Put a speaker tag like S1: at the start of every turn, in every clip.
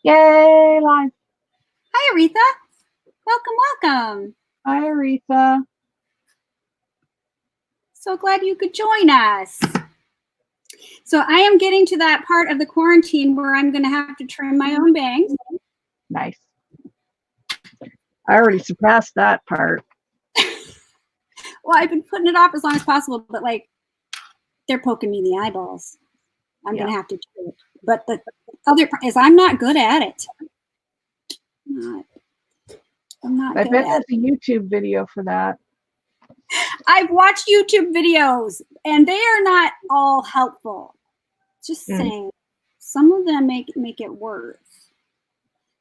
S1: Yay, live.
S2: Hi, Aretha. Welcome.
S1: Hi, Aretha.
S2: So glad you could join us. So I am getting to that part of the quarantine where I'm going to have to trim my own bangs.
S1: Nice. I already surpassed that part.
S2: Well, I've been putting it off as long as possible, but like they're poking me in the eyeballs. I'm going to have to do it. But the other part is I'm not good at it. I'm not
S1: I
S2: good
S1: bet
S2: at
S1: there's a YouTube video for that.
S2: I've watched YouTube videos and they are not all helpful. Just saying. Some of them make it worse.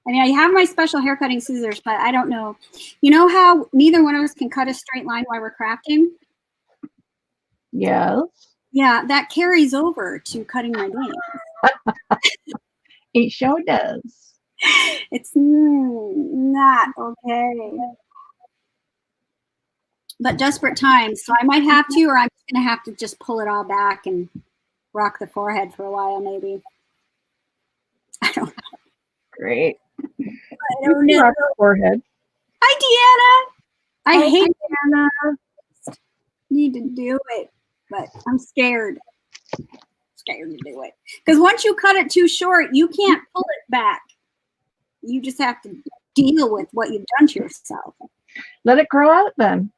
S2: I mean, I have my special haircutting scissors, but I don't know. You know how neither one of us can cut a straight line while we're crafting?
S1: Yes.
S2: Yeah, that carries over to cutting my bangs.
S1: It sure does.
S2: It's not okay. But desperate times, so I might have to, or I'm just going to have to just pull it all back and rock the forehead for a while, maybe. I don't know.
S1: Great.
S2: I don't know.
S1: Rock the forehead.
S2: Hi, Deanna. I hate
S1: Deanna.
S2: Need to do it, but I'm scared. Scared to do it. Because once you cut it too short, you can't pull it back. You just have to deal with what you've done to yourself.
S1: Let it grow out then.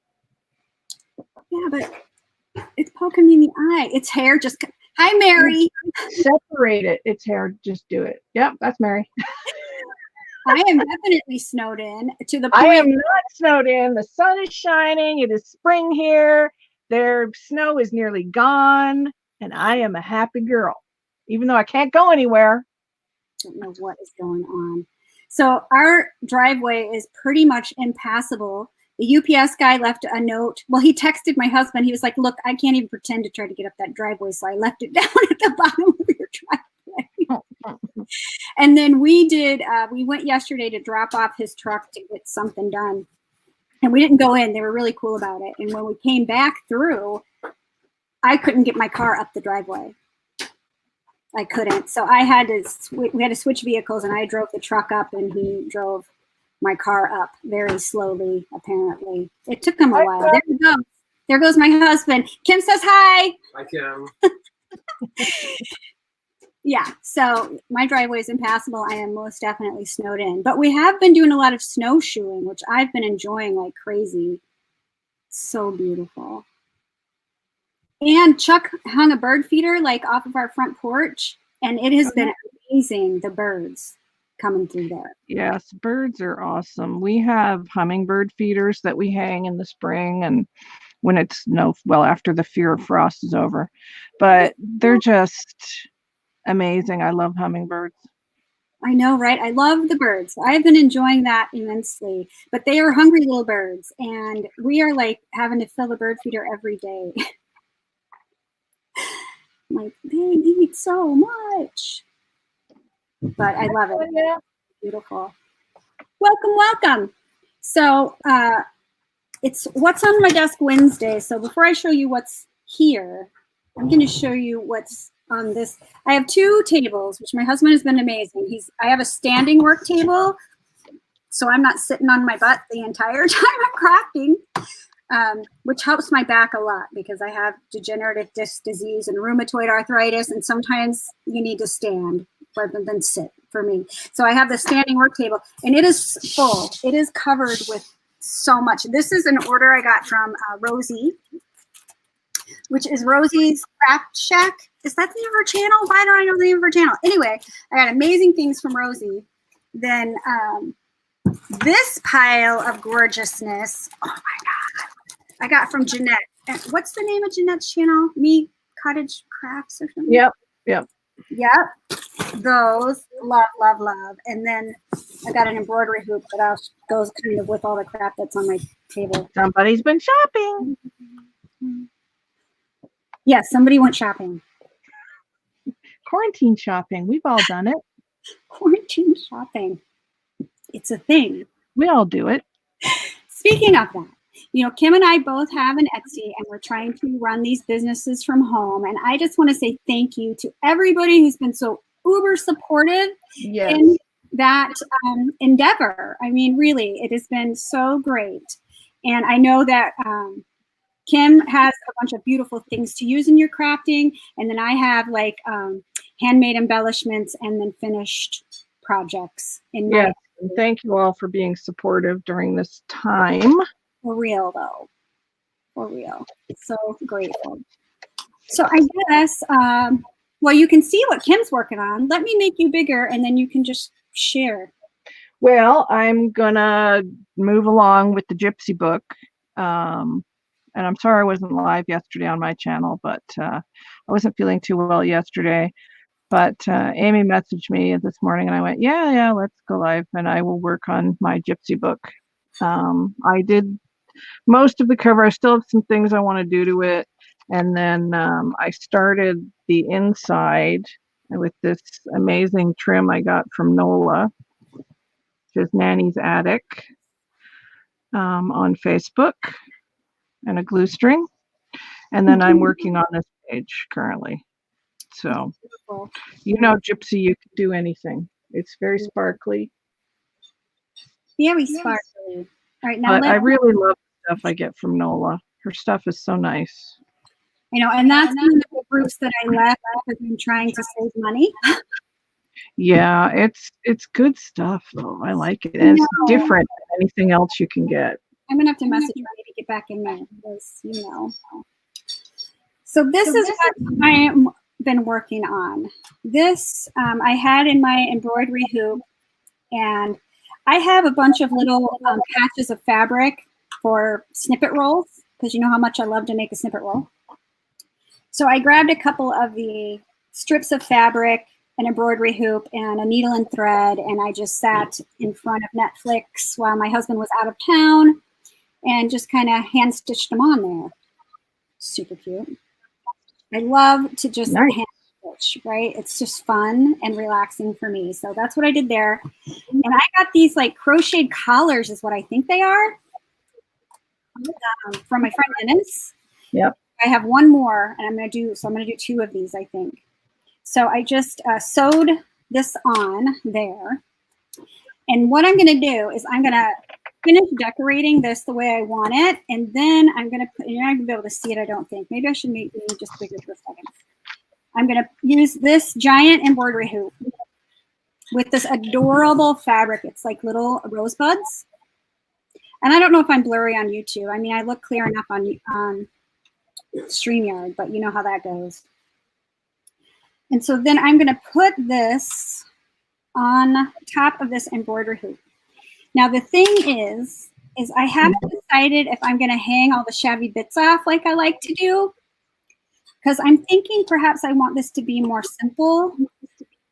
S2: Yeah, but it's poking me in the eye. It's hair just... Hi, Mary.
S1: Separate it. It's hair. Just do it. Yep, that's Mary.
S2: I am definitely snowed in to the point.
S1: I am not snowed in. The sun is shining. It is spring here. Their snow is nearly gone. And I am a happy girl, even though I can't go anywhere.
S2: I don't know what is going on. So our driveway is pretty much impassable. The UPS guy left a note. Well, he texted my husband. He was like, look, I can't even pretend to try to get up that driveway. So I left it down at the bottom of your driveway. And then we went yesterday to drop off his truck to get something done. And we didn't go in. They were really cool about it. And when we came back through, I couldn't get my car up the driveway. I couldn't. So we had to switch vehicles, and I drove the truck up and he drove my car up very slowly, apparently. It took him a while. There we go. There goes my husband. Kim says hi.
S3: Hi, Kim.
S2: Yeah, so my driveway is impassable. I am most definitely snowed in. But we have been doing a lot of snowshoeing, which I've been enjoying like crazy. So beautiful. And Chuck hung a bird feeder like off of our front porch, and it has been amazing, the birds coming through there.
S1: Yes, birds are awesome. We have hummingbird feeders that we hang in the spring and when it's after the fear of frost is over. But they're just amazing. I love hummingbirds.
S2: I know, right? I love the birds. I've been enjoying that immensely. But they are hungry little birds, and we are like having to fill the bird feeder every day. Like, they eat so much. But I love it.
S1: Yeah.
S2: Beautiful. Welcome. So it's What's on My Desk Wednesday. So before I show you what's here, I'm going to show you what's on this. I have two tables, which my husband has been amazing. I have a standing work table, so I'm not sitting on my butt the entire time I'm crafting, which helps my back a lot because I have degenerative disc disease and rheumatoid arthritis, and sometimes you need to stand rather than sit for me. So I have the standing work table, and it is full. It is covered with so much. This is an order I got from Rosie, which is Rosie's Craft Shack. Is that the name of her channel? Why don't I know the name of her channel? Anyway, I got amazing things from Rosie. Then this pile of gorgeousness, oh my God, I got from Jeanette. What's the name of Jeanette's channel? Me Cottage Crafts or something?
S1: Yep.
S2: Those, love. And then I got an embroidery hoop that goes kind of with all the crap that's on my table.
S1: Somebody's been shopping.
S2: Yes, somebody went shopping.
S1: Quarantine shopping. We've all done it.
S2: Quarantine shopping. It's a thing.
S1: We all do it.
S2: Speaking of that, Kim and I both have an Etsy, and we're trying to run these businesses from home. And I just want to say thank you to everybody who's been so uber supportive in that endeavor. I mean, really, it has been so great. And I know that Kim has a bunch of beautiful things to use in your crafting. And then I have like handmade embellishments and then finished projects in my.
S1: Yes, and thank you all for being supportive during this time.
S2: For real, though. For real. So grateful. So I guess, well, you can see what Kim's working on. Let me make you bigger, and then you can just share.
S1: Well, I'm gonna move along with the Gypsy book. And I'm sorry I wasn't live yesterday on my channel, but I wasn't feeling too well yesterday. But Amy messaged me this morning, and I went, yeah, let's go live, and I will work on my Gypsy book. I did most of the cover. I still have some things I want to do to it. And then I started the inside with this amazing trim I got from Nola, which is Nanny's Attic, on Facebook, and a glue string. And then I'm working on this page currently. So, you know, Gypsy, you can do anything. It's very sparkly.
S2: Very sparkly. All right, now
S1: but I really love the stuff I get from Nola. Her stuff is so nice.
S2: You know, and that's one of the groups that I left because I'm trying to save money.
S1: Yeah, it's good stuff though. I like it. And it's different than anything else you can get.
S2: I'm gonna have to message Ronnie to get back in there because, you know. So this is what I am been working on. This I had in my embroidery hoop, and I have a bunch of little patches of fabric for snippet rolls because you know how much I love to make a snippet roll. So I grabbed a couple of the strips of fabric, an embroidery hoop, and a needle and thread, and I just sat in front of Netflix while my husband was out of town and just kind of hand stitched them on there. Super cute. I love to just hand stitch, right? It's just fun and relaxing for me. So that's what I did there. And I got these like crocheted collars is what I think they are from my friend Dennis.
S1: Yep.
S2: I have one more, and I'm going to do 2 of these, I think. So I just sewed this on there. And what I'm going to do is I'm going to finish decorating this the way I want it. And then I'm going to put, you're not going to be able to see it, I don't think. Maybe I should make it just bigger for a second. I'm going to use this giant embroidery hoop with this adorable fabric. It's like little rosebuds. And I don't know if I'm blurry on YouTube. I mean, I look clear enough on StreamYard, but you know how that goes. And so then I'm going to put this on top of this embroidery hoop. Now the thing is I haven't decided if I'm going to hang all the shabby bits off like I like to do, because I'm thinking perhaps I want this to be more simple,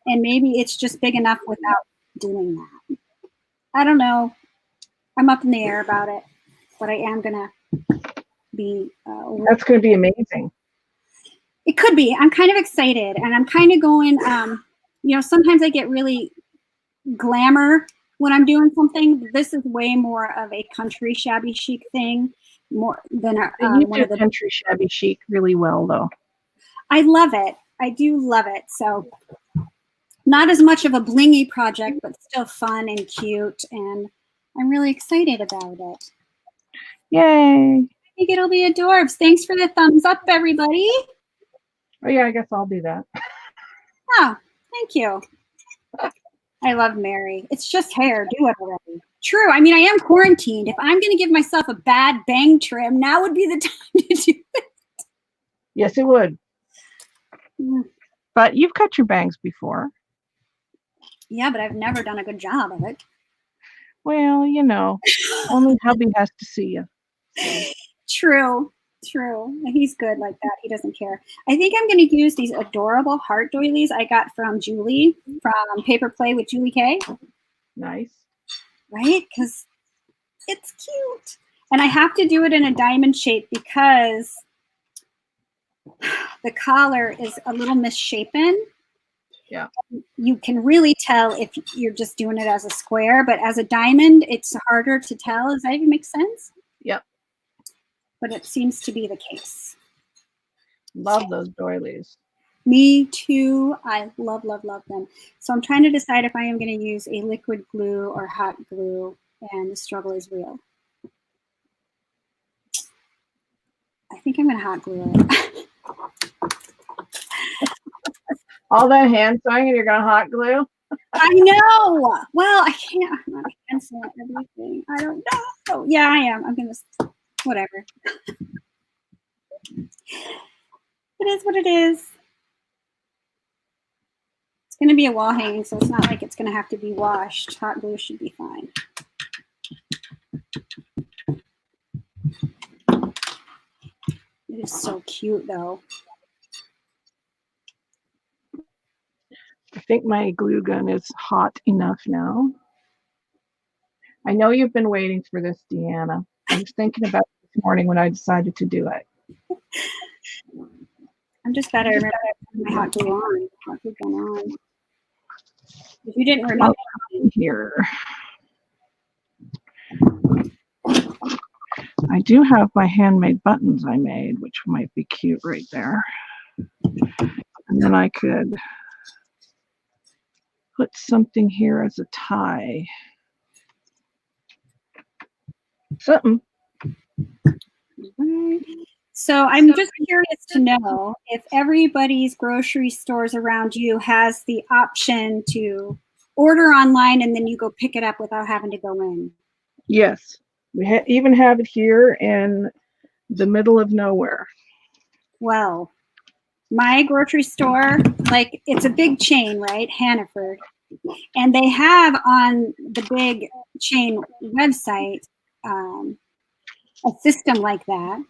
S2: and maybe it's just big enough without doing that. I don't know. I'm up in the air about it, but I am going to be.
S1: That's going to be amazing.
S2: It could be. I'm kind of excited, and I'm kind of going, you know, sometimes I get really glamour when I'm doing something. This is way more of a country shabby chic thing, more than
S1: one of the country shabby chic really well, though.
S2: I love it. I do love it. So not as much of a blingy project, but still fun and cute, and I'm really excited about it.
S1: Yay!
S2: I think it'll be adorbs. Thanks for the thumbs up, everybody.
S1: Oh yeah, I guess I'll do that.
S2: Oh, thank you. I love Mary. It's just hair. Do it already. True. I mean, I am quarantined. If I'm going to give myself a bad bang trim, now would be the time to do it.
S1: Yes, it would. But you've cut your bangs before.
S2: Yeah, but I've never done a good job of it.
S1: Well, you know, only hubby has to see you.
S2: True. True. He's good like that. He doesn't care. I think I'm going to use these adorable heart doilies I got from Julie from Paper Play with Julie K.
S1: Nice.
S2: Right? Because it's cute. And I have to do it in a diamond shape because the collar is a little misshapen.
S1: Yeah.
S2: You can really tell if you're just doing it as a square, but as a diamond, it's harder to tell. Does that even make sense?
S1: Yep. But
S2: it seems to be the case.
S1: Love those doilies.
S2: Me too. I love, love, love them. So I'm trying to decide if I am going to use a liquid glue or hot glue, and the struggle is real. I think I'm going to hot glue it.
S1: All that hand sewing and you're going to hot glue?
S2: I know. Well, I can't. I'm not against everything. I don't know. Yeah, I am. I'm going to, whatever. It is what it is. It's going to be a wall hanging, so it's not like it's going to have to be washed. Hot glue should be fine. It is so cute, though.
S1: I think my glue gun is hot enough now. I know you've been waiting for this, Deanna. I was thinking about it this morning when I decided to do it.
S2: I'm just glad I remember my hot glue on. Hot glue gun on. If you didn't remember
S1: here, I do have my handmade buttons I made, which might be cute right there. And then I could put something here as a tie. Something.
S2: So I'm just curious to know if everybody's grocery stores around you has the option to order online and then you go pick it up without having to go in.
S1: Yes, we even have it here in the middle of nowhere.
S2: Well, my grocery store, like it's a big chain, right? Hannaford. And they have on the big chain website a system like that.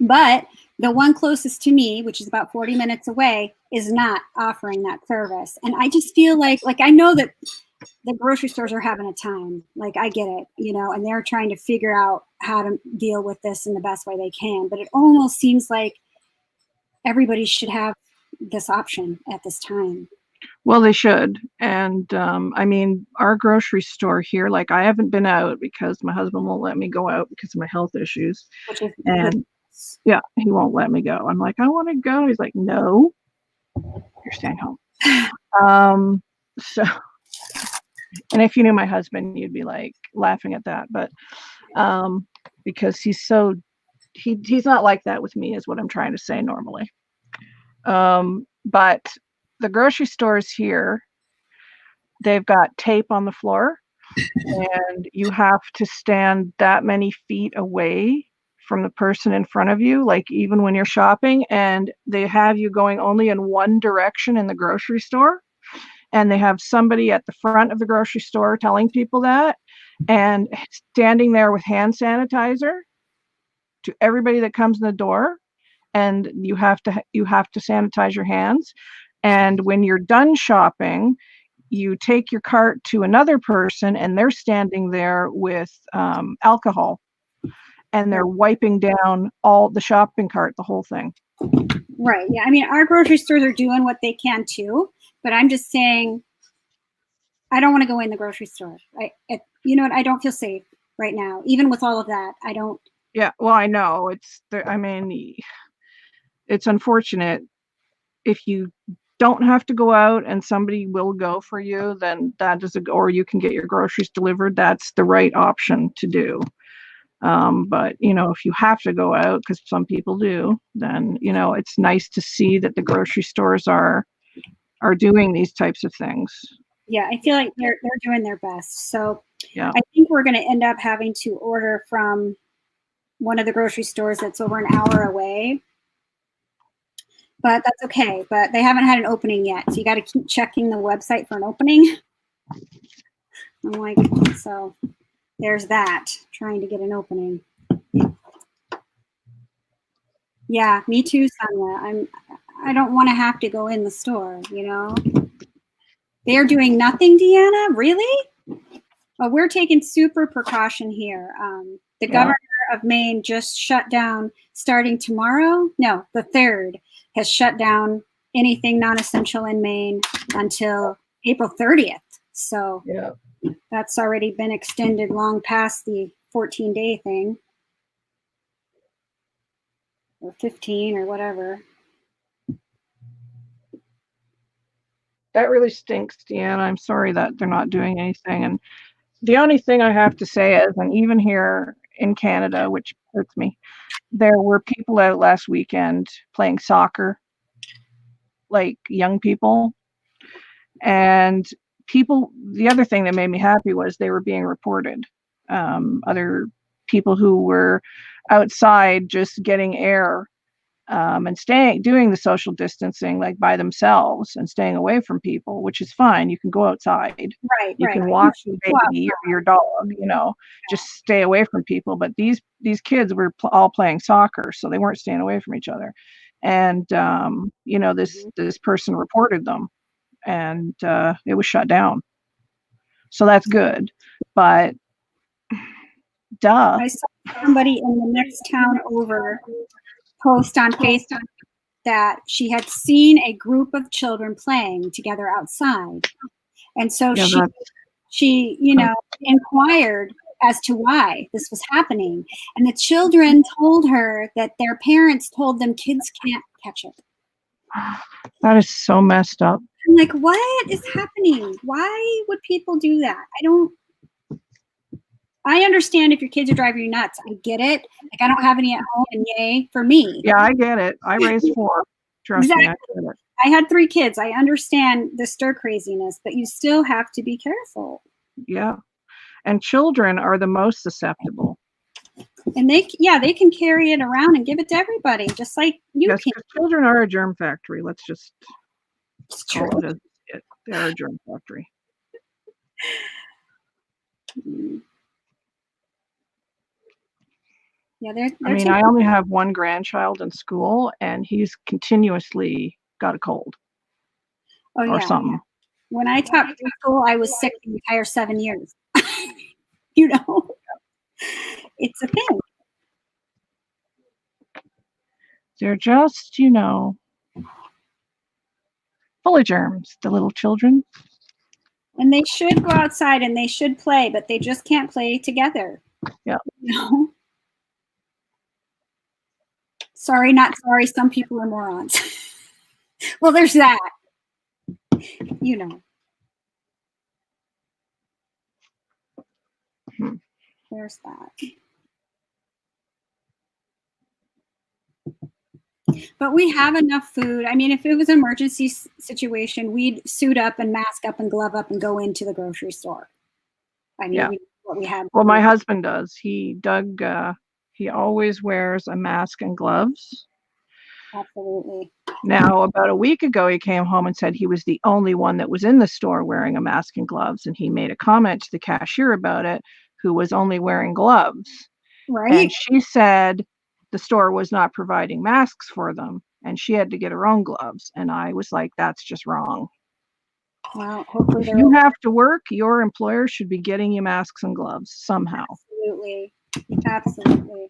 S2: But the one closest to me, which is about 40 minutes away, is not offering that service. And I just feel like I know that the grocery stores are having a time. Like, I get it, you know, and they're trying to figure out how to deal with this in the best way they can. But it almost seems like everybody should have this option at this time.
S1: Well, they should. And I mean, our grocery store here, like I haven't been out because my husband won't let me go out because of my health issues. And yeah, he won't let me go. I'm like, I want to go. He's like, no, you're staying home. So, and if you knew my husband, you'd be like laughing at that. But because he's not like that with me, is what I'm trying to say normally. But the grocery stores here, they've got tape on the floor, and you have to stand that many feet away from the person in front of you, like even when you're shopping, and they have you going only in one direction in the grocery store. And they have somebody at the front of the grocery store telling people that, and standing there with hand sanitizer to everybody that comes in the door. And you have to sanitize your hands. And when you're done shopping, you take your cart to another person, and they're standing there with alcohol, and they're wiping down all the shopping cart, the whole thing.
S2: Right. Yeah. I mean, our grocery stores are doing what they can too, but I'm just saying, I don't want to go in the grocery store. You know what? I don't feel safe right now, even with all of that. I don't.
S1: Yeah. Well, I know it's unfortunate. If you don't have to go out and somebody will go for you, then that is or you can get your groceries delivered. That's the right option to do. But you know, if you have to go out, because some people do, then you know it's nice to see that the grocery stores are doing these types of things.
S2: Yeah, I feel like they're doing their best. So
S1: yeah,
S2: I think we're going to end up having to order from one of the grocery stores that's over an hour away. But that's okay. But they haven't had an opening yet, so you got to keep checking the website for an opening. I'm like, so there's that, trying to get an opening. Yeah, me too, Sonia. I don't want to have to go in the store, you know. They're doing nothing, Deanna? Really? Well, we're taking super precaution here. The governor of Maine just shut down, starting tomorrow. No, the 3rd has shut down anything non-essential in Maine until April 30th. So that's already been extended long past the 14-day thing, or 15 or whatever.
S1: That really stinks, Deanna. I'm sorry that they're not doing anything. And the only thing I have to say is, and even here in Canada, which hurts me, there were people out last weekend playing soccer, like young people. And the other thing that made me happy was they were being reported. Other people who were outside just getting air, and doing the social distancing like by themselves and staying away from people, which is fine. You can go outside.
S2: Right,
S1: You
S2: right.
S1: can walk your baby or your dog, just stay away from people. But these kids were all playing soccer, so they weren't staying away from each other. And this person reported them, and it was shut down. So that's good. But duh.
S2: I saw somebody in the next town over post on Facebook that she had seen a group of children playing together outside. And so she inquired as to why this was happening. And the children told her that their parents told them kids can't catch it.
S1: That is so messed up.
S2: I'm like, what is happening? Why would people do that? I understand if your kids are driving you nuts. I get it. Like, I don't have any at home, and yay for me.
S1: Yeah, I get it. I raised 4. Trust me, I get it.
S2: I had 3 kids. I understand the stir craziness, but you still have to be careful.
S1: Yeah. And children are the most susceptible.
S2: And they can carry it around and give it to everybody, just like you can.
S1: Children are a germ factory. Let's just call it it. They're a germ factory.
S2: Yeah,
S1: I only have one grandchild in school, and he's continuously got a cold or something.
S2: When I taught preschool, I was sick the entire 7 years. It's a thing.
S1: They're just, full of germs, the little children.
S2: And they should go outside and they should play, but they just can't play together.
S1: Yeah.
S2: Sorry, not sorry. Some people are morons. Well, there's that. There's that. But we have enough food. I mean, if it was an emergency situation, we'd suit up and mask up and glove up and go into the grocery store. What we had.
S1: Well, my husband does. He always wears a mask and gloves.
S2: Absolutely.
S1: Now, about a week ago, he came home and said he was the only one that was in the store wearing a mask and gloves. And he made a comment to the cashier about it, who was only wearing gloves.
S2: Right.
S1: And she said the store was not providing masks for them, and she had to get her own gloves. And I was like, that's just wrong.
S2: Well, hopefully
S1: if you have to work, your employer should be getting you masks and gloves somehow.
S2: Absolutely.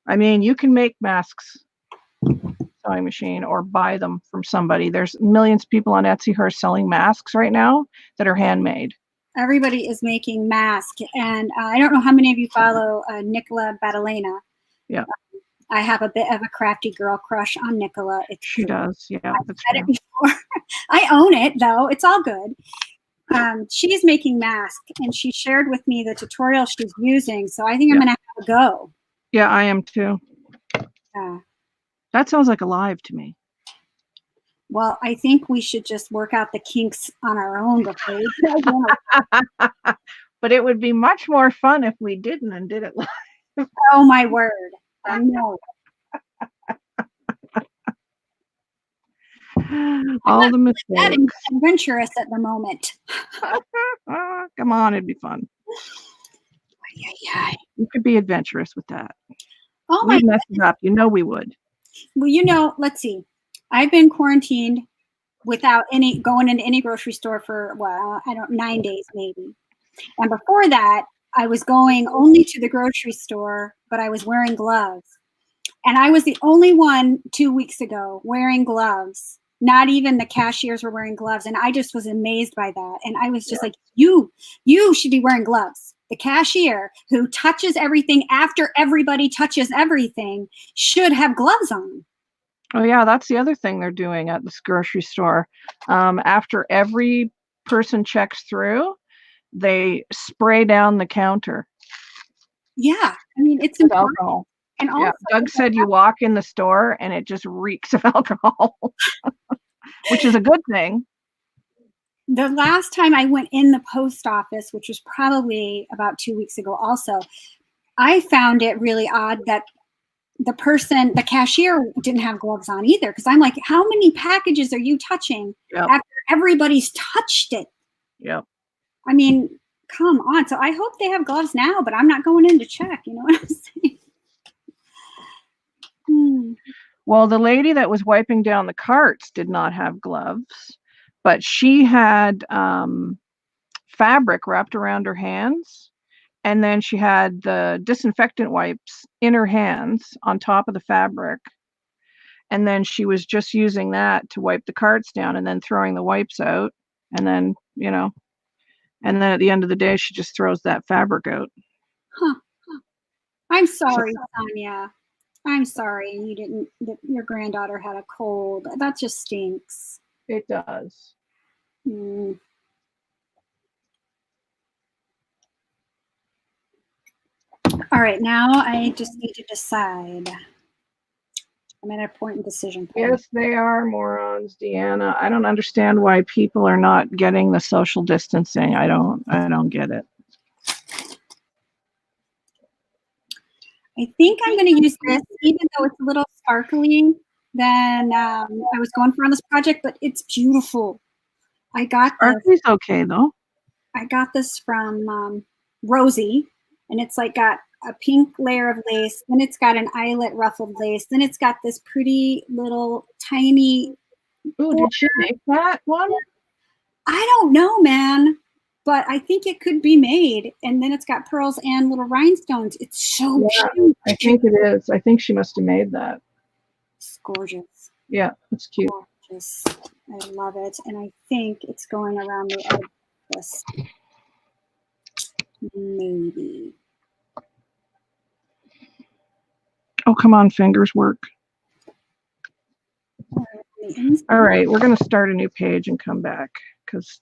S1: I mean, you can make masks sewing machine or buy them from somebody. There's millions of people on Etsy who are selling masks right now that are handmade.
S2: Everybody is making masks, and I don't know how many of you follow Nicola Battaglia.
S1: Yeah.
S2: I have a bit of a crafty girl crush on Nicola.
S1: She does, yeah.
S2: I've said it before. I own it, though. It's all good. She's making masks, and she shared with me the tutorial she's using, so I think I'm going to have a go.
S1: Yeah, I am too. That sounds like alive to me.
S2: Well, I think we should just work out the kinks on our own before we
S1: But it would be much more fun if we didn't and did it live.
S2: Oh, my word. I know.
S1: All the mistakes.
S2: That is adventurous at the moment.
S1: Come on, it'd be fun. You could be adventurous with that.
S2: Oh my!
S1: We'd mess it up. We would.
S2: Well, let's see. I've been quarantined without going into any grocery store for 9 days maybe. And before that, I was going only to the grocery store, but I was wearing gloves. And I was the only one 2 weeks ago wearing gloves. Not even the cashiers were wearing gloves. And I just was amazed by that. And I was just like, you should be wearing gloves. The cashier who touches everything after everybody touches everything should have gloves on.
S1: Oh yeah, that's the other thing they're doing at this grocery store. After every person checks through, they spray down the counter
S2: Yeah, I mean, it's
S1: with
S2: important.
S1: alcohol.
S2: And
S1: Yeah,
S2: also,
S1: Doug said you walk in the store and it just reeks of alcohol, which is a good thing.
S2: the last time I went in the post office, which was probably about 2 weeks ago also, I found it really odd that the cashier didn't have gloves on either. Because I'm like, how many packages are you touching
S1: Yep.
S2: after everybody's touched it?
S1: Yep.
S2: I mean, come on. So I hope they have gloves now, but I'm not going in to check. You know what I'm saying?
S1: Well, the lady that was wiping down the carts did not have gloves, but she had fabric wrapped around her hands. And then she had the disinfectant wipes in her hands on top of the fabric. And then she was just using that to wipe the carts down and then throwing the wipes out. And then, and then at the end of the day, she just throws that fabric out.
S2: Huh. I'm sorry, Sonia. I'm sorry that your granddaughter had a cold. That just stinks.
S1: It does.
S2: Mm. All right, now I just need to decide. I'm at a point in decision point.
S1: Yes, they are morons, Deanna. I don't understand why people are not getting the social distancing. I don't get it.
S2: I think I'm going to use this, even though it's a little sparkly than I was going for on this project, but it's beautiful. I got
S1: Sparkly's okay though.
S2: I got this from Rosie, and it's like got a pink layer of lace, then it's got an eyelet ruffled lace, then it's got this pretty little tiny.
S1: Ooh, did she make that one?
S2: I don't know, man, but I think it could be made. And then it's got pearls and little rhinestones. It's so cute.
S1: I think it is. I think she must have made that.
S2: It's gorgeous.
S1: Yeah, it's cute.
S2: Gorgeous. I love it. And I think it's going around the edge of this. Maybe.
S1: Oh, come on, fingers work. All right, we're going to start a new page and come back, because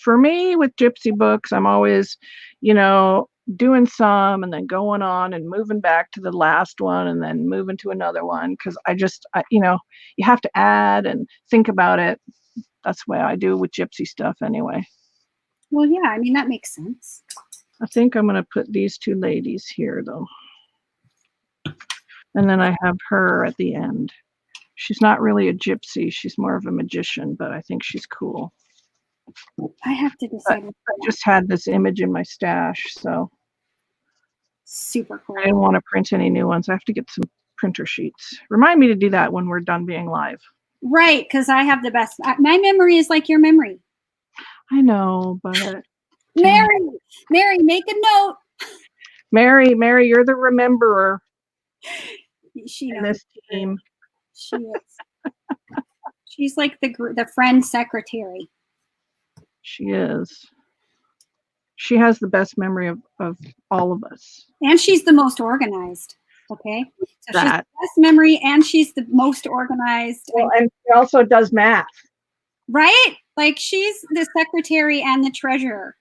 S1: for me with gypsy books, I'm always, doing some and then going on and moving back to the last one and then moving to another one, because you have to add and think about it. That's the way I do with gypsy stuff anyway.
S2: Well, yeah, I mean, that makes sense.
S1: I think I'm going to put these two ladies here, though. And then I have her at the end. She's not really a gypsy. She's more of a magician, but I think she's cool.
S2: I have to decide.
S1: I just had this image in my stash, so.
S2: Super cool.
S1: I didn't want to print any new ones. I have to get some printer sheets. Remind me to do that when we're done being live.
S2: Right, because I have the best. My memory is like your memory.
S1: I know, but.
S2: Mary, make a note.
S1: Mary, you're the rememberer.
S2: She
S1: in this team.
S2: She is. She's like the friend secretary.
S1: She is. She has the best memory of all of us.
S2: And she's the most organized. Okay. So she's the best memory and she's the most organized.
S1: Well, and she also does math.
S2: Right? Like she's the secretary and the treasurer.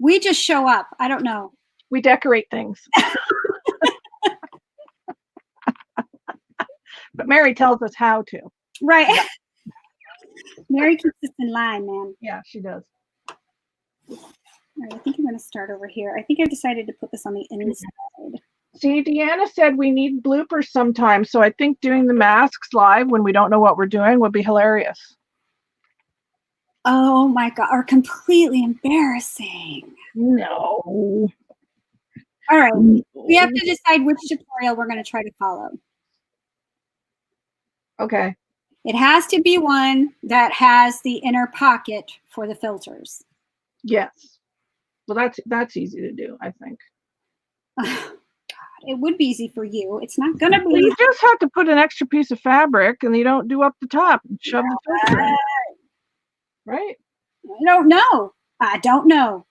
S2: We just show up. I don't know.
S1: We decorate things. But Mary tells us how to.
S2: Right. Mary keeps us in line, man.
S1: Yeah, she does.
S2: All right, I think I'm going to start over here. I think I decided to put this on the inside.
S1: See, Deanna said we need bloopers sometimes, so I think doing the masks live when we don't know what we're doing would be hilarious.
S2: Oh my God, or completely embarrassing.
S1: No.
S2: All right, we have to decide which tutorial we're going to try to follow.
S1: Okay.
S2: It has to be one that has the inner pocket for the filters.
S1: Yes. Well, that's easy to do, I think.
S2: God, it would be easy for you. It's not going to be.
S1: You just have to put an extra piece of fabric and you don't do up the top and shove the filter in. Right?
S2: I don't know. I don't know.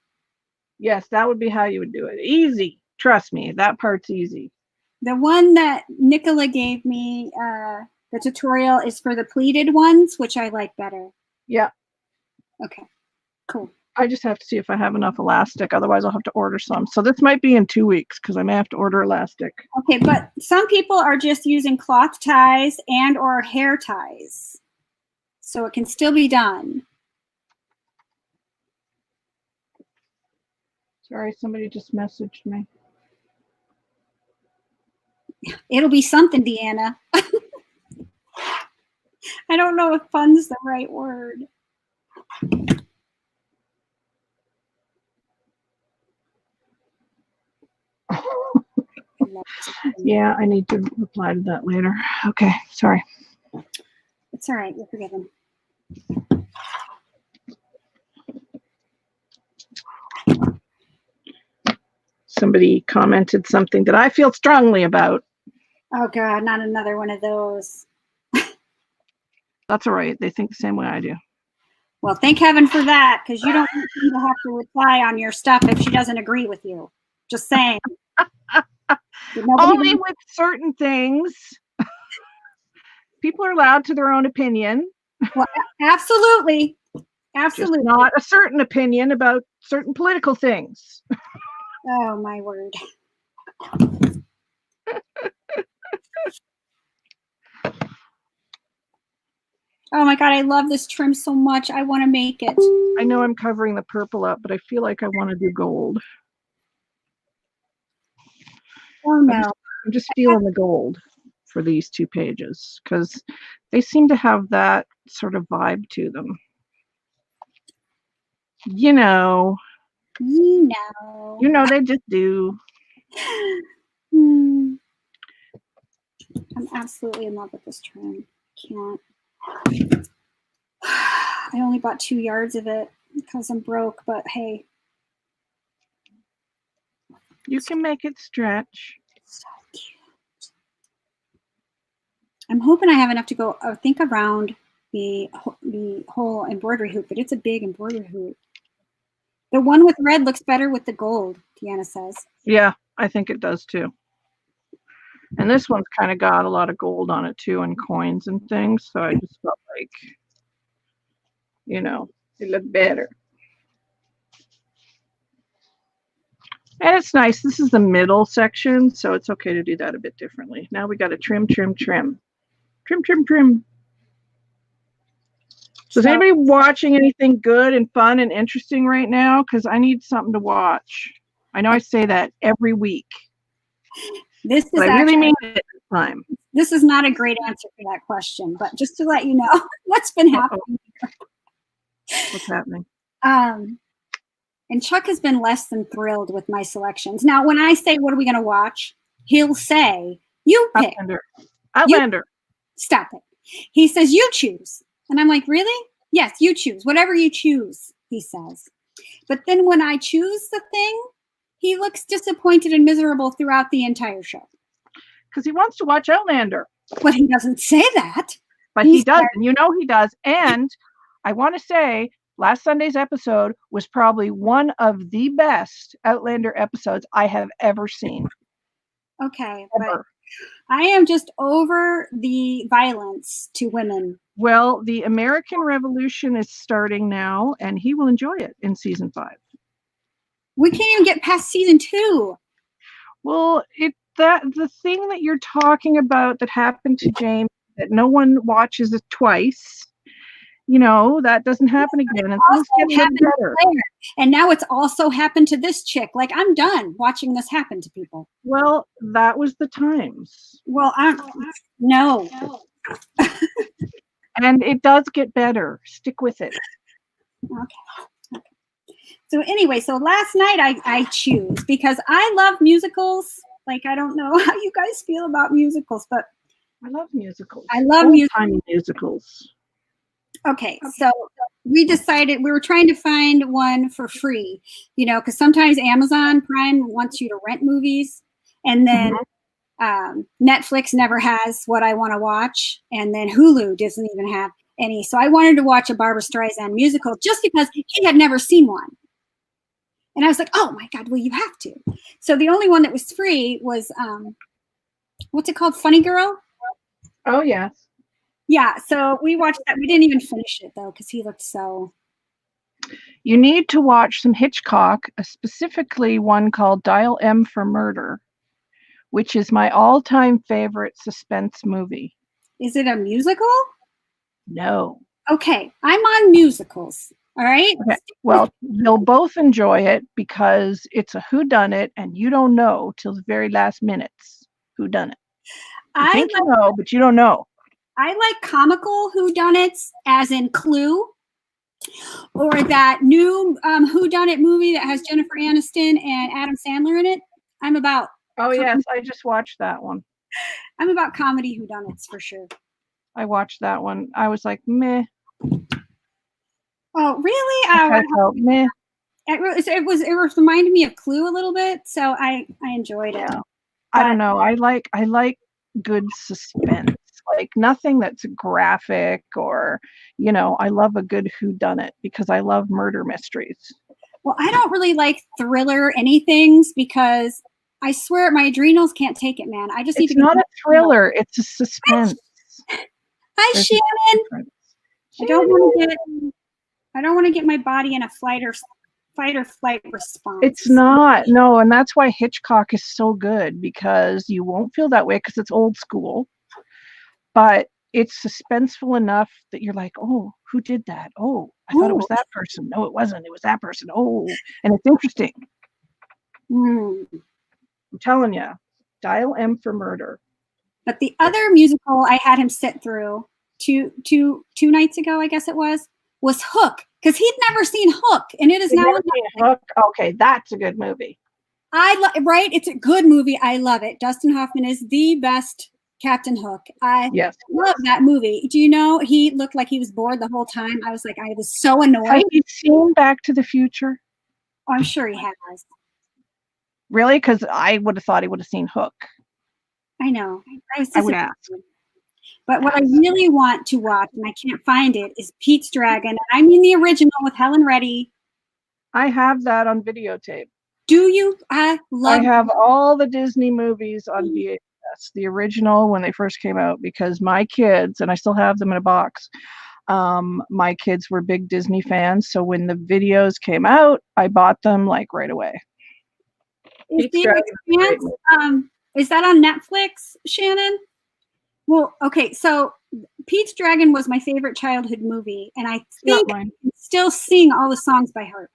S1: Yes, that would be how you would do it. Easy. Trust me, that part's easy.
S2: The one that Nicola gave me The tutorial is for the pleated ones, which I like better.
S1: Yeah.
S2: Okay, cool.
S1: I just have to see if I have enough elastic. Otherwise, I'll have to order some. So this might be in 2 weeks because I may have to order elastic.
S2: Okay, but some people are just using cloth ties and or hair ties. So it can still be done.
S1: Sorry, somebody just messaged me.
S2: It'll be something, Deanna. I don't know if fun's the right word.
S1: Yeah, I need to reply to that later. Okay, sorry.
S2: It's all right. You're forgiven.
S1: Somebody commented something that I feel strongly about.
S2: Oh, God, not another one of those.
S1: That's all right. They think the same way I do.
S2: Well, thank heaven for that, because you don't want to have to reply on your stuff if she doesn't agree with you. Just saying.
S1: Only with certain things. People are allowed to their own opinion.
S2: Well, absolutely. Absolutely.
S1: Just not a certain opinion about certain political things.
S2: Oh, my word. Oh my God, I love this trim so much. I want to make it.
S1: I know I'm covering the purple up, but I feel like I want to do gold.
S2: Oh no.
S1: I'm just feeling the gold for these 2 pages because they seem to have that sort of vibe to them. You know, they just do.
S2: I'm absolutely in love with this trim. Can't. I only bought 2 yards of it because I'm broke, but hey.
S1: You can make it stretch.
S2: So cute. I'm hoping I have enough to go, I think, around the whole embroidery hoop, but it's a big embroidery hoop. The one with red looks better with the gold, Deanna says.
S1: Yeah, I think it does too. And this one's kind of got a lot of gold on it too, and coins and things. So I just felt like, it looked better. And it's nice. This is the middle section, so it's okay to do that a bit differently. Now we got to trim, trim, trim. Trim, trim, trim. So is anybody watching anything good and fun and interesting right now? Because I need something to watch. I know I say that every week. But I really mean it this time.
S2: This is not a great answer for that question, but just to let you know what's been happening.
S1: What's happening?
S2: And Chuck has been less than thrilled with my selections. Now, when I say, what are we going to watch? He'll say, you pick.
S1: Outlander.
S2: Stop it. He says, you choose. And I'm like, really? Yes, you choose. Whatever you choose, he says. But then when I choose the thing, he looks disappointed and miserable throughout the entire show.
S1: Because he wants to watch Outlander.
S2: But he doesn't say that.
S1: But he does. And you know he does. And I want to say, last Sunday's episode was probably one of the best Outlander episodes I have ever seen.
S2: Okay, but I am just over the violence to women.
S1: Well, the American Revolution is starting now, and he will enjoy it in season 5.
S2: We can't even get past season 2.
S1: Well, the thing that you're talking about that happened to James, that no one watches it twice. That doesn't happen again. And things get better.
S2: And now it's also happened to this chick. Like, I'm done watching this happen to people.
S1: Well, that was the times.
S2: Well, no.
S1: And it does get better. Stick with it.
S2: Okay. So anyway, so last night I choose because I love musicals. Like, I don't know how you guys feel about musicals, but
S1: I love musicals.
S2: I love
S1: musicals.
S2: Okay, so we decided we were trying to find one for free, because sometimes Amazon Prime wants you to rent movies, and then Netflix never has what I want to watch, and then Hulu doesn't even have any. So I wanted to watch a Barbra Streisand musical just because he had never seen one. And I was like, oh my God, well, you have to. So the only one that was free was, what's it called? Funny Girl?
S1: Oh, yes.
S2: Yeah, so we watched that. We didn't even finish it though because he looked so.
S1: You need to watch some Hitchcock, specifically one called Dial M for Murder, which is my all-time favorite suspense movie.
S2: Is it a musical?
S1: No.
S2: Okay, I'm on musicals. All right.
S1: Okay. Well, you'll both enjoy it because it's a whodunit, and you don't know till the very last minutes whodunit. You think you know, but you don't know.
S2: I like comical whodunits, as in Clue, or that new whodunit movie that has Jennifer Aniston and Adam Sandler in it. I'm about.
S1: Oh yes, I just watched that one.
S2: I'm about comedy whodunits for sure.
S1: I watched that one. I was like, meh.
S2: Oh, really?
S1: I felt meh.
S2: It reminded me of Clue a little bit, so I enjoyed it.
S1: Yeah. I don't know. I like good suspense. Like nothing that's graphic or, I love a good whodunit because I love murder mysteries.
S2: Well, I don't really like thriller anythings because I swear my adrenals can't take it, man. I just need to.
S1: It's not a thriller. It's a suspense.
S2: Hi, Shannon. I don't want to get my body in a fight or flight response.
S1: It's not. No, and that's why Hitchcock is so good because you won't feel that way because it's old school. But it's suspenseful enough that you're like, oh, who did that? Oh, I thought it was that person. No, it wasn't. It was that person. Oh, and it's interesting. I'm telling you, Dial M for Murder.
S2: But the other musical I had him sit through two nights ago, I guess it was Hook, because he'd never seen Hook, and it is now.
S1: Hook. Okay, that's a good movie.
S2: Right? It's a good movie. I love it. Dustin Hoffman is the best Captain Hook. I love that movie. Do you know he looked like he was bored the whole time? I was like, I was so annoyed.
S1: Have you seen Back to the Future?
S2: Oh, I'm sure he has.
S1: Really? Because I would have thought he would have seen Hook.
S2: I know.
S1: I would ask.
S2: But what I really want to watch, and I can't find it, is Pete's Dragon. I mean the original with Helen Reddy.
S1: I have that on videotape.
S2: Do you? I
S1: have all the Disney movies on VHS, the original when they first came out, because my kids, and I still have them in a box, my kids were big Disney fans. So when the videos came out, I bought them like right away.
S2: Is that on Netflix, Shannon? Well, okay, so Pete's Dragon was my favorite childhood movie, and I think I can still sing all the songs by heart.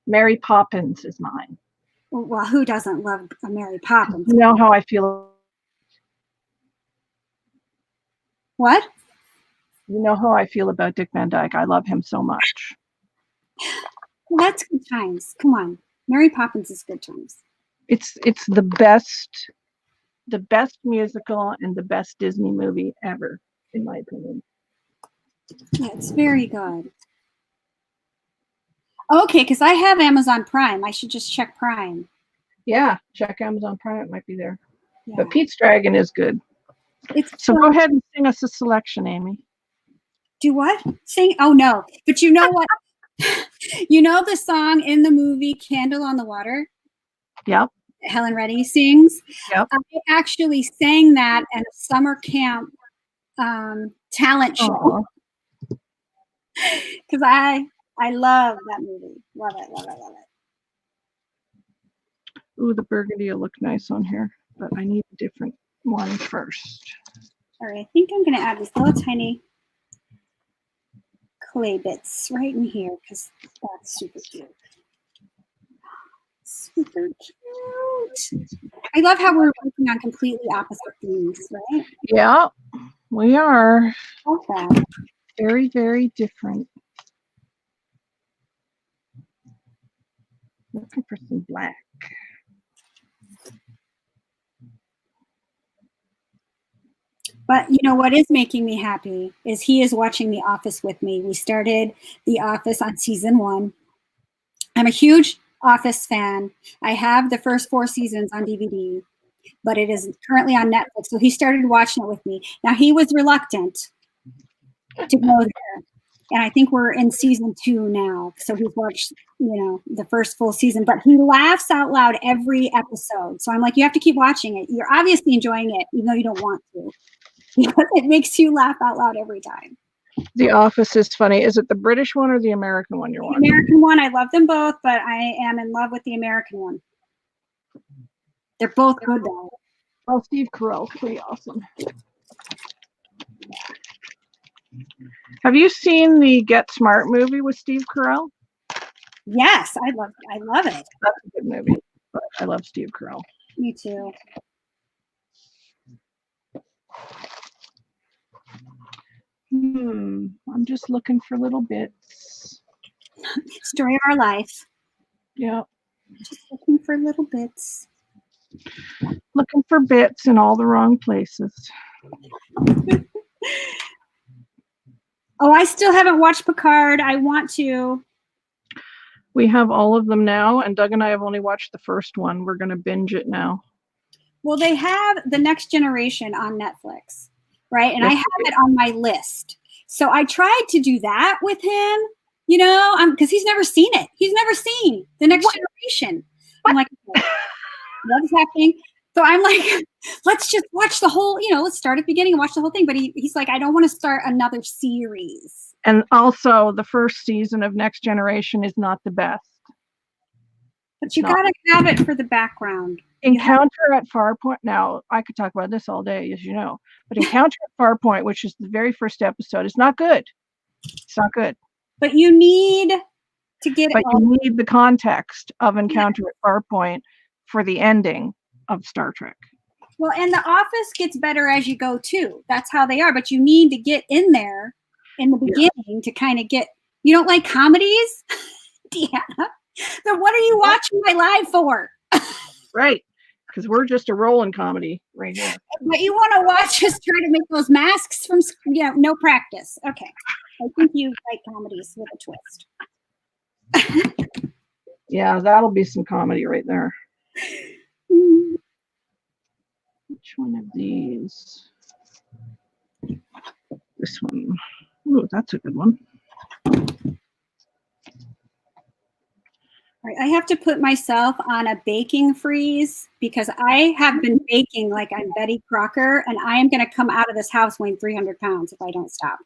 S1: Mary Poppins is mine.
S2: Well, who doesn't love a Mary Poppins?
S1: You know how I feel.
S2: What?
S1: You know how I feel about Dick Van Dyke. I love him so much.
S2: Well, that's good times. Come on. Mary Poppins is good times.
S1: It's the best musical and the best Disney movie ever, in my opinion.
S2: Yeah, it's very good. Okay, because I have Amazon Prime. I should just check Prime.
S1: Yeah, check Amazon Prime. It might be there. Yeah. But Pete's Dragon is good. So go ahead and sing us a selection, Amy.
S2: Do what? Sing? Oh, no. But you know what? You know the song in the movie Candle on the Water?
S1: Yep.
S2: Helen Reddy sings.
S1: Yep.
S2: I actually sang that at a summer camp talent show. Because I love that movie. Love it, love it, love it.
S1: Ooh, the burgundy will look nice on here, but I need a different one first.
S2: All right, I think I'm going to add these little tiny clay bits right in here because that's super cute. Super cute. I love how we're working on completely opposite things, right?
S1: Yeah, we are.
S2: Okay.
S1: Very, very different. Looking for some black.
S2: But you know what is making me happy is he is watching The Office with me. We started The Office on season 1. I'm a huge Office fan. I have the first 4 seasons on DVD, but it is currently on Netflix. So he started watching it with me. Now he was reluctant to go there. And I think we're in season 2 now. So he's watched, the first full season, but he laughs out loud every episode. So I'm like, you have to keep watching it. You're obviously enjoying it, even though you don't want to. It makes you laugh out loud every time.
S1: The Office is funny. Is it the British one or the American one you're
S2: The
S1: watching?
S2: American one, I love them both, but I am in love with the American one. They're both good though.
S1: Oh, Steve Carell's pretty awesome. Have you seen the Get Smart movie with Steve Carell?
S2: Yes, I love it.
S1: That's a good movie. But I love Steve Carell.
S2: Me too.
S1: I'm just looking for little bits.
S2: Story of our life.
S1: Yeah.
S2: Just looking for little bits.
S1: Looking for bits in all the wrong places.
S2: Oh, I still haven't watched Picard. I want to.
S1: We have all of them now, and Doug and I have only watched the first one. We're going to binge it now.
S2: Well, they have The Next Generation on Netflix, right? And I have it on my list. So I tried to do that with him, you know, because he's never seen it. He's never seen The Next Generation. I'm like, what's happening? So I'm like, let's just watch the whole, you know, let's start at the beginning and watch the whole thing. But he's like, I don't want to start another series.
S1: And also, the first season of Next Generation is not the best.
S2: But you got to have it for the background.
S1: Encounter at Farpoint. Now, I could talk about this all day, as you know. But Encounter at Farpoint, which is the very first episode, is not good. It's not good.
S2: But you need to get it.
S1: But you need the context of Encounter at Farpoint for the ending of Star Trek.
S2: Well, and The Office gets better as you go, too. That's how they are. But you need to get in there in the beginning to kind of get. You don't like comedies? Deanna? Then what are you watching my live for?
S1: Right. Because we're just a rolling comedy right here.
S2: But you want to watch us try to make those masks from, no practice. Okay. I think you like comedies with a twist.
S1: Yeah, that'll be some comedy right there. Which one of these? This one. Ooh, that's a good one.
S2: All right, I have to put myself on a baking freeze because I have been baking like I'm Betty Crocker, and I am going to come out of this house weighing 300 pounds if I don't stop.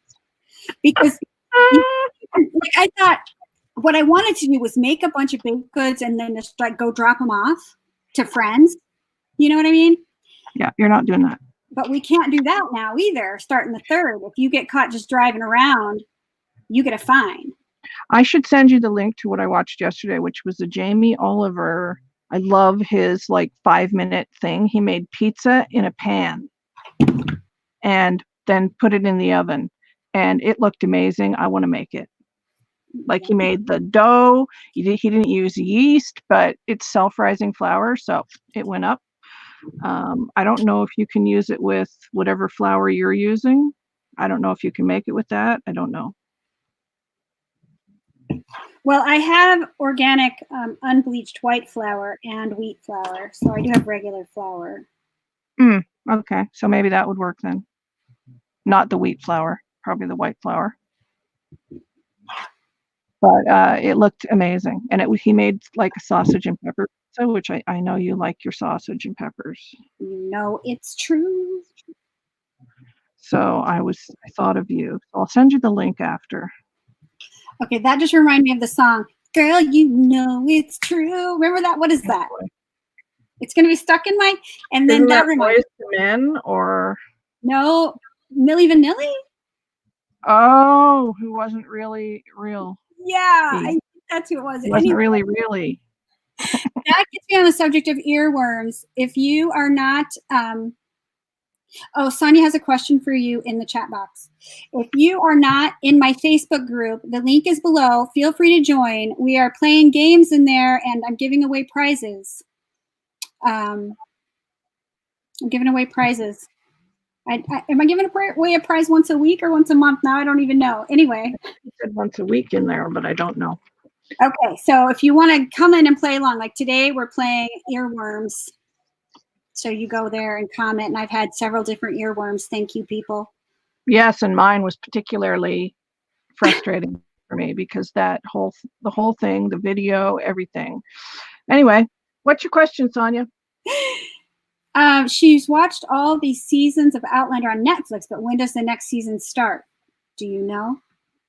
S2: Because like, I thought what I wanted to do was make a bunch of baked goods and then just like go drop them off to friends. You know what I mean?
S1: Yeah, you're not doing that.
S2: But we can't do that now either, starting the 3rd. If you get caught just driving around, you get a fine.
S1: I should send you the link to what I watched yesterday, which was a Jamie Oliver. I love his like 5-minute thing. He made pizza in a pan and then put it in the oven, and it looked amazing. I want to make it. Like, he made the dough. He didn't use yeast, but it's self-rising flour, so it went up. I don't know if you can use it with whatever flour you're using. I don't know if you can make it with that. I don't know.
S2: Well, I have organic unbleached white flour and wheat flour, so I do have regular flour.
S1: Okay, so maybe that would work then. Not the wheat flour, probably the white flour. But it looked amazing, and he made like a sausage and pepper pizza, which I know you like your sausage and peppers.
S2: You know it's true.
S1: So I thought of you. I'll send you the link after.
S2: Okay, that just reminded me of the song, Girl, You Know It's True. Remember that? What is that? It's going to be stuck in my, and then that reminds
S1: me. Men or?
S2: No, Milli Vanilli?
S1: Oh, who wasn't really real.
S2: Yeah, I think that's who it was.
S1: It wasn't really.
S2: That gets me on the subject of earworms. If you are not, Sonia has a question for you in the chat box. If you are not in my Facebook group, the link is below. Feel free to join. We are playing games in there, and I'm giving away prizes. I'm giving away prizes. Am I giving away a prize once a week or once a month now? I don't even know. Anyway.
S1: You said once a week in there, but I don't know.
S2: Okay, so if you want to come in and play along, like today we're playing earworms. So you go there and comment, and I've had several different earworms. Thank you, people.
S1: Yes, and mine was particularly frustrating for me because the whole thing, the video, everything. Anyway, what's your question, Sonia?
S2: She's watched all these seasons of Outlander on Netflix, but when does the next season start? Do you know?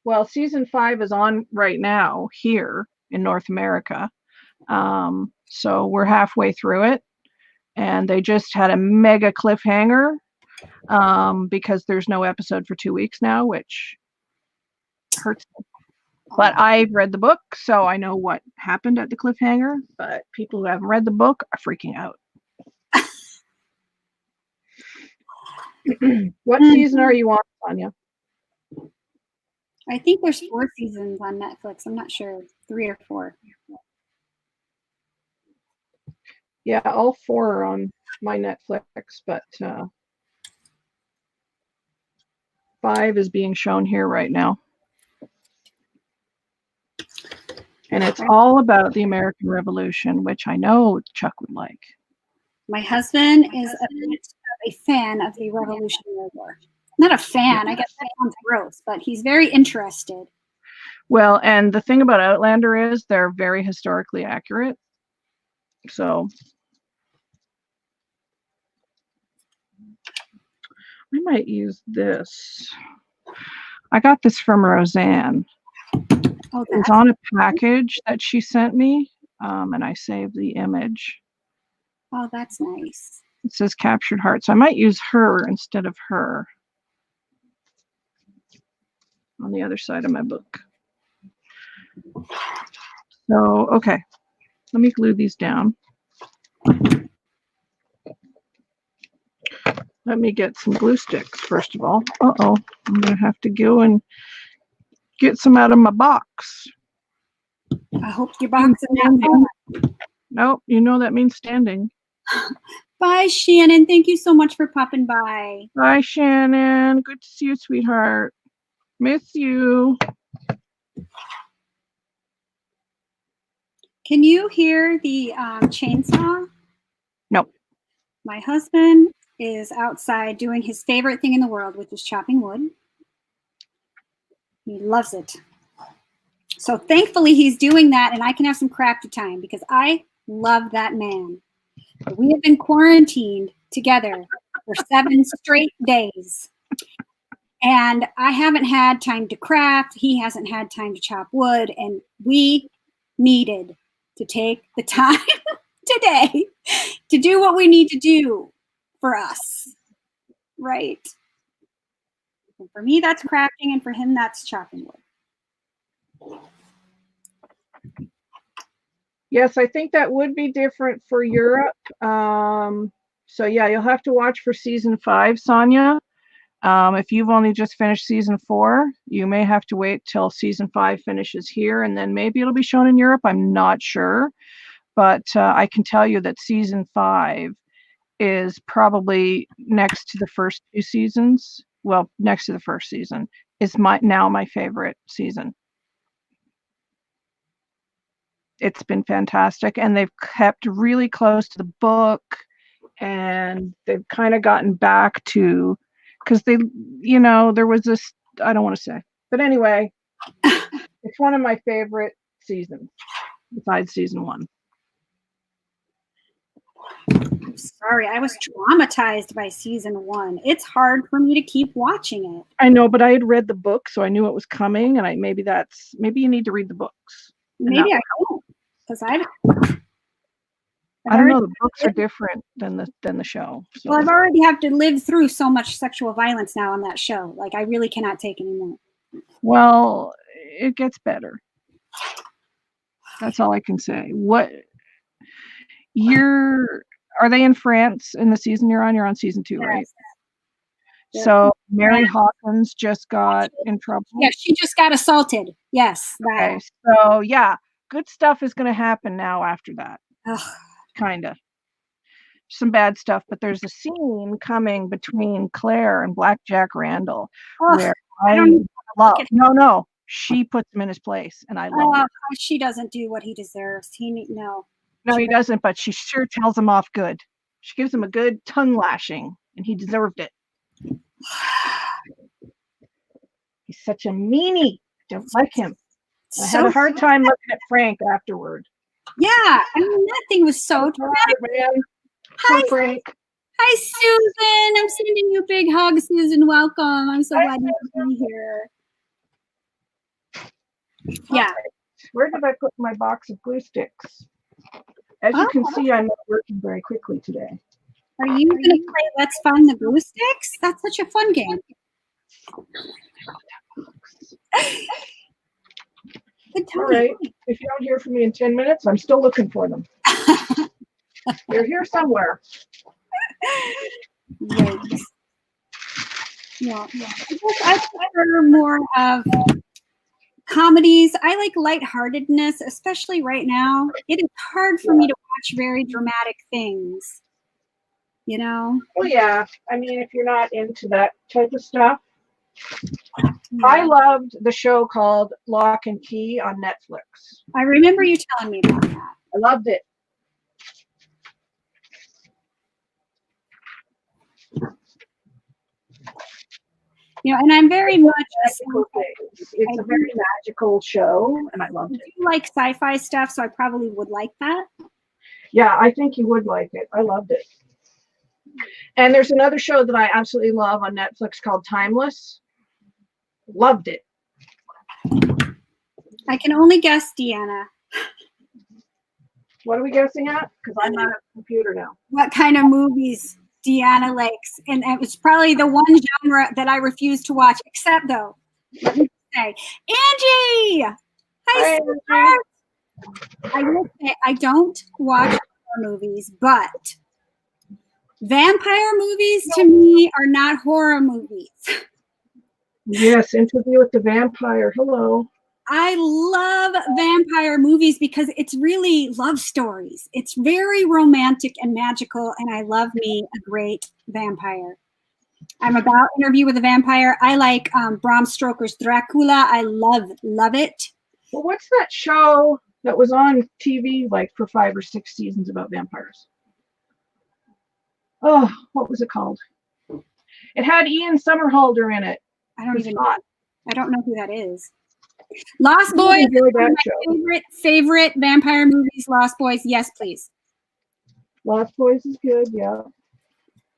S1: Well, season 5 is on right now here in North America. So we're halfway through it, and they just had a mega cliffhanger because there's no episode for 2 weeks now, which hurts me. But I've read the book, so I know what happened at the cliffhanger, but people who haven't read the book are freaking out. What season are you on, Sonia?
S2: I think there's 4 seasons on Netflix. I'm not sure, 3 or 4.
S1: Yeah, all 4 are on my Netflix, but 5 is being shown here right now. And it's all about the American Revolution, which I know Chuck would like.
S2: My husband is a fan of the Revolutionary War. Not a fan, I guess that sounds gross, but he's very interested.
S1: Well, and the thing about Outlander is they're very historically accurate. So I might use this. I got this from Roseanne.
S2: Oh,
S1: it's on a package that she sent me, and I saved the image.
S2: Oh, that's nice.
S1: It says Captured Heart, so I might use her instead of her on the other side of my book. So, okay, let me glue these down. Let me get some glue sticks, first of all. Uh-oh, I'm going to have to go and get some out of my box.
S2: I hope your box is not.
S1: Nope, you know that means standing.
S2: Bye, Shannon. Thank you so much for popping by.
S1: Bye, Shannon. Good to see you, sweetheart. Miss you.
S2: Can you hear the chainsaw?
S1: Nope.
S2: My husband is outside doing his favorite thing in the world, which is chopping wood. He loves it. So thankfully he's doing that, and I can have some crafty time because I love that man. We have been quarantined together for 7 straight days. And I haven't had time to craft. He hasn't had time to chop wood. And we needed to take the time today to do what we need to do for us. Right? And for me, that's crafting. And for him, that's chopping wood.
S1: Yes, I think that would be different for Europe. So yeah, you'll have to watch for season 5, Sonia. If you've only just finished season 4, you may have to wait till season 5 finishes here, and then maybe it'll be shown in Europe. I'm not sure, but I can tell you that season 5 is probably next to the first 2 seasons. Well, next to the first season is my favorite season. It's been fantastic, and they've kept really close to the book, and they've kind of gotten back to, because they, there was this, I don't want to say, but anyway, it's one of my favorite seasons besides season 1.
S2: I'm sorry, I was traumatized by season 1. It's hard for me to keep watching it.
S1: I know, but I had read the book, so I knew it was coming, and maybe you need to read the books.
S2: Maybe I don't, because I
S1: don't know. The books are different than the show. So.
S2: Well, I've already have to live through so much sexual violence now on that show. Like, I really cannot take any more.
S1: Well, it gets better. That's all I can say. Are they in France in the season you're on? You're on season 2, right? Yes. So Mary Hawkins just got in trouble.
S2: Yeah, she just got assaulted. Yes.
S1: Okay. So yeah, good stuff is going to happen now after that. Kind of. Some bad stuff, but there's a scene coming between Claire and Black Jack Randall where No, she puts him in his place, and I love it.
S2: She doesn't do what he deserves. No,
S1: he doesn't, but she sure tells him off good. She gives him a good tongue lashing, and he deserved it. He's such a meanie. Don't like him. I had a hard time looking at Frank afterward.
S2: Yeah, I mean, that thing was so traumatic.
S1: Man. Hi, Frank.
S2: Hi, Susan. I'm sending you a big hug, Susan. Welcome. I'm so glad you could be here. Yeah.
S1: Where did I put my box of glue sticks? As you can see, I'm not working very quickly today.
S2: Are you going to play Let's Find the Glue Sticks? That's such a fun game.
S1: All right. If you don't hear from me in 10 minutes, I'm still looking for them. They're here somewhere.
S2: Yikes. Yeah. I prefer more of comedies. I like lightheartedness, especially right now. It is hard for me to watch very dramatic things. You know?
S1: Well, yeah. I mean, if you're not into that type of stuff. Yeah. I loved the show called Lock and Key on Netflix.
S2: I remember you telling me about that.
S1: I loved it.
S2: You know, and I'm very much
S1: it's a very magical show, and I loved it.
S2: I do like sci-fi stuff, so I probably would like that.
S1: Yeah, I think you would like it. I loved it. And there's another show that I absolutely love on Netflix called Timeless. Loved it.
S2: I can only guess, Deanna.
S1: What are we guessing at? Because I'm not at the computer now.
S2: What kind of movies Deanna likes? And it was probably the one genre that I refuse to watch, except though, let me say, Angie! Hi, sweetheart. I will say I don't watch horror movies, but vampire movies to me are not horror movies.
S1: Yes, Interview with the Vampire. Hello.
S2: I love vampire movies because it's really love stories. It's very romantic and magical, and I love me a great vampire. I'm about Interview with a Vampire. I like Bram Stoker's Dracula. I love it.
S1: Well, what's that show that was on TV like for 5 or 6 seasons about vampires? Oh, what was it called? It had Ian Somerhalder in it.
S2: I don't even know. I don't know who that is. Lost Boys, my favorite vampire movies. Lost Boys, yes, please.
S1: Lost Boys is good, yeah.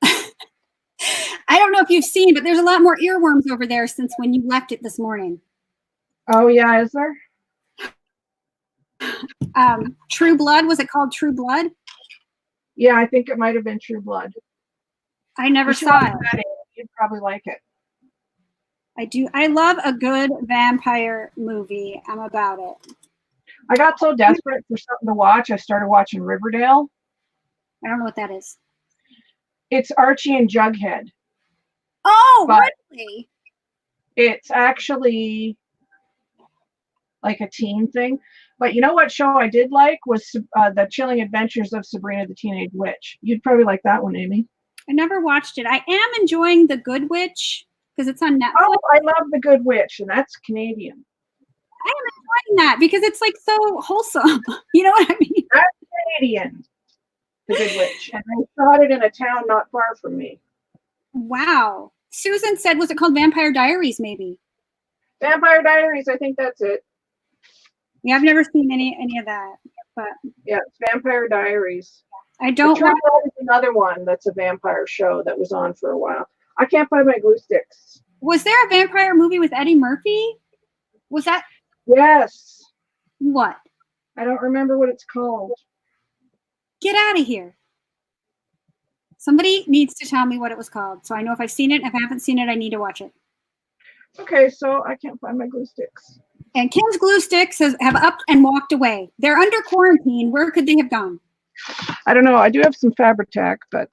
S2: I don't know if you've seen, but there's a lot more earworms over there since when you left it this morning.
S1: Oh yeah, is there?
S2: True Blood, was it called True Blood?
S1: Yeah, I think it might have been True Blood.
S2: I never saw it.
S1: You'd probably like it.
S2: I do. I love a good vampire movie. I'm about it.
S1: I got so desperate for something to watch, I started watching Riverdale.
S2: I don't know what that is.
S1: It's Archie and Jughead.
S2: Oh, really?
S1: It's actually like a teen thing. But you know what show I did like was The Chilling Adventures of Sabrina the Teenage Witch. You'd probably like that one, Amy.
S2: I never watched it. I am enjoying The Good Witch because it's on Netflix.
S1: Oh, I love The Good Witch, and that's Canadian.
S2: I am enjoying that because it's like so wholesome. You know what I mean?
S1: That's Canadian, The Good Witch. And they shot it in a town not far from me.
S2: Wow. Susan said, was it called Vampire Diaries, maybe?
S1: Vampire Diaries, I think that's it.
S2: Yeah, I've never seen any of that. But
S1: yeah, it's Vampire Diaries.
S2: I don't
S1: True Blood is another one that's a vampire show that was on for a while. I can't find my glue sticks.
S2: Was there a vampire movie with Eddie Murphy? Was that?
S1: Yes.
S2: What?
S1: I don't remember what it's called.
S2: Get out of here. Somebody needs to tell me what it was called, so I know if I've seen it. If I haven't seen it, I need to watch it.
S1: Okay, so I can't find my glue sticks.
S2: And Kim's glue sticks have upped and walked away. They're under quarantine. Where could they have gone?
S1: I don't know. I do have some Fabri-Tac, but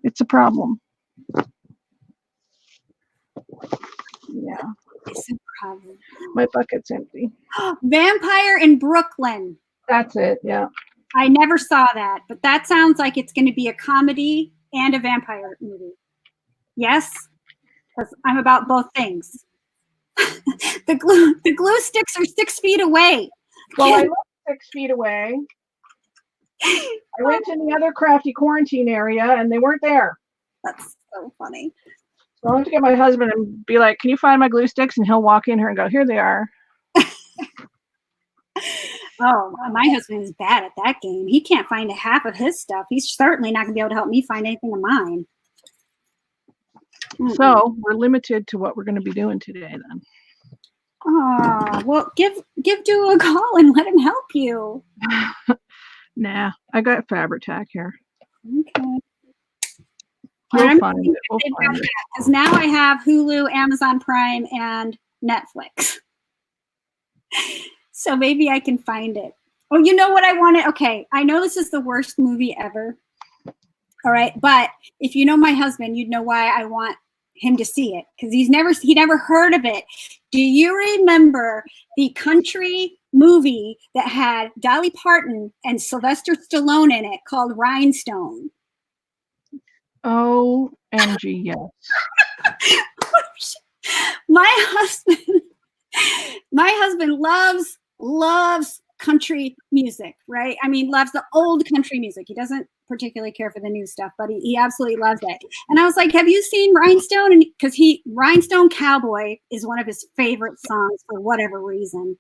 S1: it's a problem. Yeah.
S2: It's a problem.
S1: My bucket's empty.
S2: Vampire in Brooklyn.
S1: That's it, yeah.
S2: I never saw that, but that sounds like it's going to be a comedy and a vampire movie. Yes? Because I'm about both things. The glue sticks are 6 feet away.
S1: Well, I live 6 feet away. I went to the other crafty quarantine area and they weren't there.
S2: That's so funny.
S1: So I'll have to get my husband and be like, can you find my glue sticks? And he'll walk in here and go, here they are.
S2: Oh, my husband is bad at that game. He can't find half of his stuff. He's certainly not going to be able to help me find anything of mine.
S1: So we're limited to what we're going to be doing today then.
S2: Oh, well, give Duo a call and let him help you.
S1: Nah, I got Fabric-Tac here.
S2: Okay.
S1: We'll find it.
S2: Because now I have Hulu, Amazon Prime, and Netflix. So maybe I can find it. Oh, you know what I wanted? Okay, I know this is the worst movie ever. All right, but if you know my husband, you'd know why I want him to see it, because he never heard of it. Do you remember the country movie that had Dolly Parton and Sylvester Stallone in it called Rhinestone?
S1: OMG, yes.
S2: My husband loves country music, right? I mean, loves the old country music. He doesn't particularly care for the new stuff, but he absolutely loves it. And I was like, have you seen Rhinestone? And because Rhinestone Cowboy is one of his favorite songs for whatever reason.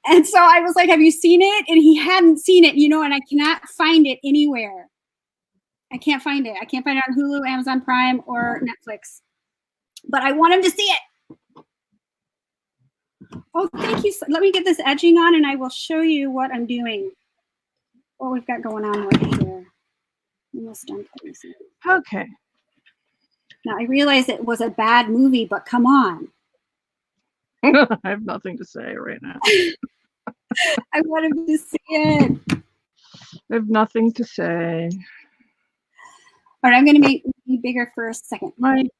S2: And so I was like, have you seen it? And he hadn't seen it, and I cannot find it anywhere. I can't find it. I can't find it on Hulu, Amazon Prime, or Netflix. But I want him to see it. Oh, thank you. Let me get this edging on and I will show you what I'm doing. What we've got going on right here. Almost done.
S1: Okay.
S2: Now I realize it was a bad movie, but come on.
S1: I have nothing to say right now.
S2: I want him to see it.
S1: I have nothing to say.
S2: All right, I'm going to make it bigger for a second.
S1: Might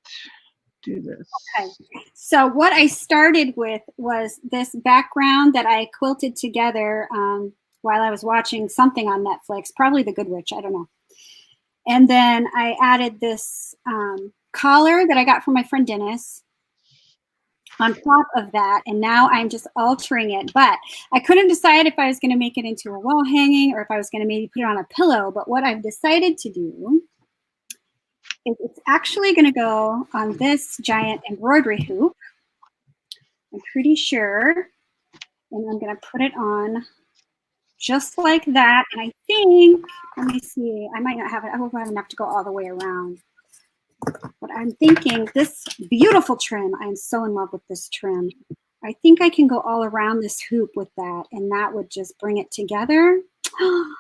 S1: do this.
S2: Okay. So what I started with was this background that I quilted together while I was watching something on Netflix, probably The Good Witch, I don't know. And then I added this collar that I got from my friend Dennis on top of that, and now I'm just altering it. But I couldn't decide if I was going to make it into a wall hanging or if I was going to maybe put it on a pillow. But what I've decided to do is it's actually going to go on this giant embroidery hoop. I'm pretty sure. And I'm going to put it on just like that. And I think, let me see, I might not have it. I hope I have enough to go all the way around. But I'm thinking this beautiful trim, I'm so in love with this trim. I think I can go all around this hoop with that, and that would just bring it together. I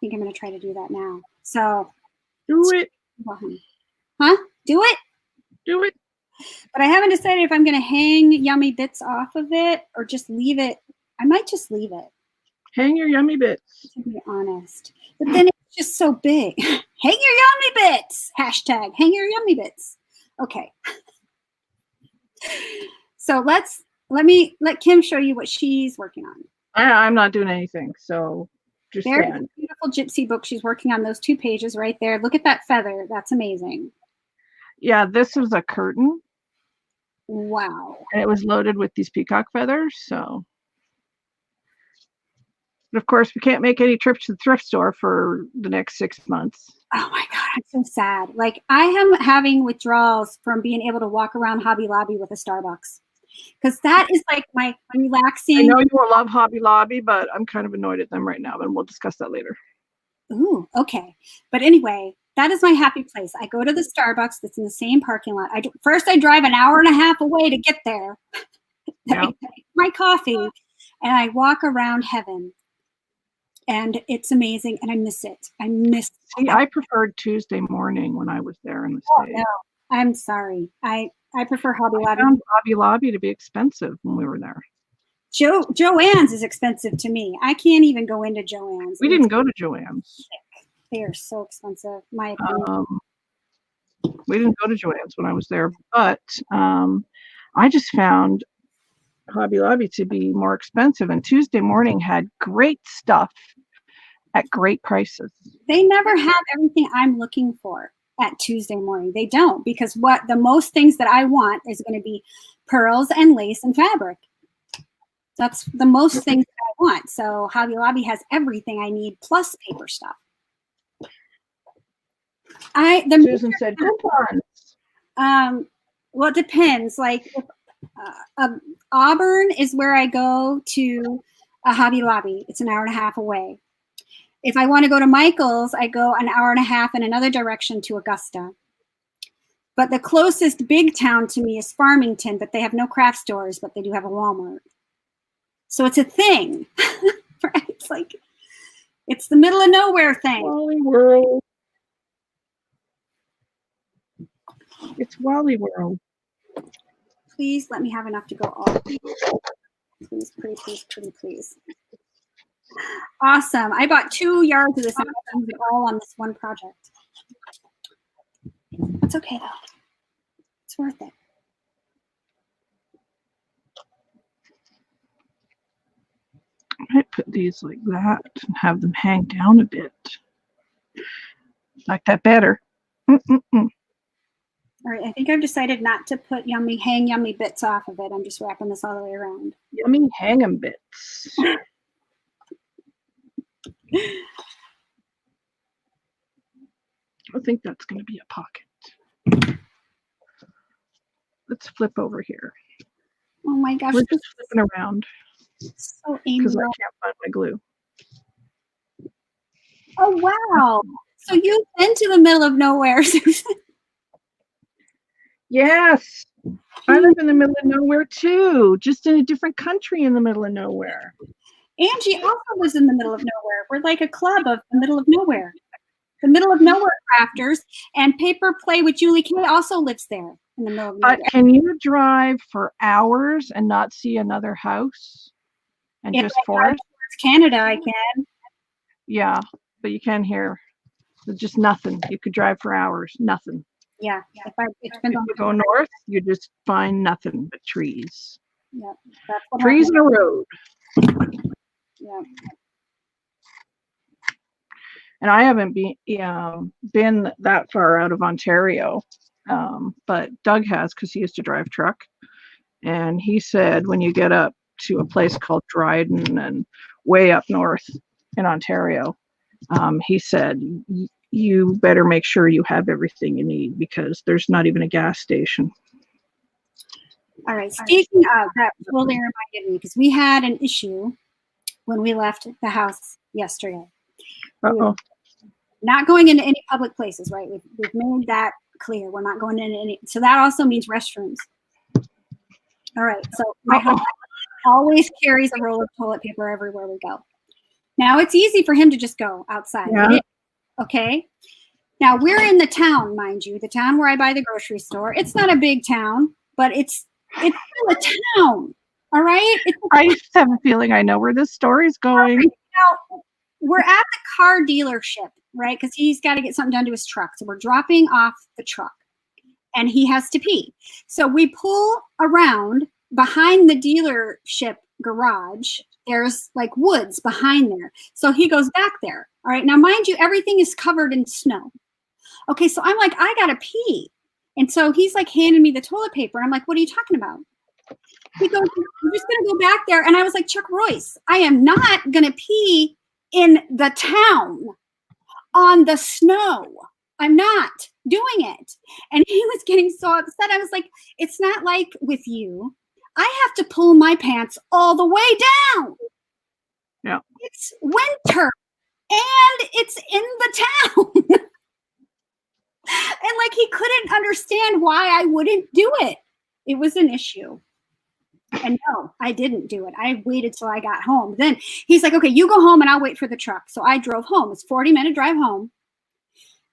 S2: think I'm going to try to do that now. So
S1: do it.
S2: Huh? Do it?
S1: Do it.
S2: But I haven't decided if I'm going to hang yummy bits off of it or just leave it. I might just leave it.
S1: Hang your yummy bits.
S2: To be honest. But then it's just so big. Hang your yummy bits. Hashtag hang your yummy bits. Okay. So let Kim show you what she's working on.
S1: I'm not doing anything. So just
S2: there's a beautiful gypsy book. She's working on those 2 pages right there. Look at that feather. That's amazing.
S1: Yeah, this was a curtain.
S2: Wow.
S1: And it was loaded with these peacock feathers. So, but of course, we can't make any trips to the thrift store for the next 6 months.
S2: Oh my God, I'm so sad. Like, I am having withdrawals from being able to walk around Hobby Lobby with a Starbucks. Because that is like my relaxing.
S1: I know you will love Hobby Lobby, but I'm kind of annoyed at them right now, and we'll discuss that later.
S2: Ooh, okay. But anyway, that is my happy place. I go to the Starbucks that's in the same parking lot. First, I drive an hour and a half away to get there. Yeah. I take my coffee, and I walk around heaven. And it's amazing, and I miss it.
S1: See, I preferred Tuesday morning when I was there in the States.
S2: No, I'm sorry. I prefer Hobby Lobby.
S1: I found Hobby Lobby to be expensive when we were there.
S2: Joann's is expensive to me. I can't even go into Joann's.
S1: We didn't go to Joann's.
S2: They are so expensive, my opinion.
S1: We didn't go to Joann's when I was there, but I just found Hobby Lobby to be more expensive, and Tuesday morning had great stuff at great prices.
S2: They never have everything I'm looking for at Tuesday morning. They don't, because the most things that I want is going to be pearls and lace and fabric. That's the most things that I want. So Hobby Lobby has everything I need plus paper stuff.
S1: Susan said coupons.
S2: Well, it depends. Like Auburn is where I go to a Hobby Lobby. It's an hour and a half away. If I want to go to Michael's, I go an hour and a half in another direction to Augusta. But the closest big town to me is Farmington, but they have no craft stores, but they do have a Walmart. So it's a thing, right? It's like, it's the middle of nowhere thing.
S1: Wally World. It's Wally World.
S2: Please let me have enough to go all. Please, please, please, please, please. Awesome. I bought 2 yards of this and I used it all on this one project. It's okay though. It's worth it.
S1: I might put these like that and have them hang down a bit. Like that better.
S2: All right, I think I've decided not to put hang yummy bits off of it. I'm just wrapping this all the way around.
S1: Yummy hang 'em bits. I think that's going to be a pocket. Let's flip over here.
S2: Oh my gosh.
S1: We're just flipping around.
S2: So
S1: because I
S2: angry.
S1: can't find my glue.
S2: Oh, wow. So you've been to the middle of nowhere, Susan.
S1: Yes. I live in the middle of nowhere too, just in a different country in the middle of nowhere.
S2: Angie also lives in the middle of nowhere. We're like a club of the middle of nowhere. The middle of nowhere crafters, and Paper Play with Julie Kay also lives there in the middle of nowhere.
S1: But can you drive for hours and not see another house and
S2: If
S1: just
S2: I drive
S1: forest?
S2: towards Canada, I can.
S1: Yeah, but you can't here. There's just nothing. You could drive for hours, nothing.
S2: Yeah.
S1: If you go north, you just find nothing but trees.
S2: Yeah, that's what
S1: trees and a road.
S2: Yeah.
S1: And I haven't been that far out of Ontario, but Doug has because he used to drive truck. And he said when you get up to a place called Dryden and way up north in Ontario, he said you better make sure you have everything you need because there's not even a gas station.
S2: All right. Speaking of, that totally reminded me because we had an issue when we left the house yesterday.
S1: Uh-oh.
S2: Not going into any public places, right? We've made that clear. We're not going into any. So that also means restrooms. All right. So my husband always carries a roll of toilet paper everywhere we go. Now it's easy for him to just go outside.
S1: Yeah.
S2: Okay. Now we're in the town, mind you, the town where I buy the grocery store. It's not a big town, but it's still a town. All right.
S1: I just have a feeling I know where this story's going.
S2: Right. Now, we're at the car dealership, right? Because he's got to get something done to his truck. So we're dropping off the truck and he has to pee. So we pull around behind the dealership garage. There's like woods behind there. So he goes back there. All right. Now, mind you, everything is covered in snow. Okay. So I'm like, I got to pee. And so he's like handing me the toilet paper. I'm like, what are you talking about? He goes, I'm just going to go back there. And I was like, Chuck Royce, I am not going to pee in the town on the snow. I'm not doing it. And he was getting so upset. I was like, it's not like with you. I have to pull my pants all the way down.
S1: Yeah.
S2: It's winter and it's in the town. And like he couldn't understand why I wouldn't do it. It was an issue. And no, I didn't do it. I waited till I got home. Then he's like, okay, you go home and I'll wait for the truck. So I drove home. It's a 40-minute drive home.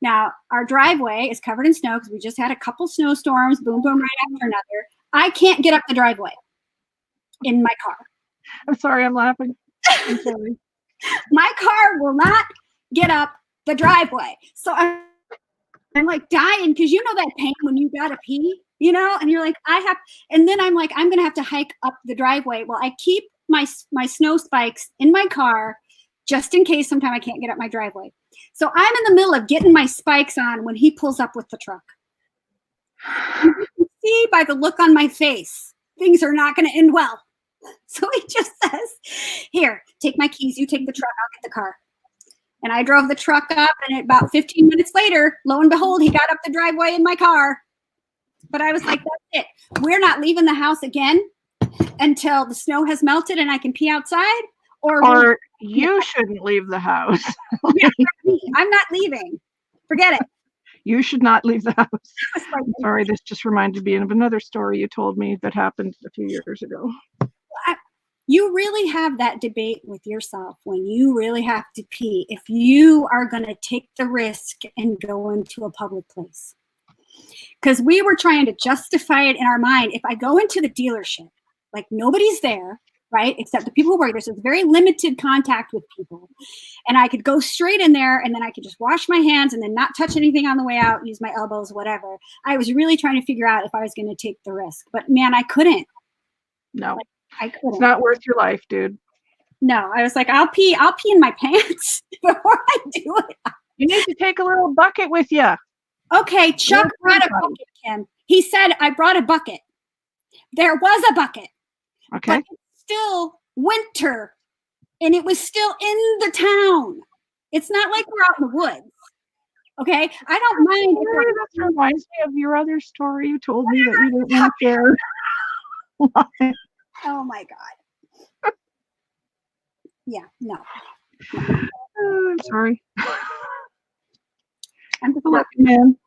S2: Now, our driveway is covered in snow because we just had a couple snowstorms, boom, boom, right after another. I can't get up the driveway in my car.
S1: I'm sorry, I'm laughing. I'm sorry.
S2: My car will not get up the driveway. So I'm like dying because you know that pain when you gotta pee, you know, and you're like, and then I'm like, I'm gonna have to hike up the driveway. Well, I keep my snow spikes in my car just in case sometime I can't get up my driveway. So I'm in the middle of getting my spikes on when he pulls up with the truck. You can see by the look on my face, things are not going to end well. So he just says, here, take my keys. You take the truck. I'll get the car. And I drove the truck up, and about 15 minutes later, lo and behold, he got up the driveway in my car. But I was like, that's it. We're not leaving the house again until the snow has melted and I can pee outside,
S1: Or you shouldn't leave the house.
S2: Yeah, I'm not leaving. Forget it.
S1: You should not leave the house. I'm sorry, this just reminded me of another story you told me that happened a few years ago.
S2: You really have that debate with yourself when you really have to pee, if you are going to take the risk and go into a public place. Because we were trying to justify it in our mind. If I go into the dealership, like nobody's there, right? Except the people who work there. So it's very limited contact with people. And I could go straight in there and then I could just wash my hands and then not touch anything on the way out, use my elbows, whatever. I was really trying to figure out if I was going to take the risk. But man, I couldn't.
S1: No.
S2: I couldn't.
S1: It's not worth your life, dude.
S2: No, I was like, I'll pee in my pants before I do it.
S1: You need to take a little bucket with you.
S2: Okay, Chuck brought a bucket, Kim. He said, I brought a bucket. There was a bucket.
S1: Okay.
S2: But it's still winter, and it was still in the town. It's not like we're out in the woods. Okay? I don't mind.
S1: That reminds me of your other story. You told me that you didn't want to share.
S2: Oh my God. Yeah, no.
S1: I'm sorry.
S2: I'm just
S1: lucky man.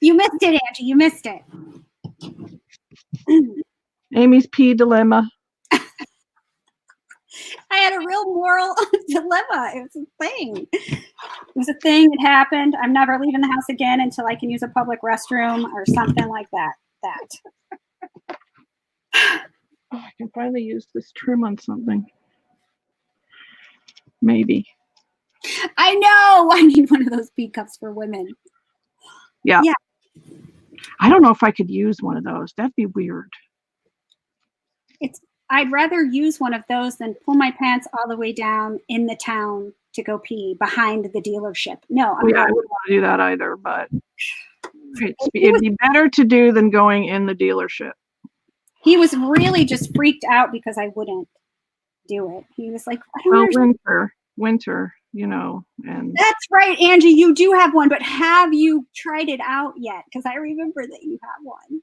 S2: You missed it, Angie. You missed it.
S1: Amy's pee dilemma.
S2: I had a real moral dilemma. It was a thing. It was a thing that happened. I'm never leaving the house again until I can use a public restroom or something like that.
S1: Oh, I can finally use this trim on something. Maybe.
S2: I know. I need one of those pee cups for women.
S1: Yeah. I don't know if I could use one of those. That'd be weird.
S2: I'd rather use one of those than pull my pants all the way down in the town to go pee behind the dealership. No,
S1: I wouldn't want to do that either, but it'd be better to do than going in the dealership.
S2: He was really just freaked out because I wouldn't do it. He was like,
S1: winter, you know. And
S2: that's right, Angie, you do have one, but have you tried it out yet? Because I remember that you have one.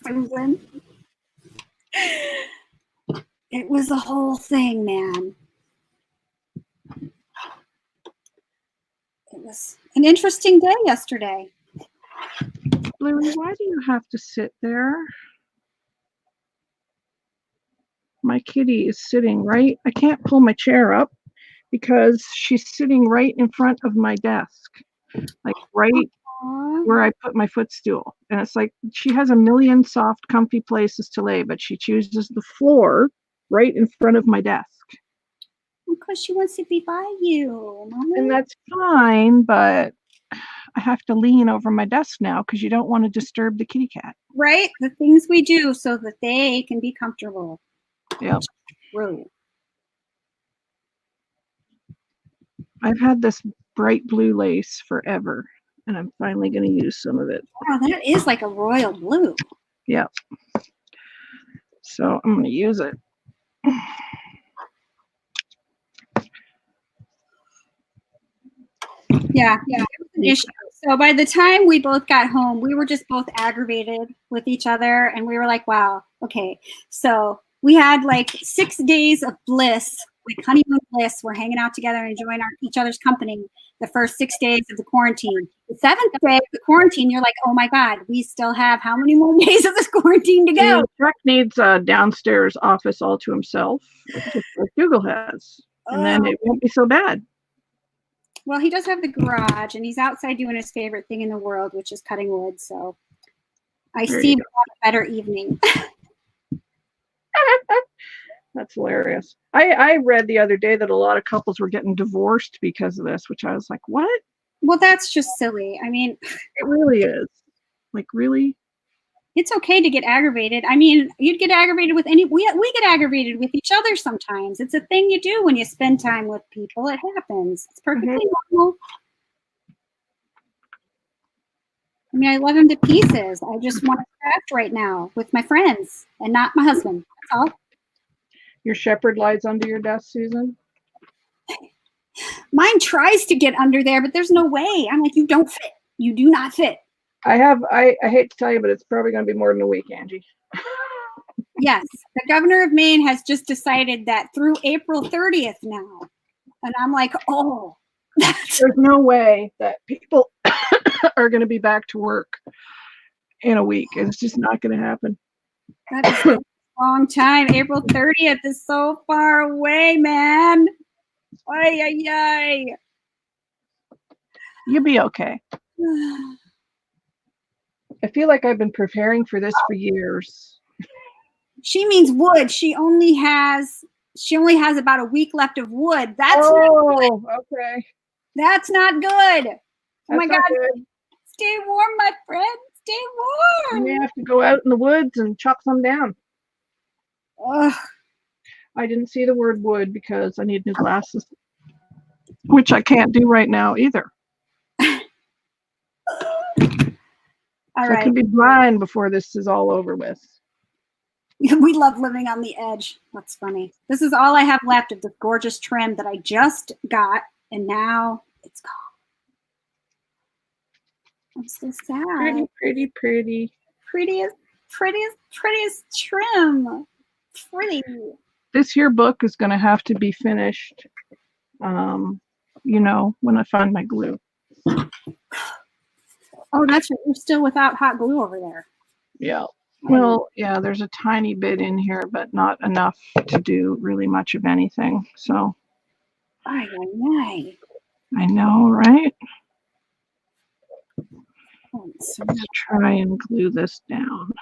S2: Susan. It was the whole thing, man. It was an interesting day yesterday.
S1: Bluey, why do you have to sit there? My kitty is sitting right. I can't pull my chair up because she's sitting right in front of my desk, like right where I put my footstool. And it's like she has a million soft, comfy places to lay, but she chooses the floor right in front of my desk.
S2: Because she wants to be by you, Mama.
S1: And that's fine, but I have to lean over my desk now because you don't want to disturb the kitty cat.
S2: Right? The things we do so that they can be comfortable.
S1: Yep.
S2: True.
S1: I've had this bright blue lace forever, and I'm finally going to use some of it.
S2: Wow, that is like a royal blue.
S1: Yep. So I'm going to use it.
S2: Yeah. An issue. So by the time we both got home, we were just both aggravated with each other, and we were like, wow, okay. So we had like 6 days of bliss, like honeymoon bliss. We're hanging out together and enjoying each other's company the first 6 days of the quarantine. The 7th day of the quarantine, you're like, oh my God, we still have how many more days of this quarantine to go?
S1: Chuck needs a downstairs office all to himself, just like Google has. And then it won't be so bad.
S2: Well, he does have the garage, and he's outside doing his favorite thing in the world, which is cutting wood. So I see a better evening.
S1: That's hilarious. I read the other day that a lot of couples were getting divorced because of this, which I was like, what?
S2: Well, that's just silly. I mean,
S1: it really is. Like, really?
S2: It's okay to get aggravated. I mean, you'd get aggravated with we get aggravated with each other sometimes. It's a thing you do when you spend time with people. It happens. It's perfectly normal. I mean, I love him to pieces. I just want to craft right now with my friends and not my husband. That's all.
S1: Your shepherd lies under your desk, Susan?
S2: Mine tries to get under there, but there's no way. I'm like, you don't fit. You do not fit.
S1: I hate to tell you, but it's probably going to be more than a week, Angie.
S2: Yes, the governor of Maine has just decided that through April 30th now. And I'm like, oh.
S1: There's no way that people are going to be back to work in a week. It's just not going to happen.
S2: That is a long time. April 30th is so far away, man. Ay, ay, ay.
S1: You'll be okay. I feel like I've been preparing for this for years.
S2: She means wood. She only has about a week left of wood. That's
S1: okay.
S2: That's not good. Oh my God.
S1: Good.
S2: Stay warm, my friend. Stay warm.
S1: You may have to go out in the woods and chop some down.
S2: Ugh.
S1: I didn't see the word wood because I need new glasses, which I can't do right now either.
S2: All right.
S1: I could be blind before this is all over with.
S2: We love living on the edge. That's funny. This is all I have left of the gorgeous trim that I just got, and now it's gone. I'm so sad.
S1: Pretty, pretty, pretty.
S2: Prettiest trim. Pretty.
S1: This here book is going to have to be finished, when I find my glue.
S2: Oh, that's right. You're still without hot glue over there.
S1: Yeah. Well, yeah, there's a tiny bit in here, but not enough to do really much of anything. So.
S2: Ay, ay, ay.
S1: I know, right?
S2: Let's
S1: try and glue this down.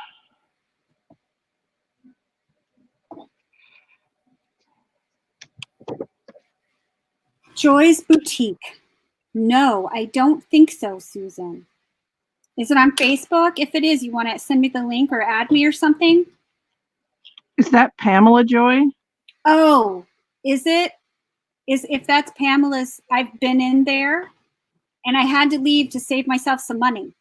S2: Joy's Boutique. No, I don't think so, Susan. Is it on Facebook? If it is, you want to send me the link or add me or something?
S1: Is that Pamela Joy?
S2: Oh, is it? If that's Pamela's, I've been in there and I had to leave to save myself some money.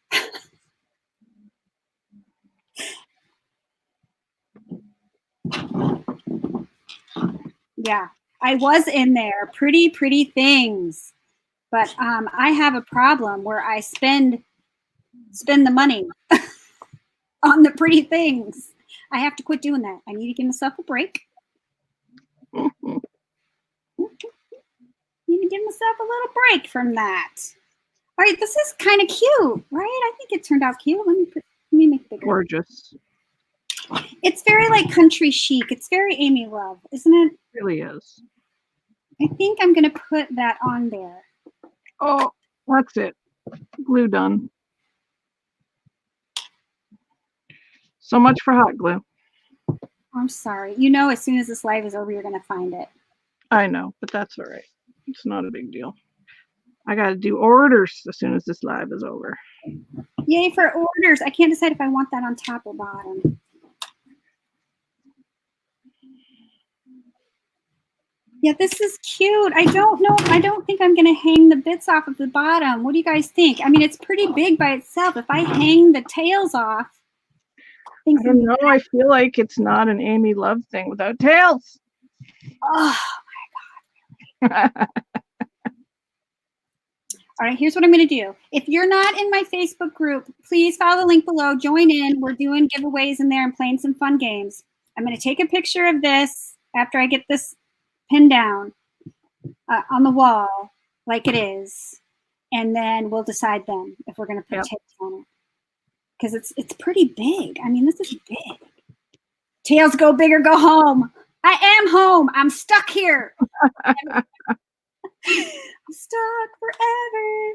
S2: Yeah, I was in there. Pretty things. But I have a problem where I spend the money on the pretty things. I have to quit doing that. I need to give myself a break. Need to give myself a little break from that. All right, this is kind of cute, right? I think it turned out cute. Let me make it bigger.
S1: Gorgeous.
S2: It's very like country chic. It's very Amy Love, isn't it?
S1: It really is.
S2: I think I'm going to put that on there.
S1: Oh, that's it. Glue done. So much for hot glue.
S2: I'm sorry. You know, as soon as this live is over, you're going to find it.
S1: I know, but that's all right. It's not a big deal. I got to do orders as soon as this live is over.
S2: Yay for orders. I can't decide if I want that on top or bottom. Yeah, this is cute. I don't know. I don't think I'm going to hang the bits off of the bottom. What do you guys think? I mean, it's pretty big by itself. If I hang the tails off.
S1: I don't know. I feel like it's not an Amy Love thing without tails.
S2: Oh, my God. All right, here's what I'm going to do. If you're not in my Facebook group, please follow the link below. Join in. We're doing giveaways in there and playing some fun games. I'm going to take a picture of this after I get this pinned down on the wall like it is, and then we'll decide then if we're going to put tails on it. Because it's pretty big. I mean, this is big. Tails go big or go home. I am home. I'm stuck here. I'm stuck forever.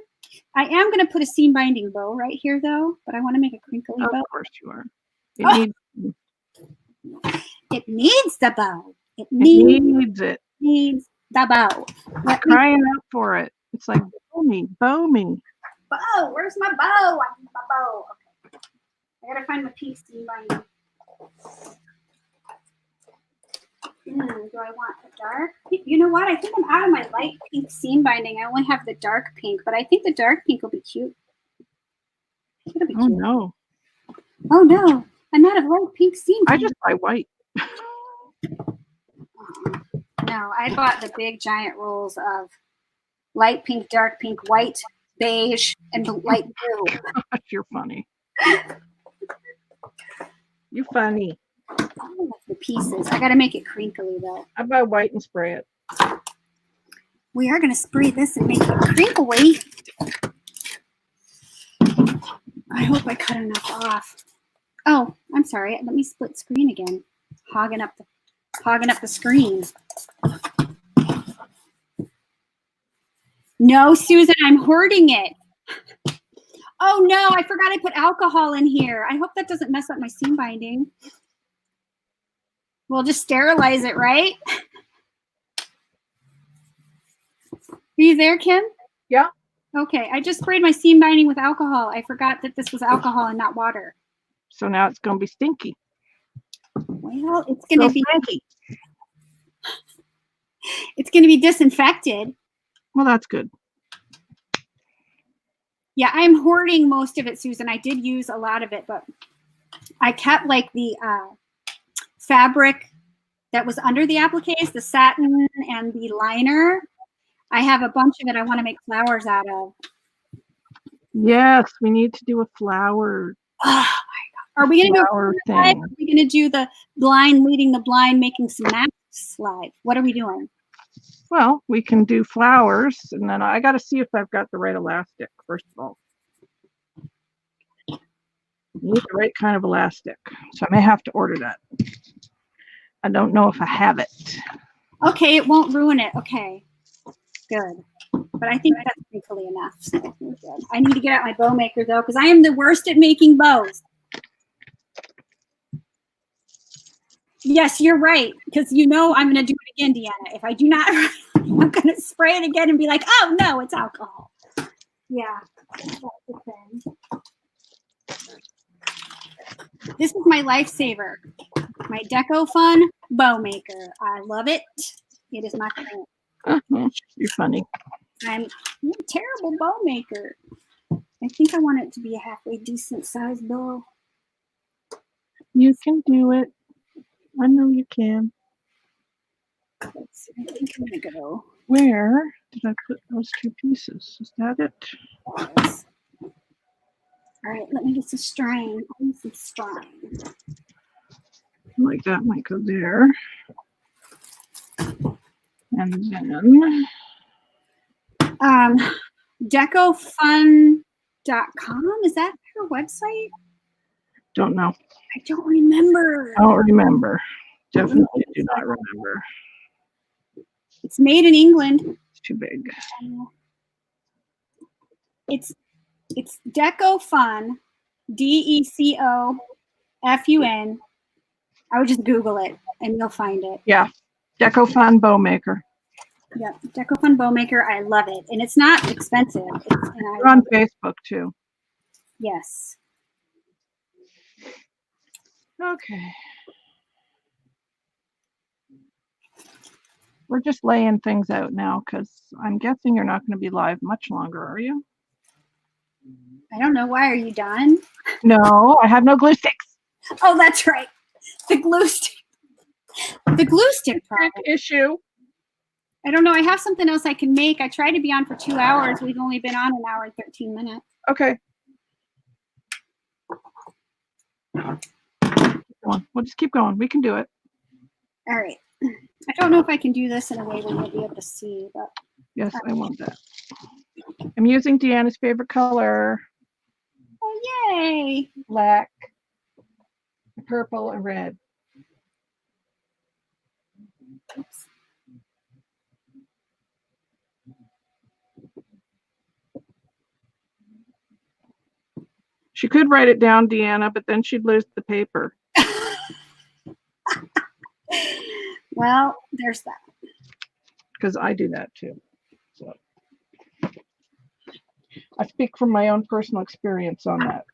S2: I am going to put a seam binding bow right here, though, but I want to make a crinkly bow.
S1: Of course you are.
S2: It needs the bow. It
S1: needs it.
S2: Needs the bow.
S1: Crying out for it. It's like, bow me.
S2: Bow. Where's my bow? I need my bow. Okay. I gotta find my pink seam binding. Do I want the dark? You know what? I think I'm out of my light pink seam binding. I only have the dark pink, but I think the dark pink will be cute. It'll be cute.
S1: No.
S2: Oh no. I'm out of light pink seam binding.
S1: I just buy white.
S2: No, I bought the big giant rolls of light pink, dark pink, white beige, and light blue.
S1: Gosh, you're funny. You funny.
S2: I love the pieces. I got to make it crinkly though.
S1: How about white and spray it?
S2: We are going to spray this and make it crinkly. I hope I cut enough off. Oh, I'm sorry. Let me split screen again. Hogging up the screen. No, Susan, I'm hoarding it. Oh no, I forgot I put alcohol in here. I hope that doesn't mess up my seam binding. We'll just sterilize it, right? Are you there, Kim?
S1: Yeah.
S2: Okay, I just sprayed my seam binding with alcohol. I forgot that this was alcohol and not water.
S1: So now it's going to be stinky.
S2: Well, it's going to be
S1: stinky.
S2: It's going to be disinfected.
S1: Well, that's good.
S2: Yeah, I'm hoarding most of it, Susan. I did use a lot of it, but I kept like the fabric that was under the appliques, the satin and the liner. I have a bunch of it I want to make flowers out of.
S1: Yes, we need to do a flower.
S2: Oh my God. Are we going to do a thing? Are we going to do the blind leading the blind, making some masks live? What are we doing?
S1: Well, we can do flowers, and then I got to see if I've got the right elastic, first of all. You need the right kind of elastic, so I may have to order that. I don't know if I have it.
S2: Okay, it won't ruin it. Okay, good. But I think that's crinkly enough. So we're good. I need to get out my bow maker, though, because I am the worst at making bows. Yes, you're right, because you know I'm going to do it again, Deanna. If I do not, I'm going to spray it again and be like, oh, no, it's alcohol. Yeah, that's the thing. This is my lifesaver, my Deco Fun bow maker. I love it. It is my friend.
S1: You're funny.
S2: I'm a terrible bow maker. I think I want it to be a halfway decent sized bow.
S1: You can do it. I know you can.
S2: Let's see, I think I'm gonna go.
S1: Where did I put those two pieces? Is that it?
S2: Yes. All right, let me get some string. I need some string.
S1: Like that might go there. And then
S2: decofun.com, is that her website?
S1: don't know.
S2: I don't remember.
S1: I don't remember. Definitely do not remember.
S2: It's made in England.
S1: It's too big.
S2: It's Decofun, DECOFUN. I would just Google it and you'll find it.
S1: Yeah, Decofun bow maker.
S2: Yeah, Decofun bow maker. I love it, and it's not expensive.
S1: You're on Facebook too.
S2: Yes.
S1: Okay. We're just laying things out now because I'm guessing you're not going to be live much longer, are you?
S2: I don't know. Why are you done?
S1: No, I have no glue sticks.
S2: Oh, that's right. The glue stick. The glue stick problem.
S1: Issue.
S2: I don't know. I have something else I can make. I tried to be on for 2 hours. We've only been on 1 hour and 13 minutes.
S1: Okay. We'll just keep going. We can do it.
S2: All right. I don't know if I can do this in a way where you'll be able to see, but
S1: yes, I want that. I'm using Deanna's favorite color.
S2: Oh, yay!
S1: Black, purple, and red.
S2: Oops.
S1: She could write it down, Deanna, but then she'd lose the paper.
S2: Well, there's that.
S1: Because I do that too. So I speak from my own personal experience on that.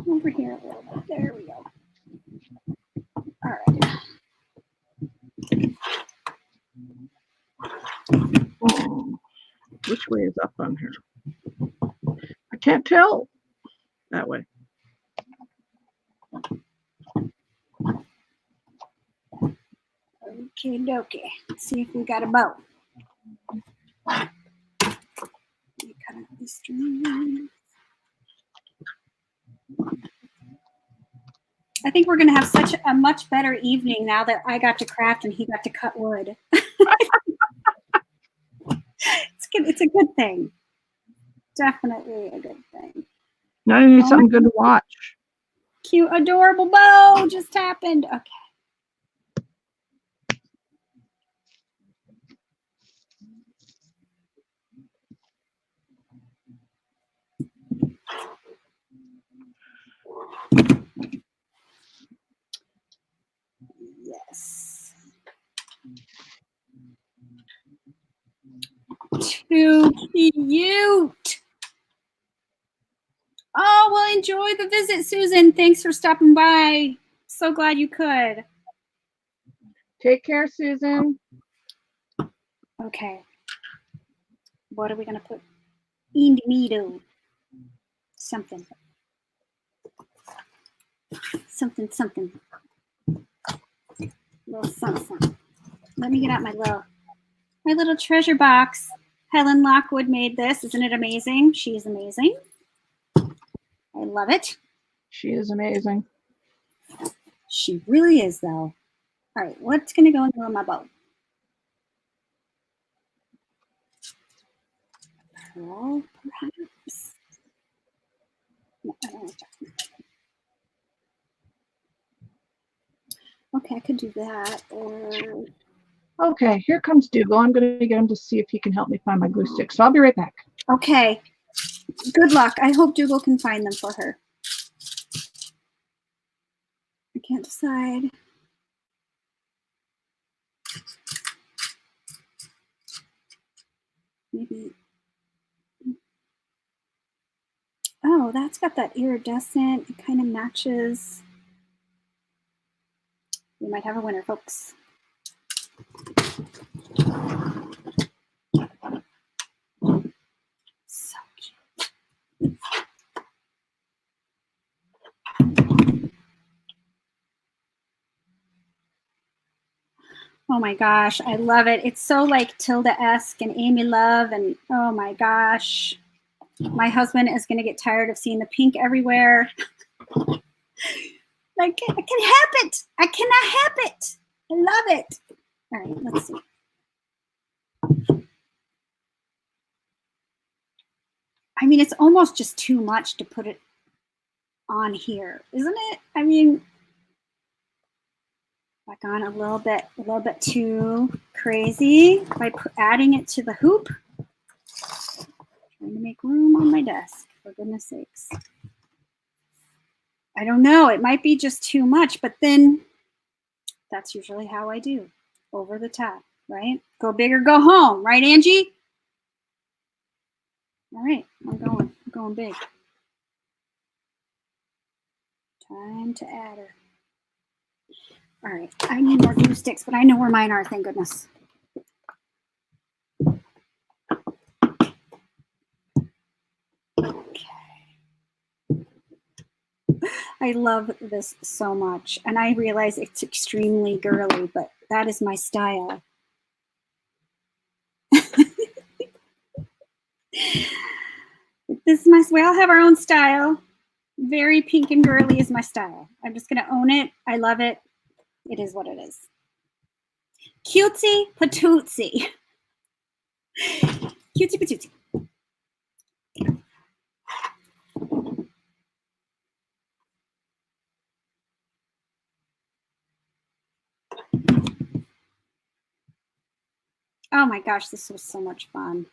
S2: Over here a little bit. There we go. All right.
S1: Which way is up on here? I can't tell. That way.
S2: Okay, dokie. Let's see if we got a bow. Let me cut out these strings. I think we're going to have such a much better evening now that I got to craft and he got to cut wood. It's a good thing. Definitely a good thing.
S1: Now you need something good to watch.
S2: Cute, adorable bow just happened. Okay. Yes. Too cute. Oh, well, enjoy the visit, Susan. Thanks for stopping by. So glad you could.
S1: Take care, Susan.
S2: Okay. What are we going to put? Indimedo. Something. Something. Little something. Let me get out my little treasure box. Helen Lockwood made this. Isn't it amazing? She is amazing. I love it.
S1: She is amazing.
S2: She really is, though. All right, what's going to go into my bow? Pearl, perhaps? No, I don't like that. Okay, I could do that, or...
S1: Okay, here comes Dougal. I'm going to get him to see if he can help me find my glue sticks. So I'll be right back.
S2: Okay. Good luck. I hope Dougal can find them for her. I can't decide. Maybe. Oh, that's got that iridescent. It kind of matches. We might have a winner, folks. So cute. Oh my gosh, I love it. It's so like Tilda-esque and Amy Love, and oh my gosh. My husband is going to get tired of seeing the pink everywhere. I can't help it. I cannot help it. I love it. All right, let's see. I mean, it's almost just too much to put it on here, isn't it? I mean, like on a little bit too crazy by adding it to the hoop. Trying to make room on my desk, for goodness sakes. I don't know, it might be just too much, but then that's usually how I do. Over the top, right? Go big or go home, right, Angie? All right, I'm going big. Time to add her. All right, I need more glue sticks, but I know where mine are, thank goodness. Okay. I love this so much, and I realize it's extremely girly, but that is my style. This is my, we all have our own style. Very pink and girly is my style. I'm just gonna own it. I love it. It is what it is. Cutesy patootsy. Cutesy patootsy. Oh my gosh, this was so much fun.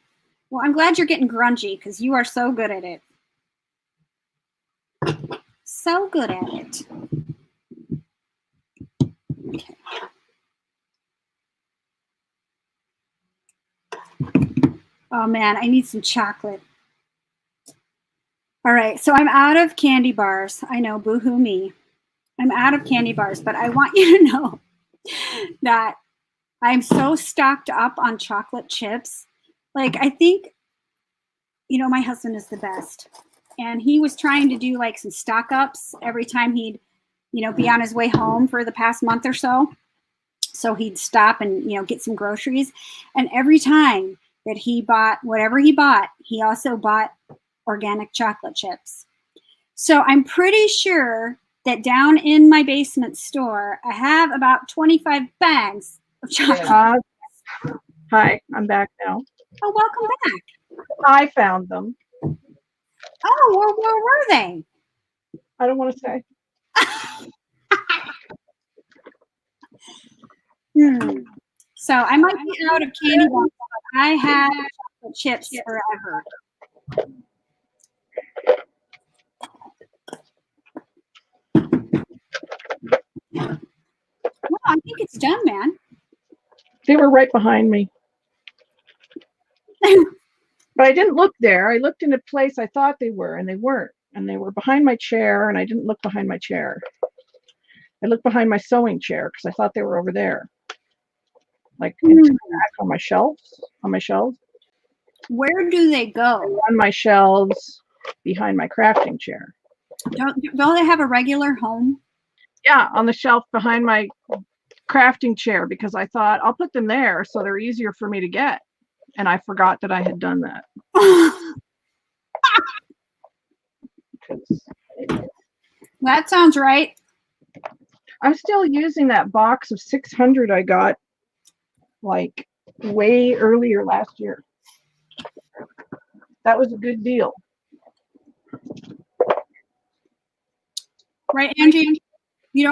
S2: Well, I'm glad you're getting grungy because you are so good at it. So good at it. Okay. Oh man, I need some chocolate. All right, so I'm out of candy bars. I know, boo-hoo me. I'm out of candy bars, but I want you to know that I'm so stocked up on chocolate chips. Like, I think, you know, my husband is the best. And he was trying to do like some stock ups every time he'd, you know, be on his way home for the past month or so. So he'd stop and, get some groceries. And every time that he bought whatever he bought, he also bought organic chocolate chips. So I'm pretty sure that down in my basement store, I have about 25 bags of chocolate.
S1: Hi, I'm back now.
S2: Oh, welcome back.
S1: I found them.
S2: Oh, where were they?
S1: I don't want to say.
S2: So I might be out of candy bars, but I have chocolate chips forever. Well, I think it's done, man.
S1: They were right behind me. But I didn't look there. I looked in a place I thought they were, and they weren't. And they were behind my chair, and I didn't look behind my chair. I looked behind my sewing chair because I thought they were over there. Like in the back on my shelves.
S2: Where do they go?
S1: On my shelves behind my crafting chair.
S2: Don't they have a regular home?
S1: Yeah, on the shelf behind my crafting chair, because I thought I'll put them there so they're easier for me to get. And I forgot that I had done that.
S2: That sounds right.
S1: I'm still using that box of 600 I got like way earlier last year. That was a good deal.
S2: Right, Angie?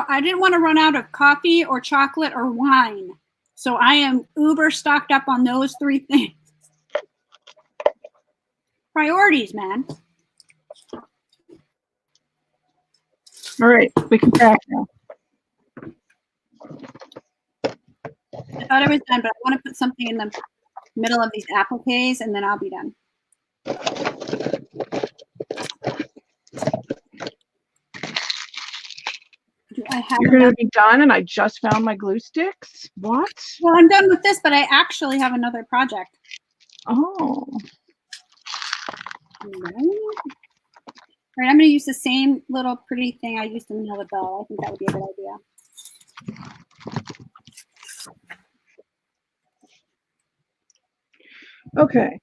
S2: I didn't want to run out of coffee or chocolate or wine. So I am uber stocked up on those three things. Priorities, man.
S1: All right, we can crack now.
S2: I thought I was done, but I want to put something in the middle of these appliques, and then I'll be done.
S1: You're going to be done, and I just found my glue sticks? What?
S2: Well, I'm done with this, but I actually have another project.
S1: Oh.
S2: All right, I'm going to use the same little pretty thing I used to nail the bell. I think that would be a good idea.
S1: Okay.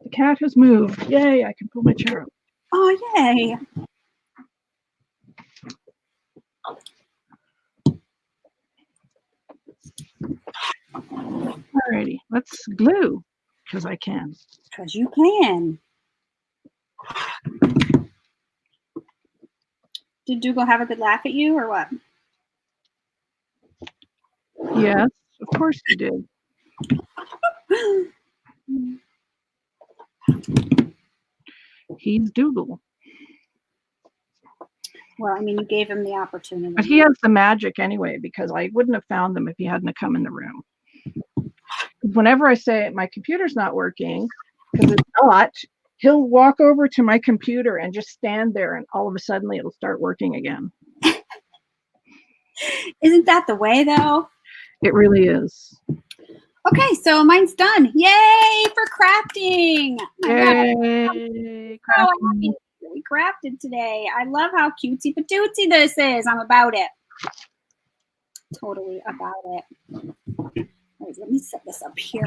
S1: The cat has moved. Yay, I can pull my chair up.
S2: Oh, yay.
S1: Alrighty, let's glue, because I can.
S2: Because you can. Did Dougal have a good laugh at you, or what?
S1: Yes, of course he did. He's Dougal.
S2: Well, I mean, you gave him the opportunity.
S1: But he has the magic anyway, because I wouldn't have found them if he hadn't come in the room. Whenever I say my computer's not working, because it's not, he'll walk over to my computer and just stand there, and all of a sudden it'll start working again.
S2: Isn't that the way, though?
S1: It really is.
S2: Okay, so mine's done. Yay for crafting!
S1: Yay!
S2: Crafting. We crafted today. I love how cutesy patootsy this is. I'm about it. Totally about it. Wait, let me set this up here.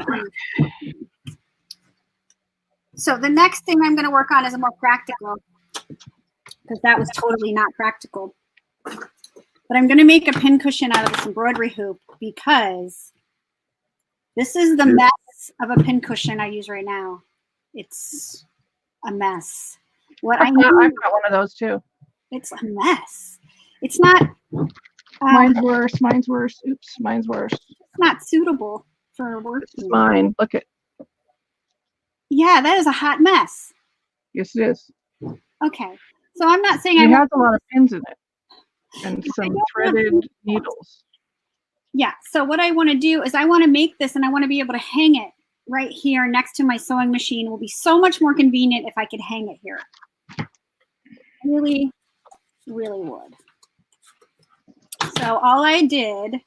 S2: So the next thing I'm going to work on is a more practical, because that was totally not practical. But I'm going to make a pin cushion out of this embroidery hoop, because this is the mess of a pin cushion I use right now. It's a mess. What I need,
S1: I've got one of those too.
S2: It's a mess. It's not.
S1: Mine's worse. Mine's worse. Oops, mine's worse.
S2: It's not suitable for working.
S1: This is mine. Look at.
S2: Yeah, that is a hot mess.
S1: Yes, it is.
S2: Okay, so I'm not saying
S1: it has a lot of pins in it and
S2: Yeah,
S1: some threaded needles.
S2: Yeah. So what I want to do is I want to make this, and I want to be able to hang it right here next to my sewing machine. It will be so much more convenient if I could hang it here. Really, really would. So all I did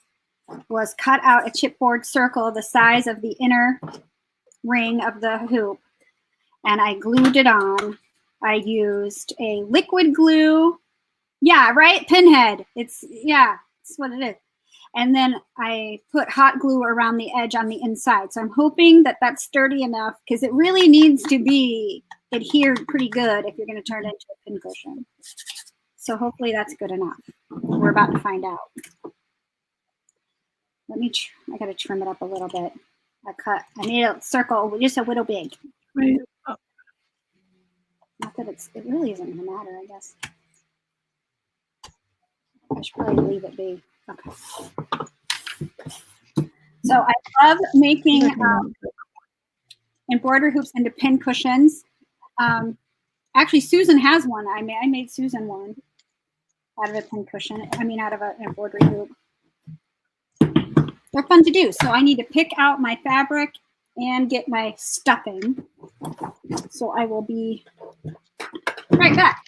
S2: was cut out a chipboard circle the size of the inner ring of the hoop, and I glued it on. I used a liquid glue. Yeah, right? Pinhead. It's what it is. And then I put hot glue around the edge on the inside. So I'm hoping that that's sturdy enough because it really needs to be adhered pretty good if you're going to turn it into a pincushion. So hopefully that's good enough. We're about to find out. I got to trim it up a little bit. I made a circle just a little big.
S1: Wait. Oh.
S2: Not that it really isn't going to matter, I guess. I should probably leave it be. Okay. So I love making embroidery hoops into pin cushions. Actually, Susan has one. I made Susan one out of a pin cushion. Out of an embroidery hoop. They're fun to do. So I need to pick out my fabric and get my stuffing. So I will be right back.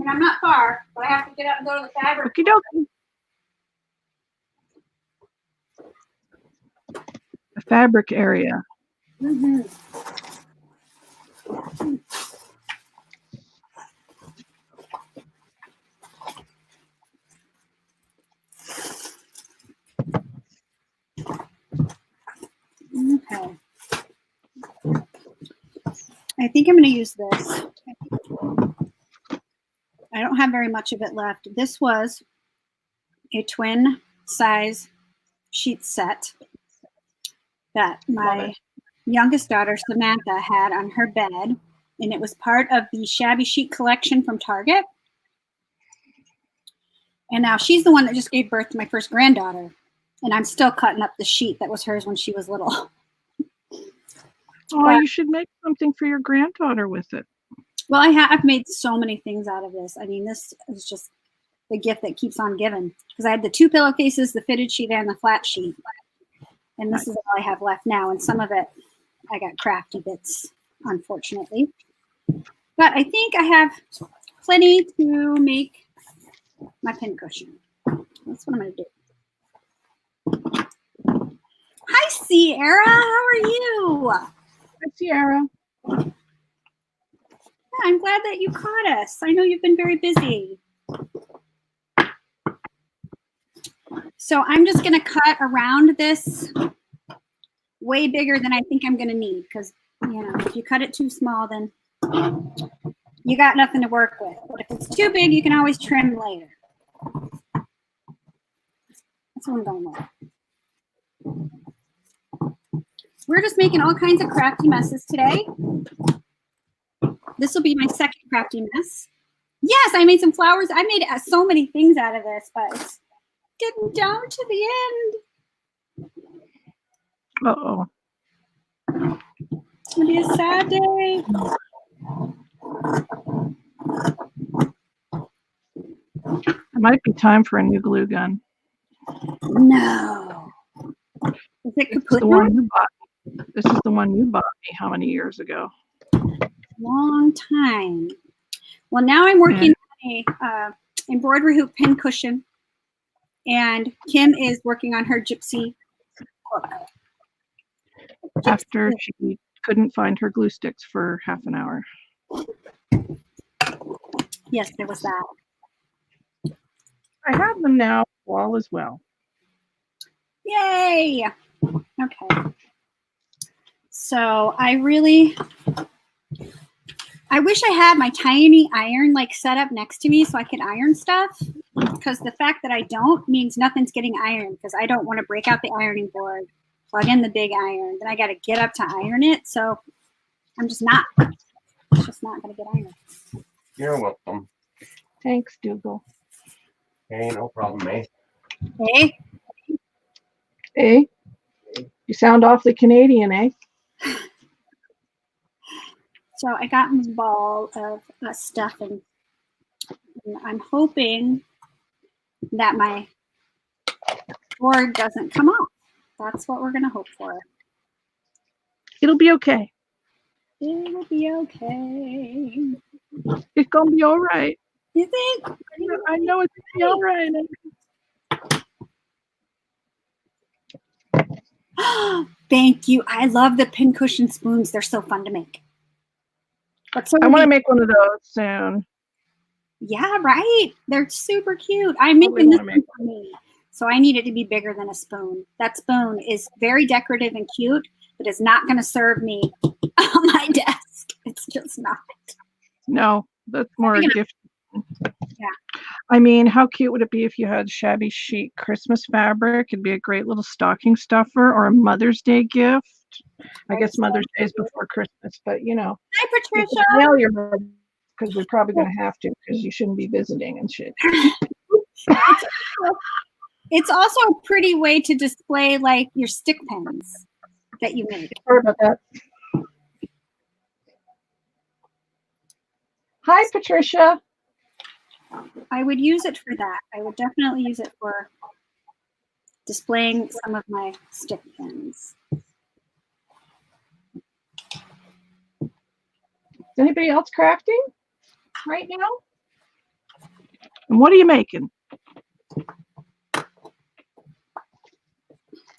S2: I'm not far, but I have to get up and go to the fabric.
S1: Okie dokie. The fabric area.
S2: Mm-hmm. Okay. I think I'm going to use this. I don't have very much of it left. This was a twin size sheet set that my youngest daughter, Samantha, had on her bed. And it was part of the shabby sheet collection from Target. And now she's the one that just gave birth to my first granddaughter. And I'm still cutting up the sheet that was hers when she was little.
S1: Oh, you should make something for your granddaughter with it.
S2: Well, I've made so many things out of this. This is just the gift that keeps on giving. Because I had the 2 pillowcases, the fitted sheet, and the flat sheet. And this is all I have left now. And some of it, I got crafty bits, unfortunately. But I think I have plenty to make my pincushion. That's what I'm going to do. Hi, Sierra. How are you?
S1: Hi, Sierra.
S2: Yeah, I'm glad that you caught us. I know you've been very busy. So I'm just going to cut around this way bigger than I think I'm going to need because, if you cut it too small, then you got nothing to work with. But if it's too big, you can always trim later. That's what I'm going with. We're just making all kinds of crafty messes today. This will be my second crafty mess. Yes, I made some flowers. I made so many things out of this, but it's getting down to the end.
S1: Uh-oh.
S2: It's going to be a sad day.
S1: It might be time for a new glue gun.
S2: No. Is it kaput?
S1: This is the one you bought me how many years ago?
S2: Long time. Well, now I'm working on a embroidery hoop pin cushion, and Kim is working on her gypsy hook.
S1: After she couldn't find her glue sticks for half an hour.
S2: Yes, there was that.
S1: I have them now, all as well.
S2: Yay! Okay. So I wish I had my tiny iron set up next to me so I could iron stuff, because the fact that I don't means nothing's getting ironed, because I don't want to break out the ironing board, plug in the big iron, then I got to get up to iron it. So I'm just not. It's just not going to get ironed.
S3: You're welcome.
S1: Thanks, Dougal.
S3: Hey, no problem, eh?
S2: Hey.
S1: Hey, you sound awfully Canadian, eh?
S2: So I got this ball of stuff, and I'm hoping that my board doesn't come off. That's what we're going to hope for.
S1: It'll be okay.
S2: It'll be okay.
S1: It's going to be all right.
S2: You think?
S1: I know it's going to be all right.
S2: Thank you. I love the pincushion spoons. They're so fun to make.
S1: I want to make one of those soon.
S2: Yeah, right. They're super cute. I'm
S1: Probably
S2: making this
S1: wanna
S2: one for me. So I need it to be bigger than a spoon. That spoon is very decorative and cute, but is not going to serve me on my desk. It's just not.
S1: No, that's more a
S2: Big enough.
S1: gift.
S2: Yeah.
S1: I mean, how cute would it be if you had shabby chic Christmas fabric? It'd be a great little stocking stuffer or a Mother's Day gift. I guess Mother's Day is before Christmas, but you know,
S2: Hi,
S1: you
S2: Patricia.
S1: can mail your mother because we're probably going to have to because you shouldn't be visiting and shit.
S2: It's also a pretty way to display like your stick pens that you make.
S1: Sorry about that. Hi, Patricia.
S2: I would use it for that. I would definitely use it for displaying some of my stick pens.
S1: Is anybody else crafting right now? And what are you making?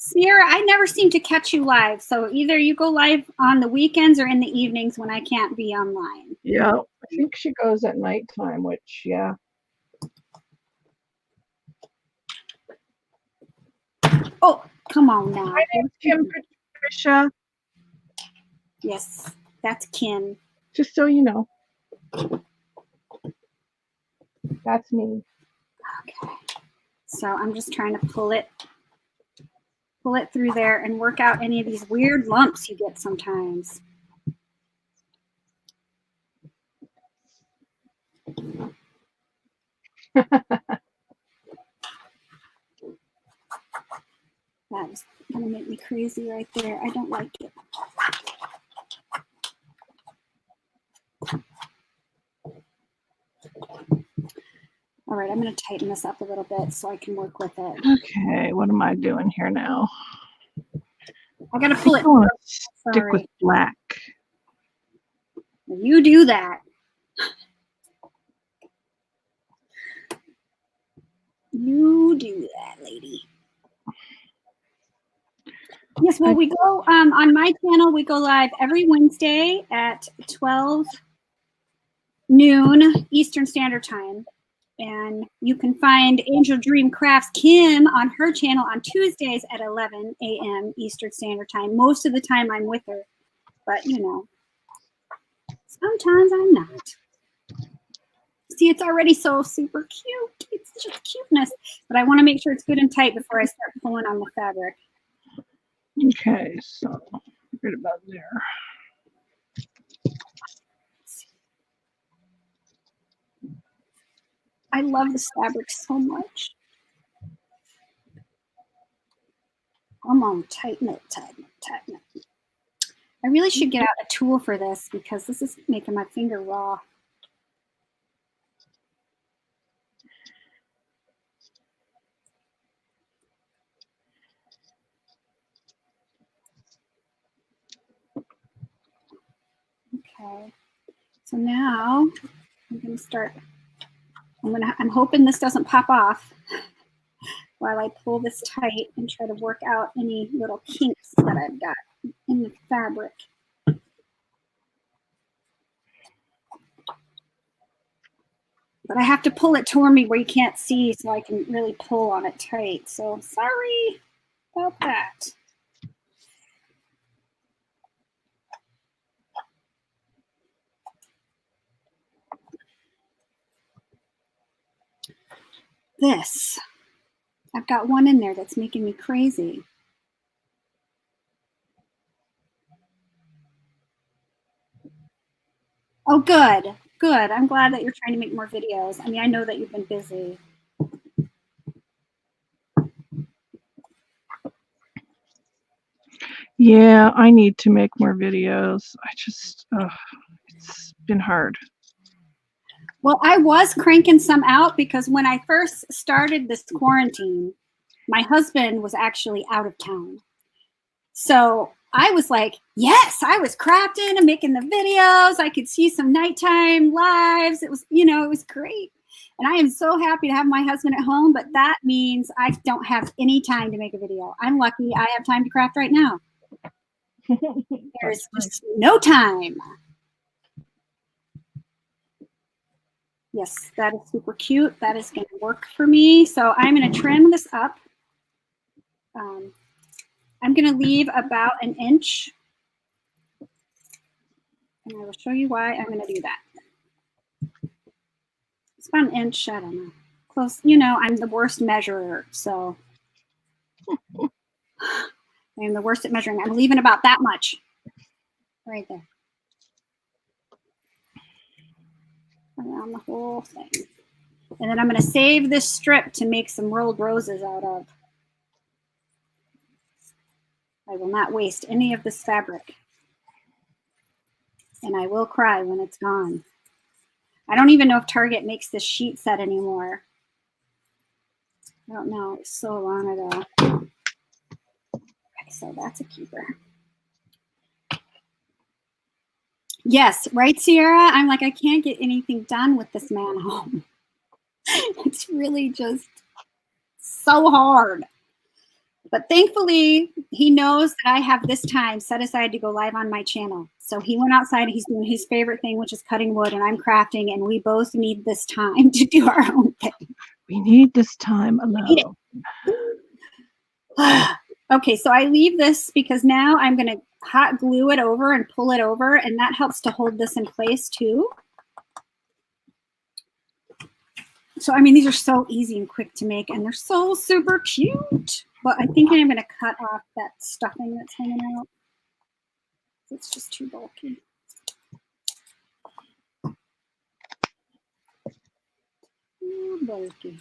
S2: Sierra, I never seem to catch you live. So either you go live on the weekends or in the evenings when I can't be online.
S1: Yeah, I think she goes at nighttime, which, yeah.
S2: Oh, come on now.
S1: My name's Kim Patricia,
S2: Yes, that's Kim.
S1: just so you know. That's me.
S2: Okay. So I'm just trying to pull it through there and work out any of these weird lumps you get sometimes. That is going to make me crazy right there. I don't like it. All right, I'm going to tighten this up a little bit so I can work with it.
S1: Okay, what am I doing here now?
S2: I got to pull
S1: I
S2: it.
S1: want to stick
S2: Sorry.
S1: with black.
S2: You do that. You do that, lady. Yes, well, we go on my channel. We go live every Wednesday at 12 noon Eastern Standard Time. And you can find Angel Dream Crafts Kim on her channel on Tuesdays at 11 a.m. Eastern Standard Time. Most of the time I'm with her, but you know, sometimes I'm not. See, it's already so super cute. It's just cuteness, but I want to make sure it's good and tight before I start pulling on the fabric.
S1: Okay, so right about there.
S2: I love this fabric so much. Come on, tighten it, tighten it, tighten it. I really should get out a tool for this because this is making my finger raw. Okay, so now I'm gonna start. I'm hoping this doesn't pop off while I pull this tight and try to work out any little kinks that I've got in the fabric. But I have to pull it toward me where you can't see so I can really pull on it tight. So sorry about that. This, I've got one in there that's making me crazy. Oh, good, good. I'm glad that you're trying to make more videos. I mean, I know that you've been busy.
S1: Yeah, I need to make more videos. I just, it's been hard.
S2: Well, I was cranking some out because when I first started this quarantine, my husband was actually out of town. So I was like, yes, I was crafting and making the videos. I could see some nighttime lives. It was, you know, it was great. And I am so happy to have my husband at home, but that means I don't have any time to make a video. I'm lucky I have time to craft right now. There's just no time. Yes, that is super cute. That is going to work for me. So I'm going to trim this up. I'm going to leave about an inch. And I will show you why I'm going to do that. It's about an inch. I don't know. Close. You know, I'm the worst measurer. So I'm the worst at measuring. I'm leaving about that much. Right there. Around the whole thing. And then I'm going to save this strip to make some rolled roses out of. I will not waste any of this fabric. And I will cry when it's gone. I don't even know if Target makes this sheet set anymore. I don't know. It's so long ago. Okay, so that's a keeper. Yes, right, Sierra? I'm like, I can't get anything done with this man home. It's really just so hard. But thankfully, he knows that I have this time set aside to go live on my channel. So he went outside and he's doing his favorite thing, which is cutting wood, and I'm crafting, and we both need this time to do our own thing.
S1: We need this time alone.
S2: Okay, so I leave this because now I'm going to hot glue it over and pull it over, and that helps to hold this in place too. So, I mean, these are so easy and quick to make, and they're so super cute. But I think I'm going to cut off that stuffing that's hanging out. It's just too bulky. Too bulky.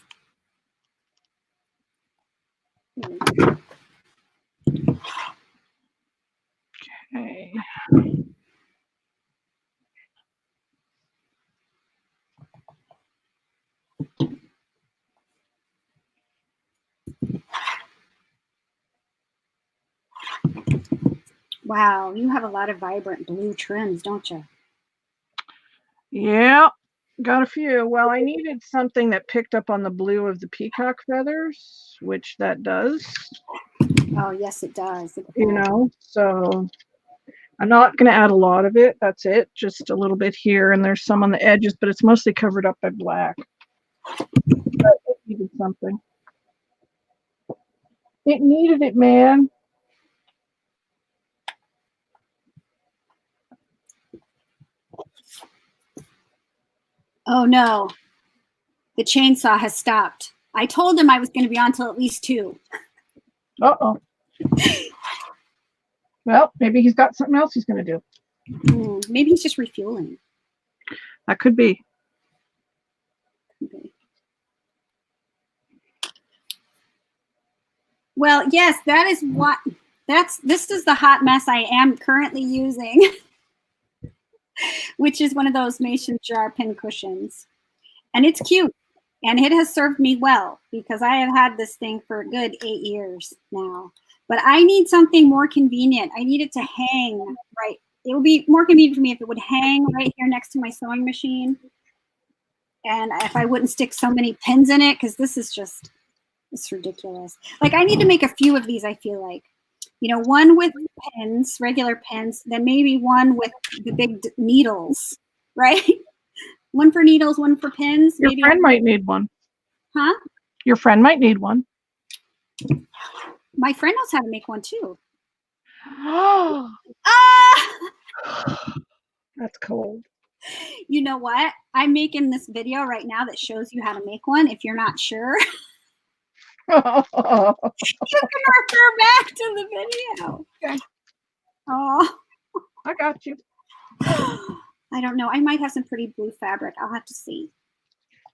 S1: Okay.
S2: Wow, you have a lot of vibrant blue trims, don't you?
S1: Yeah, got a few. Well, I needed something that picked up on the blue of the peacock feathers, which that does.
S2: Oh, yes, it does.
S1: You know, so I'm not going to add a lot of it. That's it. Just a little bit here, and there's some on the edges, but it's mostly covered up by black. But it needed something. It needed it, man.
S2: Oh, no. The chainsaw has stopped. I told him I was going to be on till at least 2.
S1: Uh-oh. Well, maybe he's got something else he's going to do.
S2: Maybe he's just refueling.
S1: That could be.
S2: Okay. Well, yes, that is what this is the hot mess I am currently using, which is one of those mason jar pin cushions. And it's cute. And it has served me well because I have had this thing for a good 8 years now. But I need something more convenient. I need it to hang right. It would be more convenient for me if it would hang right here next to my sewing machine. And if I wouldn't stick so many pins in it, because this is just, it's ridiculous. Like, I need to make a few of these, I feel like. You know, one with pins, regular pins, then maybe one with the big needles, right? One for needles, one for pins.
S1: Your
S2: maybe
S1: friend might need one.
S2: Huh?
S1: Your friend might need one.
S2: My friend knows how to make one too.
S1: Oh,
S2: Ah!
S1: That's cold.
S2: You know what? I'm making this video right now that shows you how to make one. If you're not sure, you can refer back to the video.
S1: Okay.
S2: Oh,
S1: I got you.
S2: I don't know. I might have some pretty blue fabric. I'll have to see.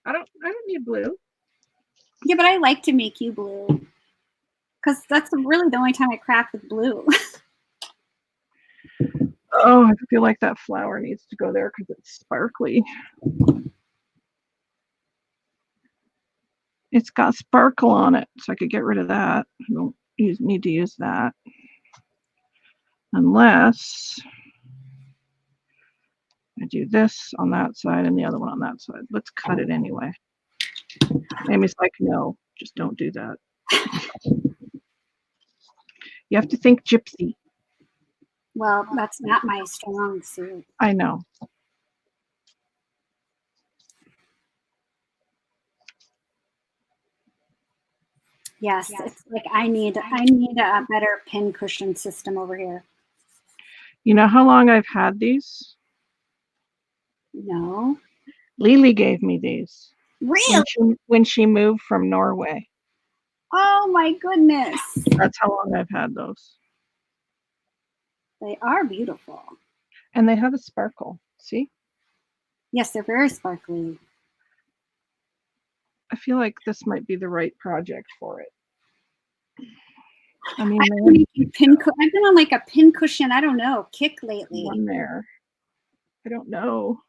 S1: I don't need blue.
S2: Yeah, but I like to make you blue because that's really the only time I craft with blue.
S1: Oh, I feel like that flower needs to go there because it's sparkly. It's got sparkle on it, so I could get rid of that. I don't need to use that. Unless I do this on that side and the other one on that side. Let's cut it anyway. Amy's like, no, just don't do that. You have to think gypsy.
S2: Well, that's not my strong suit.
S1: I know.
S2: Yes, it's like I need a better pin cushion system over here.
S1: You know how long I've had these?
S2: No.
S1: Lily gave me these
S2: Really?
S1: when she moved from Norway.
S2: Oh my goodness.
S1: That's how long I've had those.
S2: They are beautiful.
S1: And they have a sparkle. See?
S2: Yes, they're very sparkly.
S1: I feel like this might be the right project for it. I mean,
S2: I've been on like a pin cushion, I don't know, kick lately.
S1: one there. I don't know.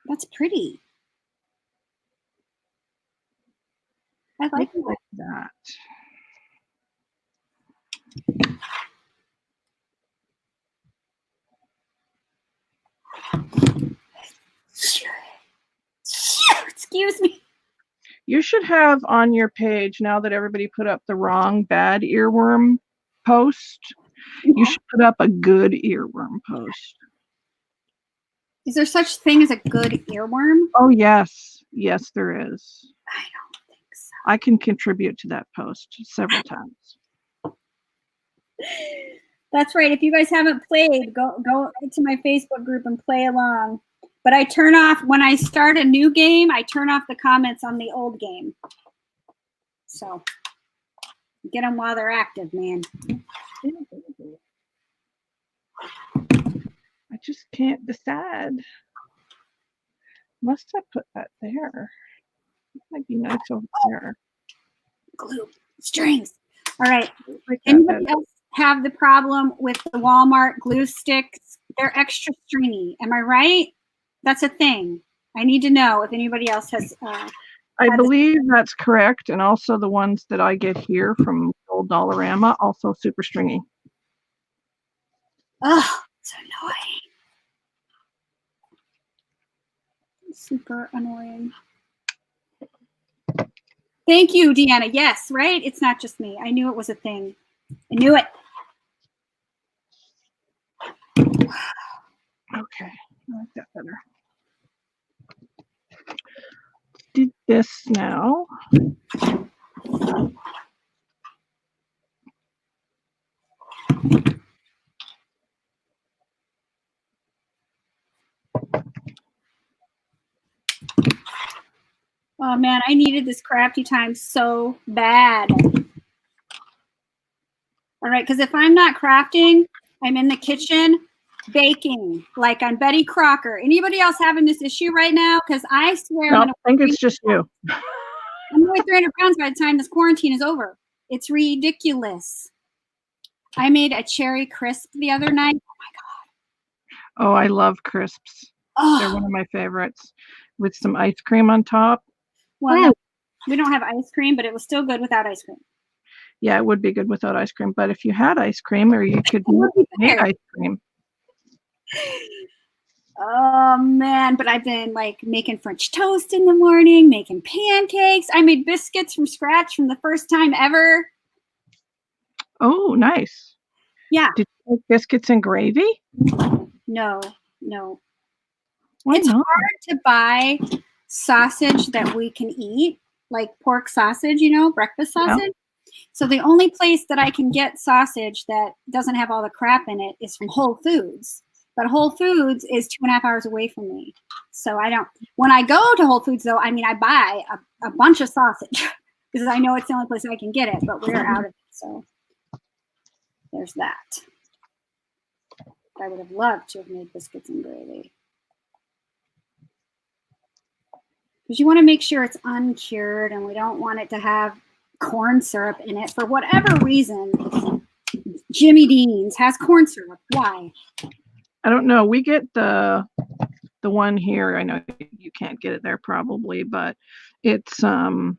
S2: That's pretty. I like
S1: Maybe like that.
S2: Excuse me.
S1: You should have on your page, now that everybody put up the wrong bad earworm post, you should put up a good earworm post.
S2: Is there such thing as a good earworm?
S1: Oh, yes. Yes, there is.
S2: I don't think so.
S1: I can contribute to that post several times.
S2: That's right. If you guys haven't played, go to my Facebook group and play along. But I turn off, when I start a new game, I turn off the comments on the old game. So get them while they're active, man.
S1: I just can't decide. Must I put that there? It might be nice over there.
S2: Glue strings. All right.
S1: Like
S2: Anybody else have the problem with the Walmart glue sticks? They're extra stringy. Am I right? That's a thing. I need to know if anybody else has.
S1: I believe that's correct. And also the ones that I get here from Old Dollarama, also super stringy.
S2: Oh, it's annoying. Super annoying. Thank you, Deanna. Yes, right? It's not just me. I knew it was a thing. I knew it.
S1: Okay, I like that better. Do this now.
S2: Oh man, I needed this crafty time so bad. All right, because if I'm not crafting, I'm in the kitchen baking like I'm Betty Crocker. Anybody else having this issue right now? Because I swear
S1: No, I think it's just you.
S2: I'm going to weigh 300 pounds by the time this quarantine is over. It's ridiculous. I made a cherry crisp the other night. Oh my God.
S1: Oh, I love crisps.
S2: Oh.
S1: They're one of my favorites with some ice cream on top.
S2: Well, no, we don't have ice cream, but it was still good without ice cream.
S1: Yeah, it would be good without ice cream. But if you had ice cream, or you could make ice cream.
S2: Oh man, but I've been like making French toast in the morning, making pancakes. I made biscuits from scratch from the first time ever.
S1: Oh, nice.
S2: Yeah.
S1: Did you make biscuits and gravy?
S2: No.
S1: Why
S2: it's
S1: not?
S2: hard to buy sausage that we can eat, like pork sausage, breakfast sausage. Yeah. So the only place that I can get sausage that doesn't have all the crap in it is from Whole Foods. But Whole Foods is 2.5 hours away from me. So I don't, when I go to Whole Foods though, I mean, I buy a bunch of sausage because I know it's the only place I can get it, but we're out of it. So there's that. I would have loved to have made biscuits and gravy. Because you want to make sure it's uncured and we don't want it to have corn syrup in it for whatever reason. Jimmy Dean's has corn syrup. Why?
S1: I don't know. We get the one here. I know you can't get it there probably, but it's all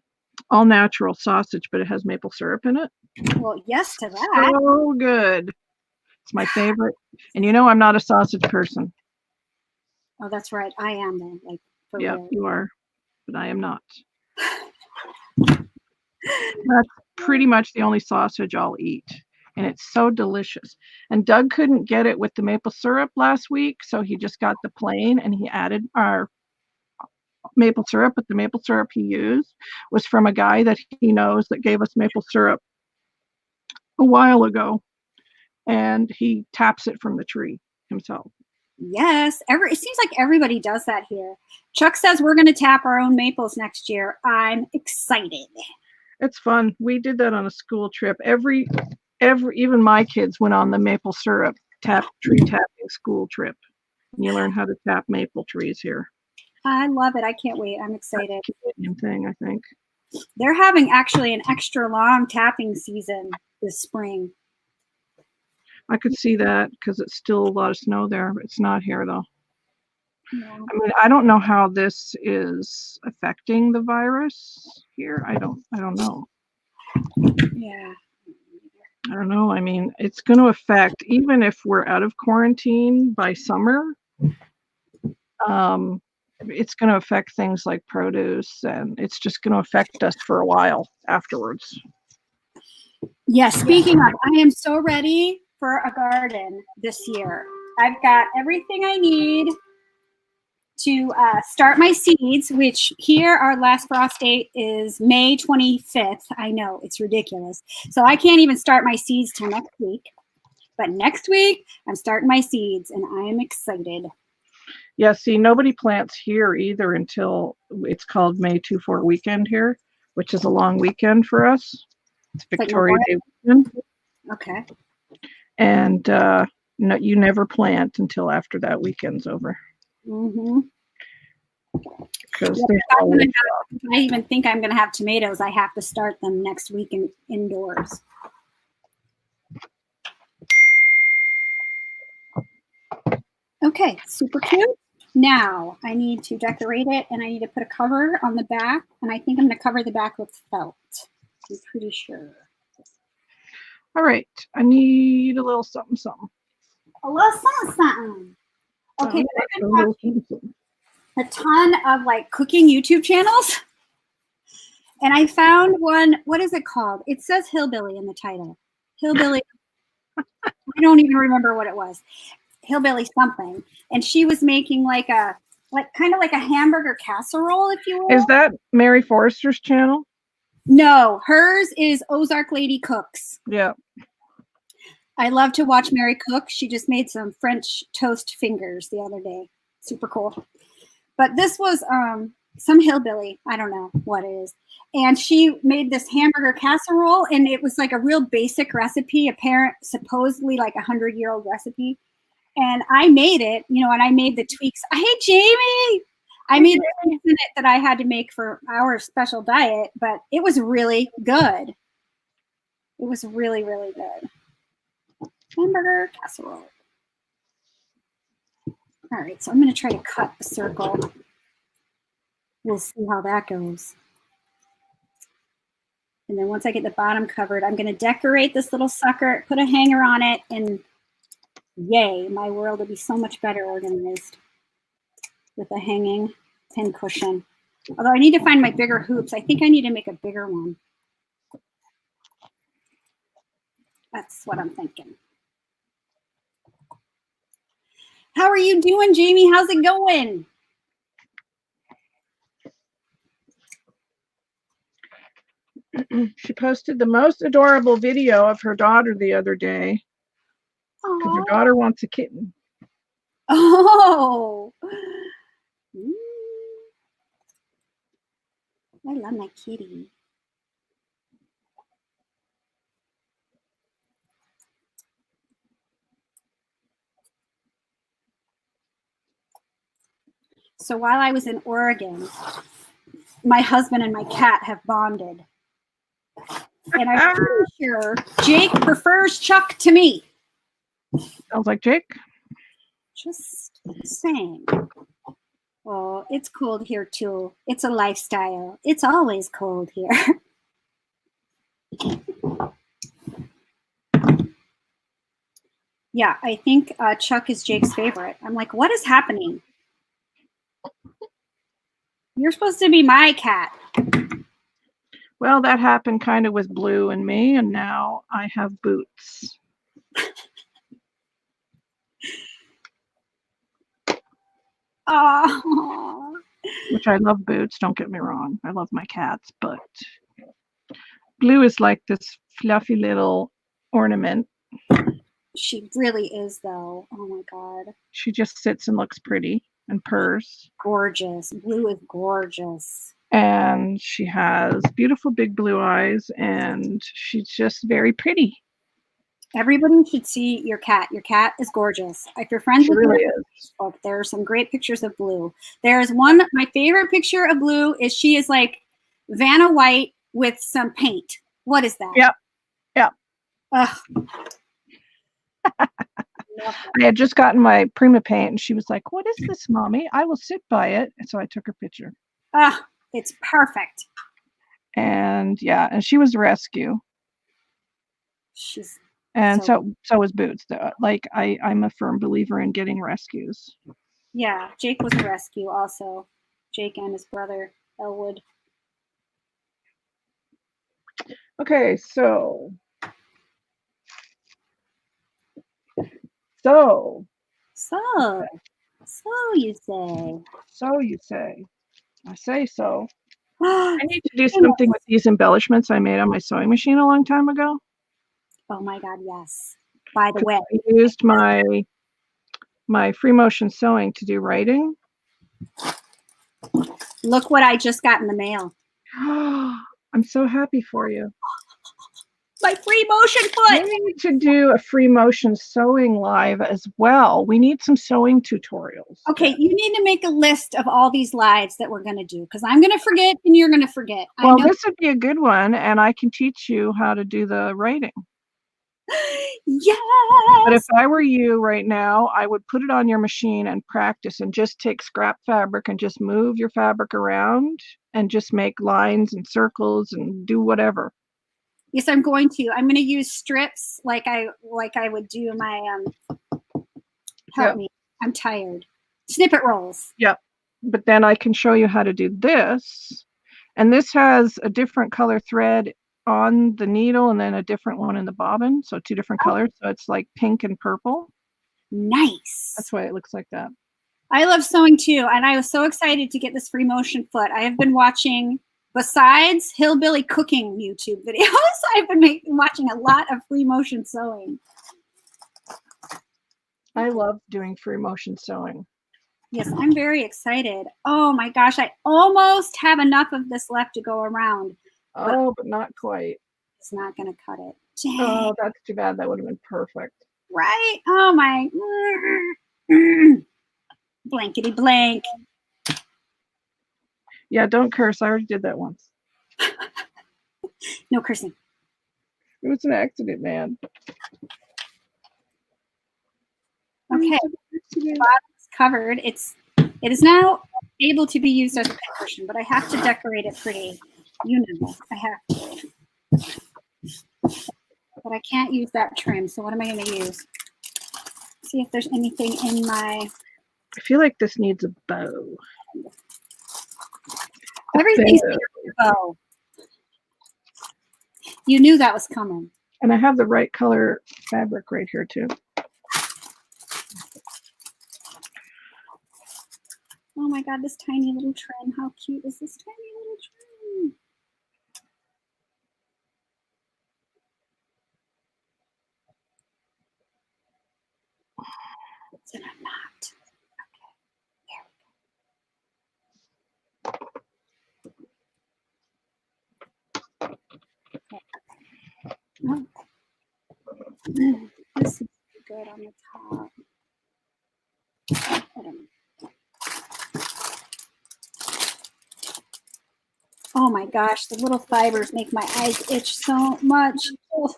S1: natural sausage, but it has maple syrup in it.
S2: Well, yes to that.
S1: So good. It's my favorite. And I'm not a sausage person.
S2: Oh, that's right. I am though. Like for
S1: yeah,
S2: real.
S1: You are, but I am not. That's pretty much the only sausage I'll eat. And it's so delicious. And Doug couldn't get it with the maple syrup last week, so he just got the plain, and he added our maple syrup, but the maple syrup he used was from a guy that he knows that gave us maple syrup a while ago, and he taps it from the tree himself.
S2: Yes, it seems like everybody does that here. Chuck says we're going to tap our own maples next year. I'm excited.
S1: It's fun. We did that on a school trip. Even my kids went on the maple syrup tree tapping school trip. And you learn how to tap maple trees here.
S2: I love it. I can't wait. I'm excited.
S1: Same thing, I think.
S2: They're having actually an extra long tapping season this spring.
S1: I could see that because it's still a lot of snow there, but it's not here though.
S2: Yeah.
S1: I mean, I don't know how this is affecting the virus here. I don't know.
S2: Yeah.
S1: I don't know. I mean, it's going to affect, even if we're out of quarantine by summer, it's going to affect things like produce, and it's just going to affect us for a while afterwards.
S2: Yeah, speaking of, I am so ready for a garden this year. I've got everything I need to start my seeds, which here our last frost date is May 25th. I know, it's ridiculous. So I can't even start my seeds till next week. But next week, I'm starting my seeds, and I am excited.
S1: Yeah, see, nobody plants here either until it's called May 2-4 weekend here, which is a long weekend for us. It's Victoria Day weekend.
S2: Okay.
S1: And no, you never plant until after that weekend's over.
S2: Mm-hmm.
S1: Because
S2: if I even think I'm going to have tomatoes, I have to start them next week indoors. Okay, super cute. Now I need to decorate it, and I need to put a cover on the back, and I think I'm going to cover the back with felt. I'm pretty sure.
S1: All right, I need a little something, something.
S2: A little something. Okay, I've been watching a ton of like cooking YouTube channels, and I found one. What is it called? It says Hillbilly in the title. Hillbilly. I don't even remember what it was. Hillbilly something, and she was making kind of like a hamburger casserole, if you will.
S1: Is that Mary Forrester's channel?
S2: No, hers is Ozark Lady Cooks.
S1: Yeah.
S2: I love to watch Mary cook. She just made some French toast fingers the other day. Super cool. But this was some hillbilly. I don't know what it is. And she made this hamburger casserole, and it was like a real basic recipe, supposedly like 100-year-old recipe. And I made it, and I made the tweaks. Hey, Jamie! I made the tweaks in it that I had to make for our special diet, but it was really good. It was really, really good. Hamburger casserole. All right, so I'm going to try to cut a circle. We'll see how that goes. And then once I get the bottom covered, I'm going to decorate this little sucker, put a hanger on it, and yay, my world will be so much better organized with a hanging pin cushion. Although I need to find my bigger hoops. I think I need to make a bigger one. That's what I'm thinking. How are you doing, Jamie? How's it going?
S1: She posted the most adorable video of her daughter the other day. Because her daughter wants a kitten.
S2: Oh. I love my kitty. So while I was in Oregon, my husband and my cat have bonded. And I'm pretty sure Jake prefers Chuck to me.
S1: Sounds like Jake.
S2: Just saying. Oh, it's cold here too. It's a lifestyle. It's always cold here. Yeah, I think Chuck is Jake's favorite. I'm like, what is happening? You're supposed to be my cat.
S1: Well, that happened kind of with Blue and me, and now I have Boots.
S2: Oh,
S1: Which I love boots, don't get me wrong. I love my cats, but Blue is like this fluffy little ornament.
S2: She really is, though. Oh my God.
S1: She just sits and looks pretty and purrs.
S2: Gorgeous. Blue is gorgeous.
S1: And she has beautiful big blue eyes, and she's just very pretty.
S2: Everybody should see your cat. Your cat is gorgeous. If you're friends
S1: She
S2: with
S1: really
S2: her,
S1: is.
S2: Facebook, there are some great pictures of Blue. There's one, my favorite picture of Blue is she is like Vanna White with some paint. What is that?
S1: Yep. Yep.
S2: Ugh.
S1: I had just gotten my Prima paint, and she was like, "What is this, Mommy? I will sit by it." And so I took her picture.
S2: Ugh, it's perfect.
S1: And yeah, and she was a rescue.
S2: She's
S1: And so was Boots. Like I'm a firm believer in getting rescues.
S2: yeah, Jake was a rescue also. Jake and his brother Elwood.
S1: Okay, so
S2: you say.
S1: So you say. I say so.
S2: I
S1: I need to do something with these embellishments I made on my sewing machine a long time ago.
S2: Oh my God, yes. By the way,
S1: I used my free motion sewing to do writing.
S2: look what I just got in the mail.
S1: I'm so happy for you.
S2: My free motion
S1: We
S2: foot.
S1: need to do a free motion sewing live as well. We need some sewing tutorials.
S2: Okay, you need to make a list of all these lives that we're going to do because I'm going to forget and you're going to forget.
S1: Well, this would be a good one, and I can teach you how to do the writing.
S2: Yes.
S1: But if I were you right now, I would put it on your machine and practice and just take scrap fabric and just move your fabric around and just make lines and circles and do whatever.
S2: Yes, I'm going to. I'm going to use strips like I would do my help me. I'm tired. Snippet rolls.
S1: Yep. But then I can show you how to do this. And this has a different color thread on the needle and then a different one in the bobbin. So 2 different colors. So it's like pink and purple.
S2: Nice.
S1: That's why it looks like that.
S2: I love sewing too. And I was so excited to get this free motion foot. I have been watching, besides hillbilly cooking YouTube videos, I've been watching a lot of free motion sewing.
S1: I love doing free motion sewing.
S2: Yes, I'm very excited. Oh my gosh, I almost have enough of this left to go around.
S1: But not quite.
S2: It's not going to cut it. Dang.
S1: Oh, that's too bad. That would have been perfect.
S2: Right? Oh my. Blankety blank.
S1: Yeah, don't curse. I already did that once.
S2: No cursing.
S1: It was an accident, man.
S2: Okay. The bottom's covered. It is now able to be used as a cushion, but I have to decorate it pretty. You know, I have to. But I can't use that trim, so what am I going to use? See if there's anything in my...
S1: I feel like this needs a bow.
S2: Everything's a bow. You knew that was coming.
S1: And I have the right color fabric right here, too.
S2: Oh my God, this tiny little trim. How cute is this tiny little trim? It's in a knot. Okay, there we go. Oh. This is good on the top. Oh my gosh, the little fibers make my eyes itch so much. Oh.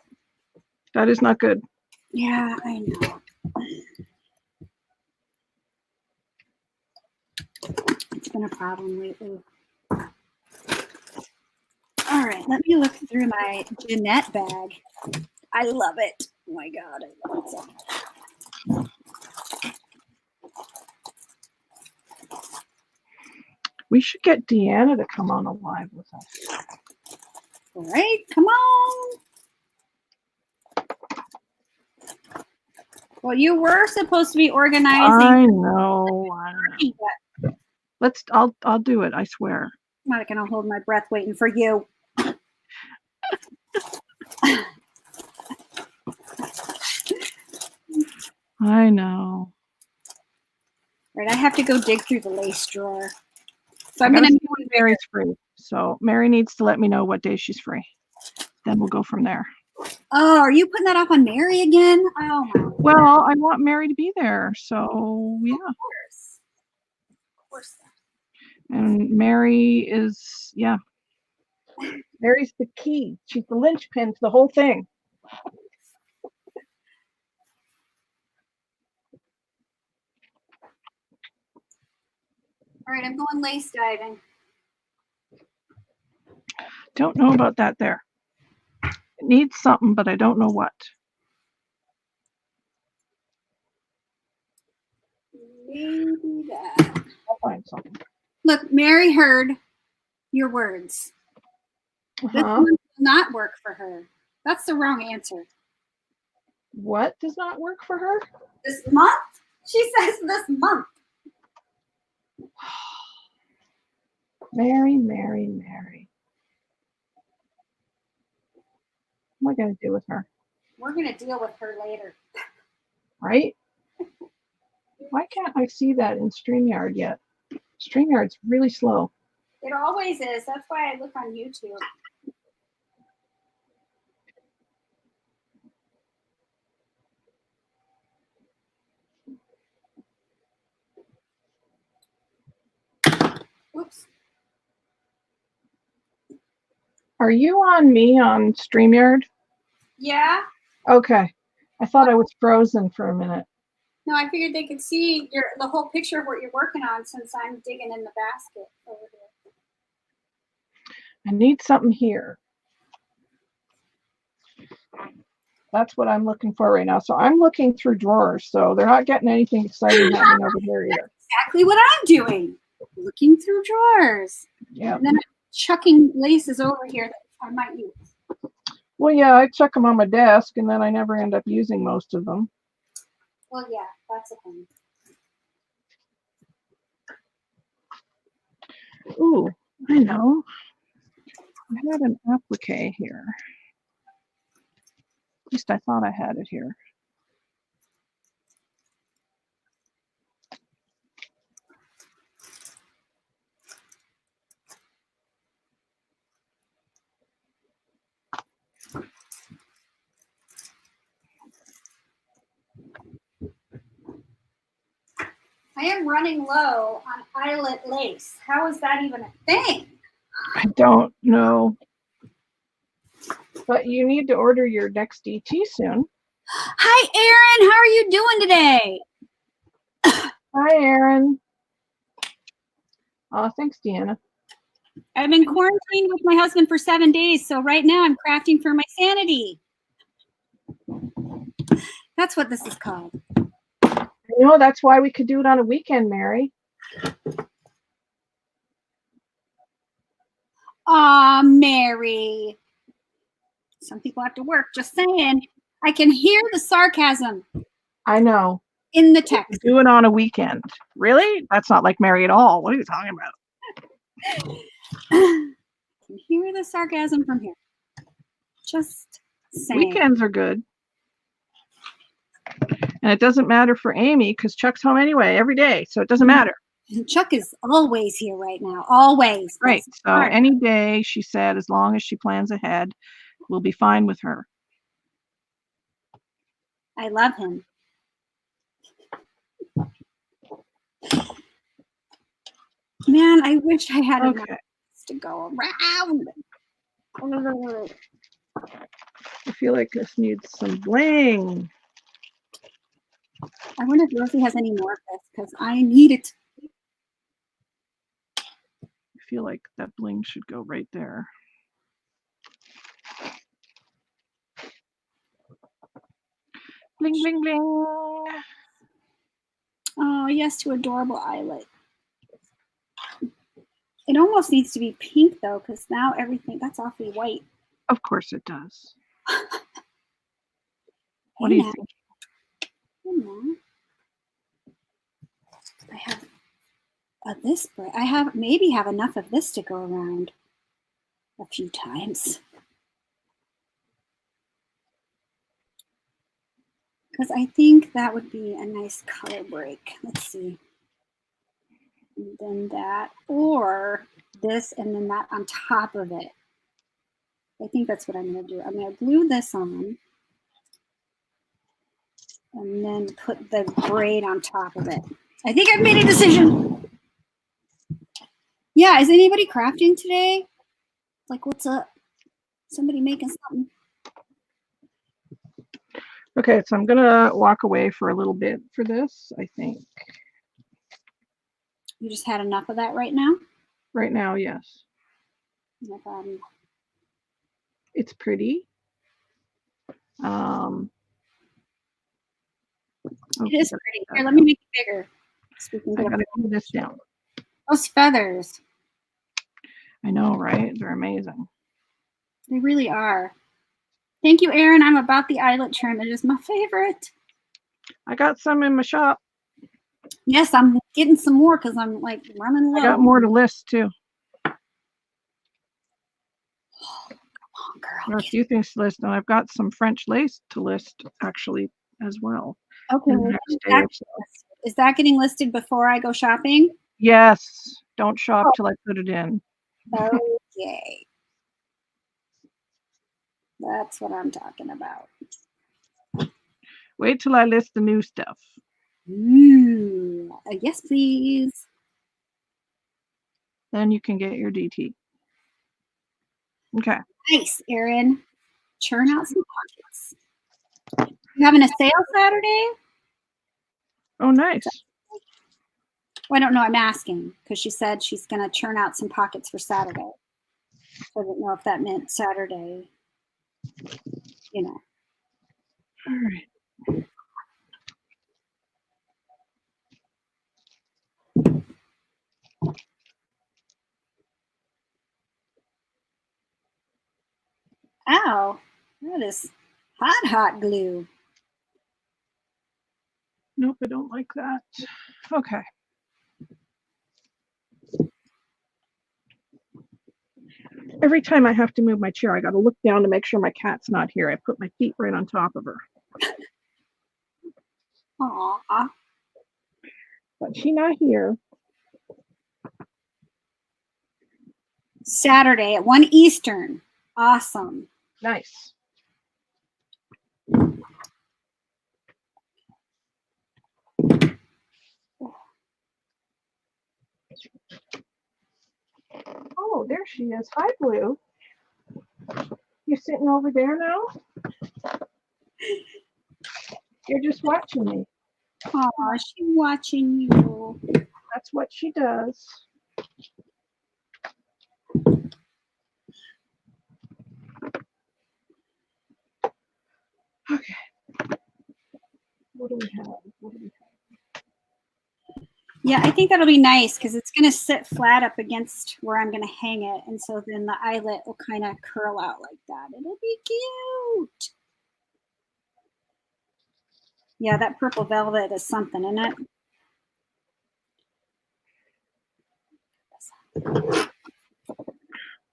S1: That is not good.
S2: Yeah, I know. It's been a problem lately. All right, let me look through my Jeanette bag. I love it. Oh my God, I love it so much.
S1: We should get Deanna to come on a live with us.
S2: All right, come on. Well, you were supposed to be organizing.
S1: I know. I'll do it, I swear.
S2: I'm not gonna hold my breath waiting for you.
S1: I know.
S2: Right, I have to go dig through the lace drawer. So
S1: I
S2: I'm
S1: gotta
S2: gonna
S1: see when Mary's free. So Mary needs to let me know what day she's free. Then we'll go from there.
S2: Oh, are you putting that off on Mary again? Oh my
S1: Well, I want Mary to be there, so yeah.
S2: course. Of course.
S1: And Mary is, yeah. Mary's the key. She's the linchpin to the whole thing.
S2: All right, I'm going lace diving.
S1: Don't know about that there. It needs something, but I don't know what.
S2: Maybe that.
S1: I'll find something.
S2: Look, Mary heard your words. This one will not work for her. That's the wrong answer.
S1: What does not work for her?
S2: This month? She says this month.
S1: Mary, Mary, Mary. What am I going to do with her?
S2: We're going to deal with her later.
S1: Right? Why can't I see that in StreamYard yet? StreamYard's really slow.
S2: It always is. That's why I look on YouTube. Oops.
S1: Are you on me on StreamYard?
S2: Yeah?
S1: Okay. I thought I was frozen for a minute.
S2: No, I figured they could see the whole picture of what you're working on since I'm digging in the basket over here.
S1: I need something here. That's what I'm looking for right now. So I'm looking through drawers. So they're not getting anything exciting happening over here either.
S2: Exactly what I'm doing. Looking through drawers.
S1: Yeah.
S2: And then I'm chucking laces over here that I might use.
S1: Well, yeah, I check them on my desk and then I never end up using most of them.
S2: Well, yeah, that's a thing.
S1: Ooh, I know. I had an applique here. At least I thought I had it here.
S2: I am running low on eyelet lace. How is that even a thing?
S1: I don't know. But you need to order your next DT soon.
S2: Hi, Erin. How are you doing today?
S1: Hi, Erin. Thanks, Deanna.
S2: I've been quarantined with my husband for 7 days, so right now I'm crafting for my sanity. That's what this is called.
S1: You know, that's why we could do it on a weekend, Mary.
S2: Aw, Mary. Some people have to work. Just saying. I can hear the sarcasm
S1: I know.
S2: in the text.
S1: Do it on a weekend. Really? That's not like Mary at all. What are you talking about?
S2: I can hear the sarcasm from here. Just saying.
S1: Weekends are good. And it doesn't matter for Amy because Chuck's home anyway every day. So it doesn't matter.
S2: Chuck is always here right now. Always.
S1: Right. So any day, she said, as long as she plans ahead, we'll be fine with her.
S2: I love him. Man, I wish I had enough to go around.
S1: I feel like this needs some bling.
S2: I wonder if Rosie has any more of this because I need it.
S1: I feel like that bling should go right there. Bling, bling, bling.
S2: Oh, yes, to adorable eyelet. It almost needs to be pink, though, because now everything, that's awfully white.
S1: Of course it does. What do you think?
S2: I have this spray. I maybe have enough of this to go around a few times. Because I think that would be a nice color break. Let's see. And then that, or this, and then that on top of it. I think that's what I'm going to do. I'm going to glue this on and then put the braid on top of it. I think I've made a decision. Yeah, is anybody crafting today? Like, what's up? Somebody making something?
S1: Okay, so I'm gonna walk away for a little bit for this, I think.
S2: You just had enough of that right now?
S1: Right now, yes.
S2: No problem.
S1: It's pretty.
S2: It
S1: Okay,
S2: is pretty. Here, let me make it bigger. So we can
S1: I
S2: get
S1: gotta glue this down.
S2: those feathers.
S1: I know, right? They're amazing.
S2: They really are. Thank you, Erin. I'm about the eyelet trim. It is my favorite.
S1: I got some in my shop.
S2: Yes, I'm getting some more because I'm like running low.
S1: I got more to list too.
S2: Come on, girl.
S1: There are a few things to list, and I've got some French lace to list actually as well.
S2: Okay.
S1: In the
S2: Well,
S1: next day or so.
S2: is that getting listed before I go shopping?
S1: Yes. Don't shop till I put it in.
S2: Okay. That's what I'm talking about.
S1: Wait till I list the new stuff.
S2: Yes, please.
S1: Then you can get your DT. Okay.
S2: Nice, Erin. Churn out some pockets. You having a sale Saturday?
S1: Oh, nice.
S2: Well, I don't know. I'm asking because she said she's going to churn out some pockets for Saturday. So I didn't know if that meant Saturday, you know.
S1: All right.
S2: Ow, that is hot, hot glue.
S1: Nope, I don't like that. Okay. Every time I have to move my chair, I got to look down to make sure my cat's not here. I put my feet right on top of her.
S2: Aw.
S1: But she's not here.
S2: Saturday at 1 Eastern. Awesome.
S1: Nice. Oh, there she is. Hi, Blue. You sitting over there now? You're just watching me.
S2: Aw, she's watching you.
S1: That's what she does. Okay. What do we have?
S2: Yeah, I think that'll be nice because it's going to sit flat up against where I'm going to hang it. And so then the eyelet will kind of curl out like that. It'll be cute. Yeah, that purple velvet is something, isn't it?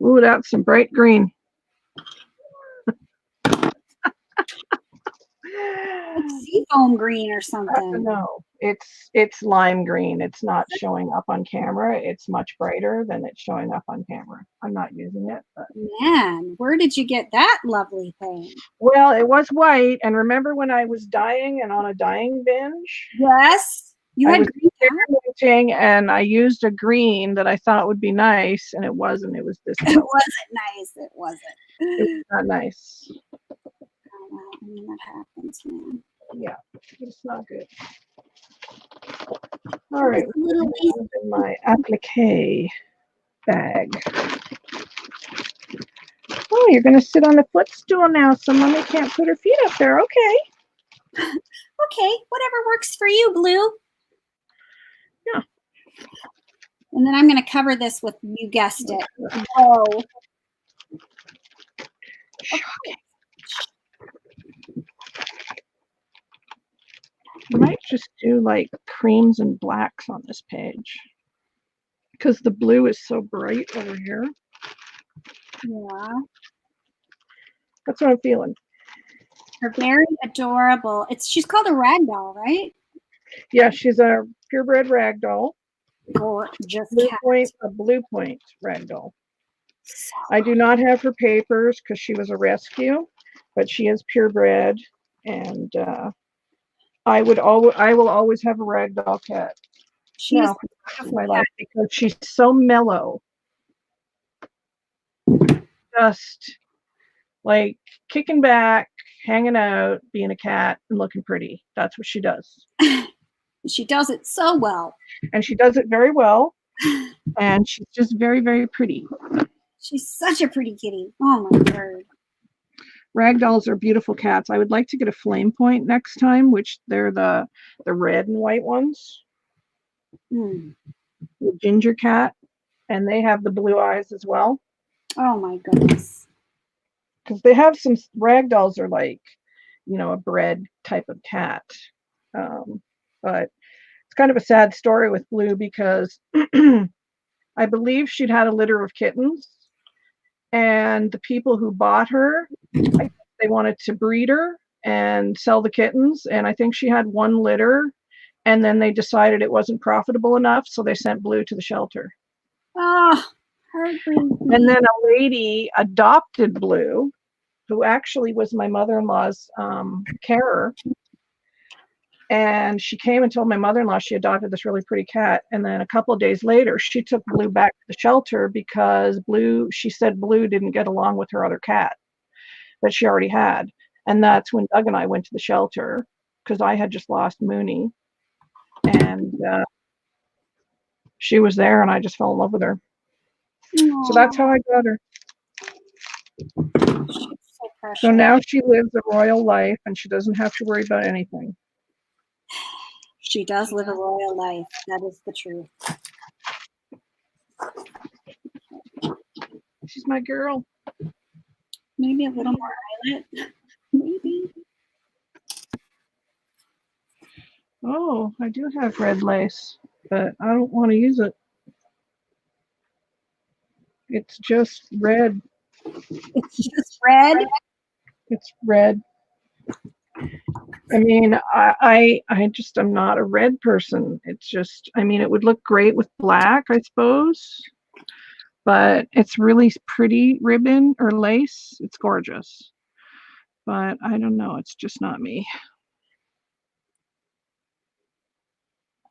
S1: Ooh, that's some bright green.
S2: Like seafoam green or something.
S1: No, it's lime green. It's not showing up on camera. It's much brighter than it's showing up on camera. I'm not using it. But.
S2: Man, where did you get that lovely thing?
S1: Well, it was white. And remember when I was dyeing and on a dyeing binge?
S2: Yes. You had green
S1: experimenting, and I used a green that I thought would be nice, and it wasn't. It was this.
S2: It wasn't nice. It wasn't.
S1: It was not nice.
S2: I mean, that happens, man.
S1: Yeah, it's not good. All right, in my applique bag. Oh, you're going to sit on the footstool now, so Mommy can't put her feet up there. Okay.
S2: Okay, whatever works for you, Blue.
S1: Yeah.
S2: And then I'm going to cover this with, you guessed it. Oh.
S1: Okay. I might just do like creams and blacks on this page. because the blue is so bright over here.
S2: Yeah.
S1: That's what I'm feeling.
S2: They're very adorable. She's called a ragdoll, right?
S1: Yeah, she's a purebred ragdoll.
S2: Gorgeous cat.
S1: A blue point ragdoll. I do not have her papers because she was a rescue, but she is purebred, and I will always have a ragdoll cat.
S2: She's
S1: now for my life because she's so mellow. Just like kicking back, hanging out, being a cat, and looking pretty. That's what she does.
S2: She does it so well.
S1: And she does it very well. And she's just very, very pretty.
S2: She's such a pretty kitty. Oh my word.
S1: Ragdolls are beautiful cats. I would like to get a flame point next time, which they're the red and white ones.
S2: Mm.
S1: The ginger cat. And they have the blue eyes as well.
S2: Oh my goodness.
S1: Because they have some ragdolls are like, a bred type of cat. But it's kind of a sad story with Blue because I believe she'd had a litter of kittens, and the people who bought her, they wanted to breed her and sell the kittens, and I think she had one litter, and then they decided it wasn't profitable enough, so they sent Blue to the shelter.
S2: Oh, heartbreaking.
S1: And then a lady adopted Blue, who actually was my mother-in-law's carer. And she came and told my mother-in-law she adopted this really pretty cat. And then a couple of days later, she took Blue back to the shelter because she said Blue didn't get along with her other cat that she already had. And that's when Doug and I went to the shelter because I had just lost Mooney. And she was there and I just fell in love with her. Aww. So that's how I got her. So now she lives a royal life and she doesn't have to worry about anything.
S2: She does live a royal life. That is the truth.
S1: She's my girl.
S2: Maybe a little more violet. Maybe.
S1: Oh, I do have red lace, but I don't want to use it. It's just red.
S2: It's just red?
S1: It's red. I mean, I just am not a red person. It's just, it would look great with black, I suppose. But it's really pretty ribbon or lace. It's gorgeous. But I don't know. It's just not me.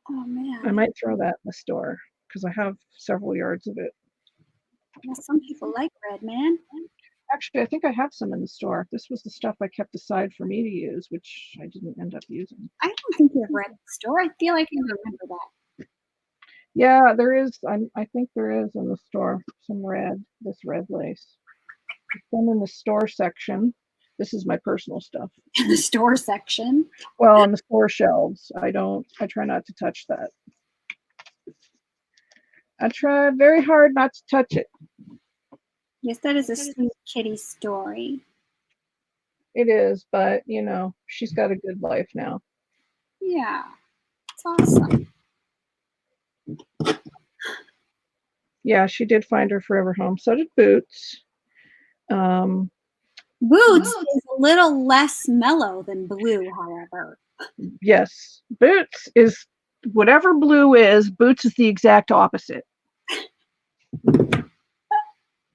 S2: Oh, man.
S1: I might throw that in the store because I have several yards of it.
S2: Well, some people like red, man.
S1: Actually, I think I have some in the store. This was the stuff I kept aside for me to use, which I didn't end up using.
S2: I don't think you have red in the store. I feel like I remember that.
S1: Yeah, there is. I think there is in the store some red, this red lace. Some in the store section. This is my personal stuff.
S2: In the store section?
S1: Well, on the store shelves. I try not to touch that. I try very hard not to touch it.
S2: Yes, that is a sweet kitty story.
S1: It is, but, she's got a good life now.
S2: Yeah, it's awesome.
S1: Yeah, she did find her forever home. So did Boots.
S2: Boots is a little less mellow than Blue, however.
S1: Yes. Boots is, whatever Blue is, Boots is the exact opposite.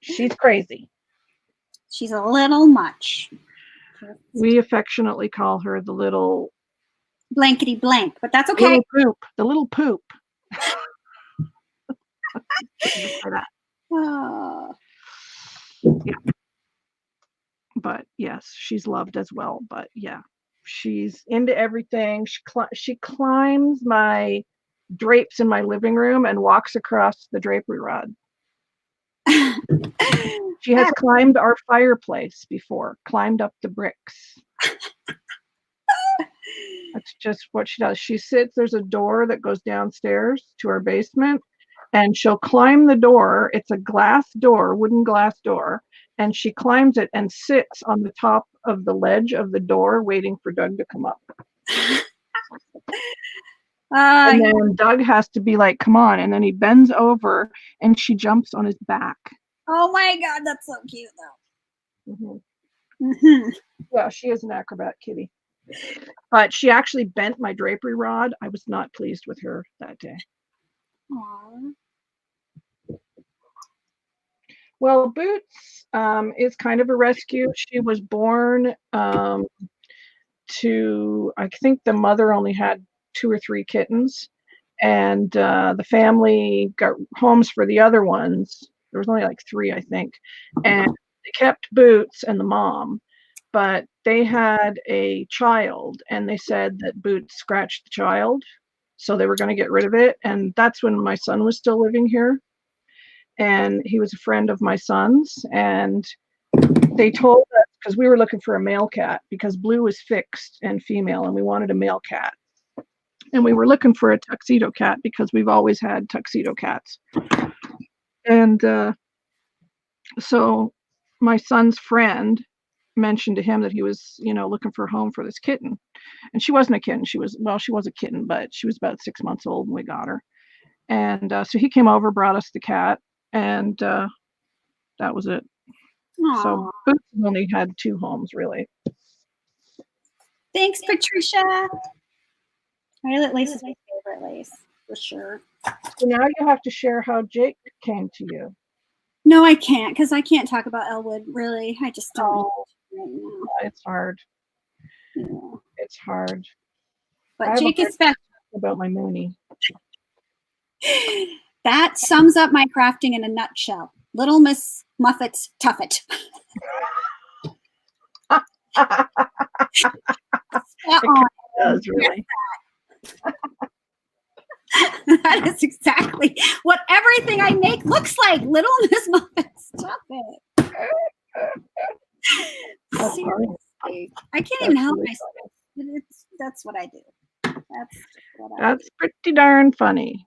S1: She's crazy.
S2: She's a little much.
S1: We affectionately call her the little
S2: blankety blank, but that's okay.
S1: The little poop.
S2: Oh.
S1: Yeah. But yes, she's loved as well. But yeah, she's into everything. She climbs my drapes in my living room and walks across the drapery rod. She has climbed our fireplace before, climbed up the bricks. That's just what she does. She sits, there's a door that goes downstairs to our basement, and she'll climb the door. It's a glass door, wooden glass door, and she climbs it and sits on the top of the ledge of the door waiting for Doug to come up. And then Doug has to be like, come on. And then he bends over and she jumps on his back.
S2: Oh my God, that's so cute though.
S1: Mm-hmm. Yeah, she is an acrobat kitty. But she actually bent my drapery rod. I was not pleased with her that day.
S2: Aww.
S1: Well, Boots is kind of a rescue. She was born to, I think the mother only had 2 or 3 kittens, and the family got homes for the other ones. There was only like 3, I think, and they kept Boots and the mom, but they had a child, and they said that Boots scratched the child, so they were going to get rid of it. And that's when my son was still living here, and he was a friend of my son's, and they told us, because we were looking for a male cat because Blue was fixed and female, and we wanted a male cat. And we were looking for a tuxedo cat because we've always had tuxedo cats. And so my son's friend mentioned to him that he was, looking for a home for this kitten. And she wasn't a kitten. She was a kitten, but she was about 6 months old when we got her. And so he came over, brought us the cat, and that was it.
S2: Aww.
S1: So Boots only had 2 homes, really.
S2: Thanks, Patricia. Violet lace is my favorite lace, for sure.
S1: So now you have to share how Jake came to you.
S2: No, I can't, because I can't talk about Elwood, really. I just don't know right now.
S1: It's hard.
S2: Yeah.
S1: It's hard.
S2: But Jake is back.
S1: About my Mooney.
S2: That sums up my crafting in a nutshell. Little Miss Muffet's Tuffet.
S1: It does, really.
S2: That is exactly what everything I make looks like. Little Miss Muffet's Tuffet. Seriously. I can't even help myself. That's what I do. That's
S1: pretty darn funny.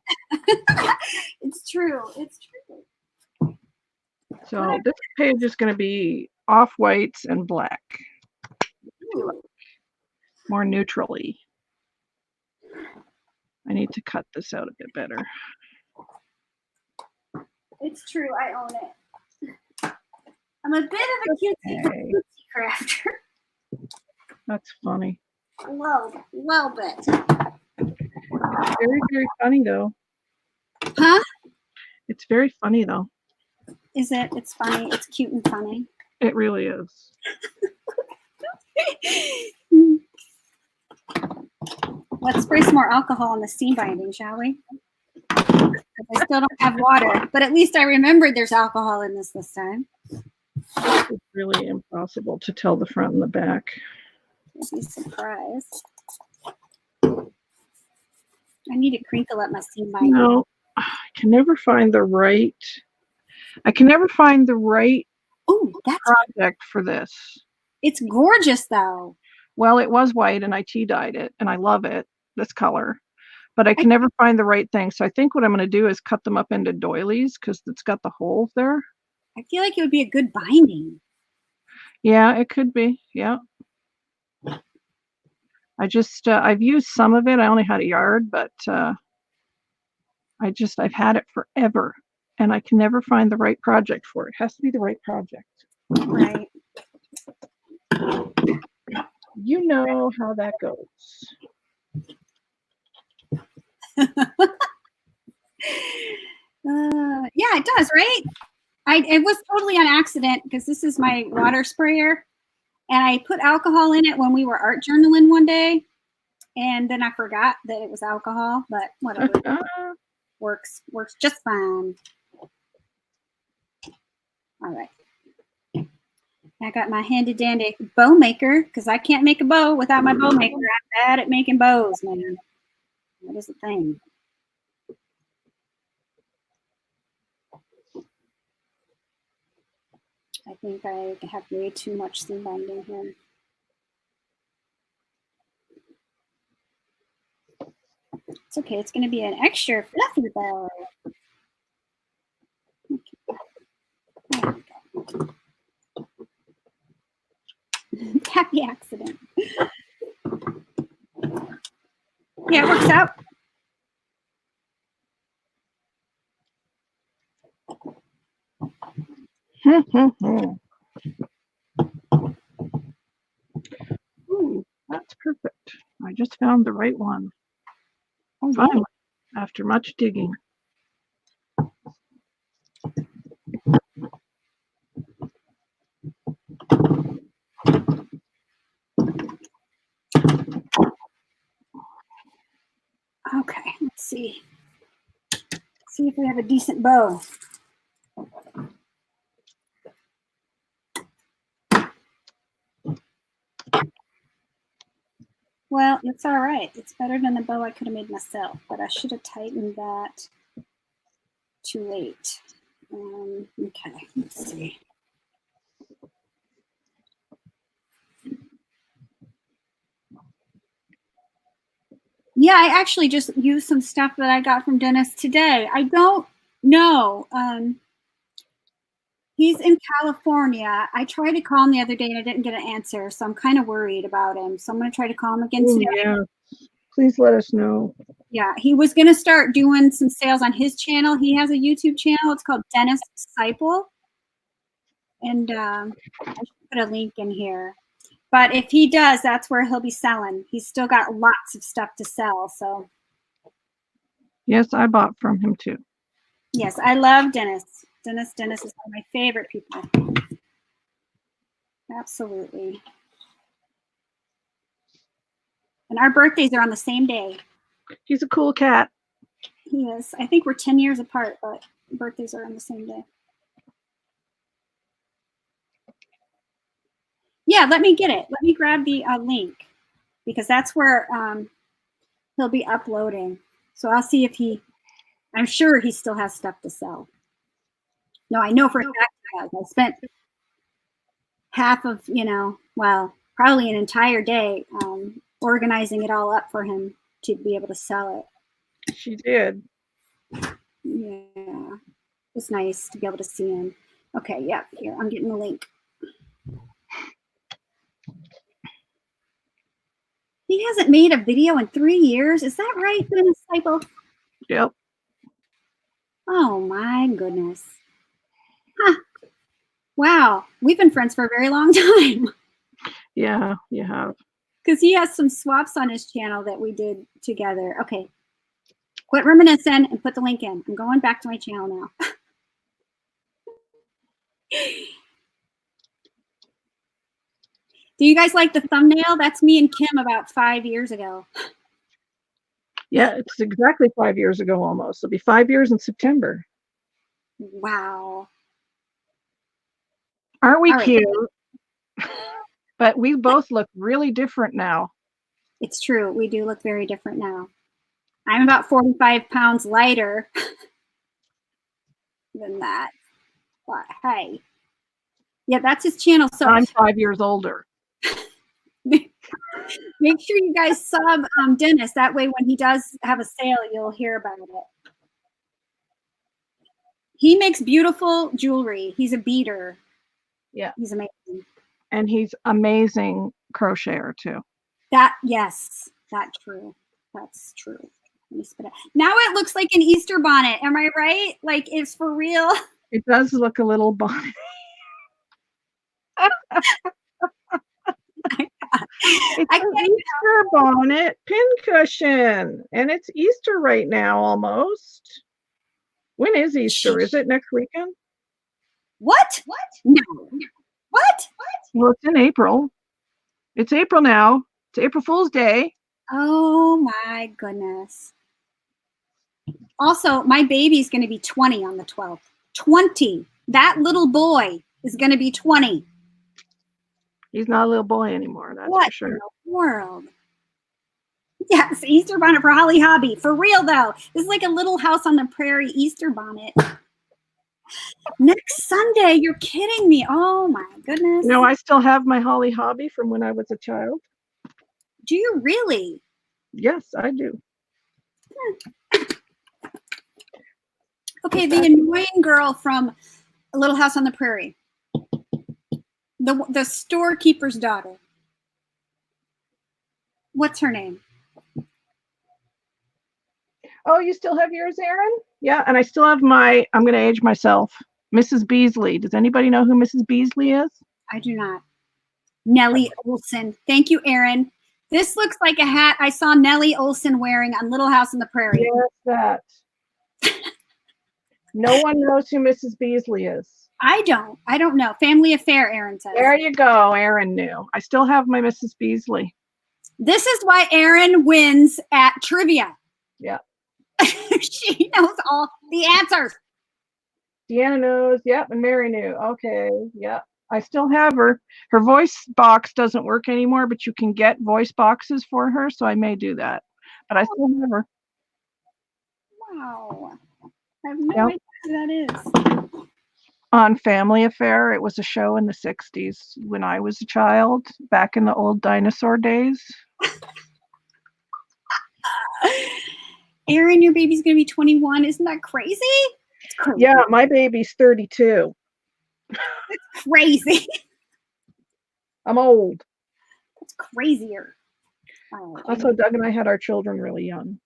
S2: It's true. It's true.
S1: So this page is going to be off whites and black.
S2: Ooh.
S1: More neutrally. I need to cut this out a bit better.
S2: It's true. I own it. I'm a bit of a cutesy crafter.
S1: That's funny.
S2: A little bit.
S1: Very, very funny, though.
S2: Huh?
S1: It's very funny, though.
S2: Is it? It's funny. It's cute and funny.
S1: It really is.
S2: Let's spray some more alcohol on the seam binding, shall we? I still don't have water, but at least I remembered there's alcohol in this time.
S1: It's really impossible to tell the front and the back.
S2: You'll be surprised. I need to crinkle up my seam binding.
S1: No, I can never find the right. Project for this.
S2: It's gorgeous, though.
S1: Well, it was white, and I tea dyed it, and I love it, this color. But I can never find the right thing. So I think what I'm going to do is cut them up into doilies because it's got the holes there.
S2: I feel like it would be a good binding.
S1: Yeah, it could be. Yeah. I just, I've used some of it. I only had a yard, but I've had it forever, and I can never find the right project for it. It has to be the right project.
S2: Right.
S1: You know how that goes.
S2: Yeah, it does, right? It was totally on accident because this is my water sprayer, and I put alcohol in it when we were art journaling one day, and then I forgot that it was alcohol. But whatever, works just fine. All right. I got my handy dandy bow maker because I can't make a bow without my bow maker. I'm bad at making bows, man. That is the thing. I think I have way too much seam binding here. It's okay. It's going to be an extra fluffy bow. Okay. There we go. Happy accident. Yeah, it works out.
S1: Ooh, that's perfect. I just found the right one.
S2: Oh,
S1: Finally, after much digging.
S2: okay, let's see. See if we have a decent bow. Well, it's all right. It's better than the bow I could have made myself, but I should have tightened that too late. Okay, let's see. Yeah, I actually just used some stuff that I got from Dennis today. I don't know. He's in California. I tried to call him the other day and I didn't get an answer, so I'm kind of worried about him. So I'm going to try to call him again
S1: Ooh,
S2: today.
S1: yeah. Please let us know.
S2: Yeah, he was going to start doing some sales on his channel. He has a YouTube channel. It's called Dennis Disciple. And I should put a link in here. But if he does, that's where he'll be selling. He's still got lots of stuff to sell. So
S1: Yes, I bought from him too.
S2: yes, I love Dennis. Dennis is one of my favorite people. Absolutely. And our birthdays are on the same day.
S1: He's a cool cat.
S2: He is. I think we're 10 years apart, but birthdays are on the same day. Yeah, let me get it. Let me grab the link because that's where he'll be uploading. So I'll see if I'm sure he still has stuff to sell. No, I know for a fact he has. I spent half of, well, probably an entire day organizing it all up for him to be able to sell it.
S1: She did.
S2: Yeah, it's nice to be able to see him. Okay, yeah, here, I'm getting the link. He hasn't made a video in 3 years. Is that right, Dennis Cycle?
S1: Yep.
S2: Oh my goodness. Huh. Wow, we've been friends for a very long time.
S1: Yeah, you have.
S2: Because he has some swaps on his channel that we did together. Okay, quit reminiscing and put the link in. I'm going back to my channel now. Do you guys like the thumbnail? That's me and Kim about 5 years ago.
S1: Yeah, it's exactly 5 years ago almost. It'll be 5 years in September.
S2: Wow.
S1: Aren't we
S2: All right.
S1: cute? But we both look really different now.
S2: It's true. We do look very different now. I'm about 45 pounds lighter than that. But hey. Yeah, that's his channel. So
S1: I'm 5 years older.
S2: make sure you guys sub Dennis. That way when he does have a sale, you'll hear about it. He makes beautiful jewelry. He's a beater.
S1: Yeah.
S2: He's amazing.
S1: And he's amazing crocheter too.
S2: Yes, that's true. That's true. Let me spit it. Now it looks like an Easter bonnet. Am I right? Like it's for real.
S1: It does look a little bonnet. It's an Easter bonnet pincushion, and it's Easter right now almost. When is Easter? Is it next weekend?
S2: What? No. What?
S1: Well, it's in April. It's April now. It's April Fool's Day.
S2: Oh my goodness. Also, my baby's going to be 20 on the 12th. 20. That little boy is going to be 20.
S1: He's not a little boy anymore, that's
S2: What
S1: for sure.
S2: in the world? Yes, Easter bonnet for Holly Hobby. For real, though. This is like a Little House on the Prairie Easter bonnet. Next Sunday. You're kidding me. Oh, my goodness.
S1: No, I still have my Holly Hobby from when I was a child.
S2: Do you really?
S1: Yes, I do.
S2: Okay, the annoying girl from A Little House on the Prairie. The storekeeper's daughter. What's her name?
S1: Oh, you still have yours, Erin? Yeah, and I still have I'm going to age myself, Mrs. Beasley. Does anybody know who Mrs. Beasley is?
S2: I do not. Nellie Olson. Thank you, Erin. This looks like a hat I saw Nellie Olson wearing on Little House on the Prairie.
S1: Yes, that. No one knows who Mrs. Beasley is.
S2: I don't know. Family affair, Erin says.
S1: There you go. Erin knew. I still have my Mrs. Beasley.
S2: This is why Erin wins at trivia.
S1: Yeah.
S2: She knows all the answers.
S1: Deanna knows. Yep. And Mary knew. Okay. Yep. I still have her. Her voice box doesn't work anymore, but you can get voice boxes for her. So I may do that. But I still have her.
S2: Wow. I have no idea who that is.
S1: On Family Affair. It was a show in the 60s when I was a child, back in the old dinosaur days.
S2: Erin, your baby's going to be 21. Isn't that crazy? It's crazy.
S1: Yeah, my baby's 32.
S2: It's crazy.
S1: I'm old.
S2: That's crazier.
S1: Also, Doug and I had our children really young.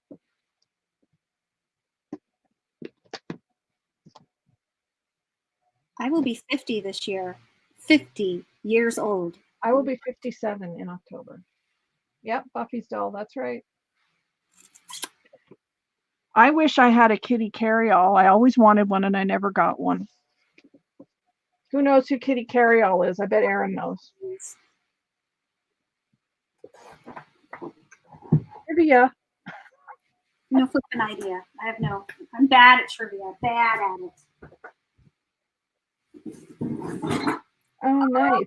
S2: I will be 50 this year. 50 years old.
S1: I will be 57 in October. Yep, Buffy's doll. That's right. I wish I had a kitty carryall. I always wanted one and I never got one. Who knows who Kitty Carryall is? I bet Erin knows. Trivia.
S2: No flipping idea. I have no. I'm bad at trivia. Bad at it.
S1: Oh, nice.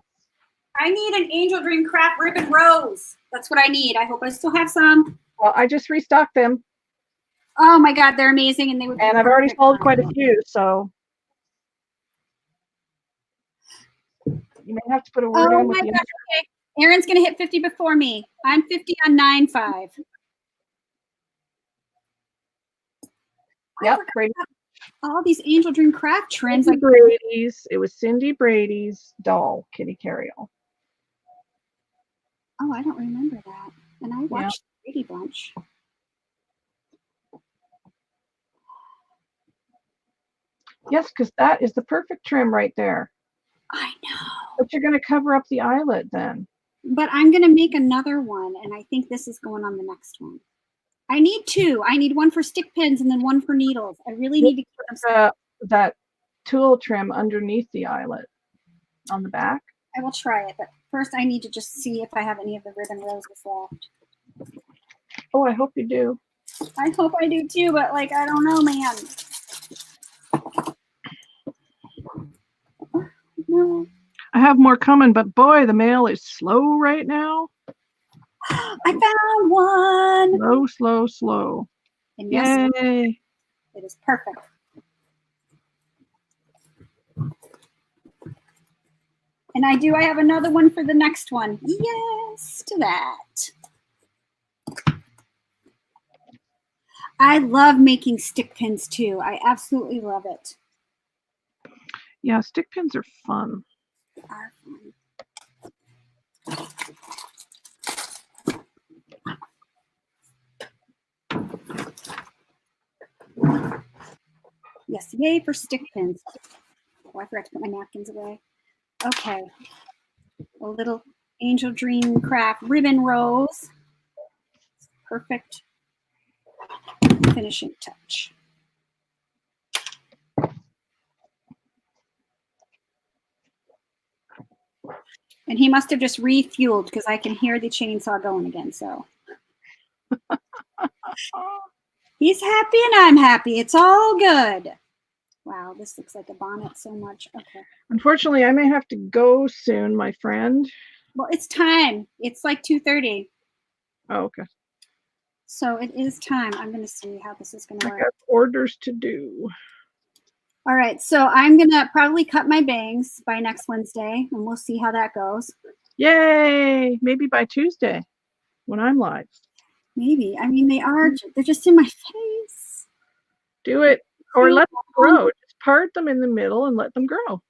S2: I need an Angel Dream Craft Ribbon Rose. That's what I need. I hope I still have some.
S1: Well, I just restocked them.
S2: Oh my God, they're amazing, and they would.
S1: And I've already sold quite a few, so you may have to put a word in with
S2: my
S1: you.
S2: gosh, okay. Erin's gonna hit 50 before me. I'm 50 on 9/5.
S1: Yep, Brady.
S2: All these Angel Dream Craft trends.
S1: Cindy Brady's. It was Cindy Brady's doll, Kitty Carryall.
S2: Oh, I don't remember that. And I watched the Brady Bunch.
S1: Yes, because that is the perfect trim right there.
S2: I know.
S1: But you're going to cover up the eyelet then.
S2: But I'm going to make another one, and I think this is going on the next one. I need two. I need one for stick pins and then one for needles. I really need to get them
S1: that tulle trim underneath the eyelet on the back.
S2: I will try it, but first I need to just see if I have any of the ribbon roses left.
S1: Oh, I hope you do.
S2: I hope I do too, but like, I don't know, man. No.
S1: I have more coming, but boy, the mail is slow right now.
S2: I found one.
S1: Slow, slow, slow.
S2: And yes,
S1: Yay.
S2: it is perfect. And I have another one for the next one. Yes, to that. I love making stick pins too. I absolutely love it.
S1: Yeah, stick pins are fun.
S2: They are fun. Yes, yay for stick pins. Oh, I forgot to put my napkins away. Okay. A little Angel Dream Craft ribbon rose. Perfect finishing touch. And he must have just refueled because I can hear the chainsaw going again. So he's happy and I'm happy. It's all good. Wow, this looks like a bonnet so much. Okay.
S1: Unfortunately, I may have to go soon, my friend.
S2: Well, it's time. It's like 2:30.
S1: Oh, okay.
S2: So it is time. I'm going to see how this is going to
S1: I
S2: work.
S1: got orders to do.
S2: All right. So I'm going to probably cut my bangs by next Wednesday, and we'll see how that goes.
S1: Yay! Maybe by Tuesday when I'm live.
S2: Maybe. I mean, they're just in my face.
S1: Do it. Or let them grow. Just part them in the middle and let them grow.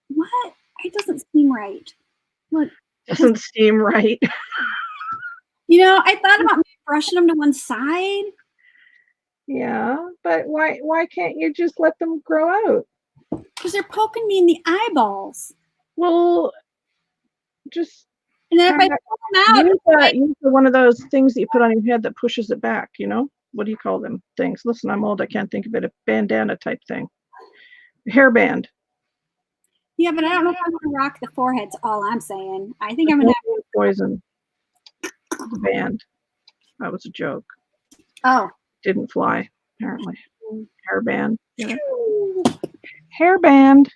S2: What? It doesn't seem right. Look.
S1: Doesn't seem right.
S2: You know, I thought about maybe brushing them to one side.
S1: Yeah, but why can't you just let them grow out?
S2: Because they're poking me in the eyeballs.
S1: Well, just
S2: And then if I
S1: kinda
S2: pull them out,
S1: use one of those things that you put on your head that pushes it back, you know? What do you call them things? Listen, I'm old, I can't think of it. A bandana type thing. Hairband.
S2: yeah, but I don't know if I'm going to rock the forehead's all I'm saying. I think I'm
S1: Don't
S2: going
S1: be poison. The band. That was a joke.
S2: to. Oh.
S1: Didn't fly, apparently. Hairband. Yeah. Hairband.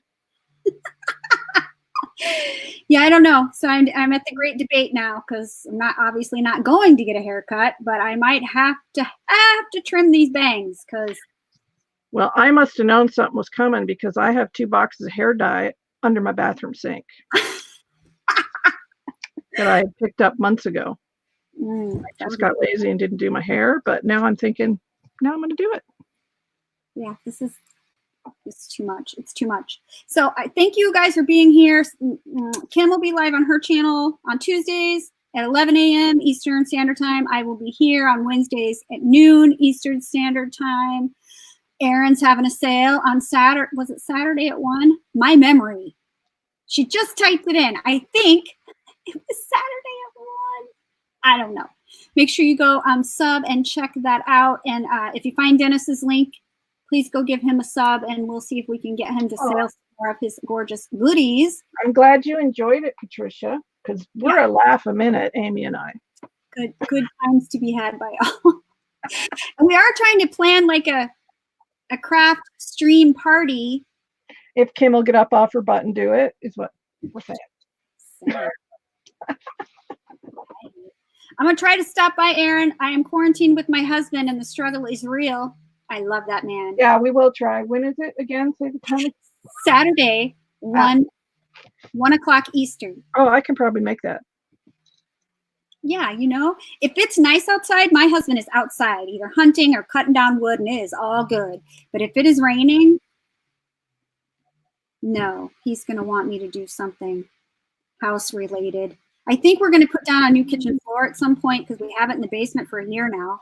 S2: Yeah, I don't know. So I'm at the great debate now because I'm obviously not going to get a haircut, but I might have to trim these bangs because.
S1: Well, I must have known something was coming because I have 2 boxes of hair dye under my bathroom sink that I had picked up months ago. I just got lazy and didn't do my hair, but now I'm thinking, now I'm going to do it.
S2: Yeah, it's too much. It's too much. So I thank you guys for being here. Kim will be live on her channel on Tuesdays at 11 a.m. Eastern Standard Time. I will be here on Wednesdays at noon Eastern Standard Time. Erin's having a sale on Saturday. Was it Saturday at 1? My memory. She just typed it in. I think it was Saturday at 1. I don't know. Make sure you go sub and check that out. And if you find Dennis's link, please go give him a sub and we'll see if we can get him to sell some more of his gorgeous goodies.
S1: I'm glad you enjoyed it, Patricia, because we're a laugh a minute, Amy and I.
S2: Good times to be had by all. And we are trying to plan like a craft stream party.
S1: If Kim will get up off her butt and do it, is what we're saying.
S2: I'm going to try to stop by, Erin. I am quarantined with my husband and the struggle is real. I love that man.
S1: Yeah, we will try. When is it again? Say the time.
S2: Saturday, 1 o'clock Eastern.
S1: Oh, I can probably make that.
S2: Yeah, you know, if it's nice outside, my husband is outside, either hunting or cutting down wood, and it is all good. But if it is raining, no, he's going to want me to do something house related. I think we're going to put down a new kitchen floor at some point because we have it in the basement for a year now.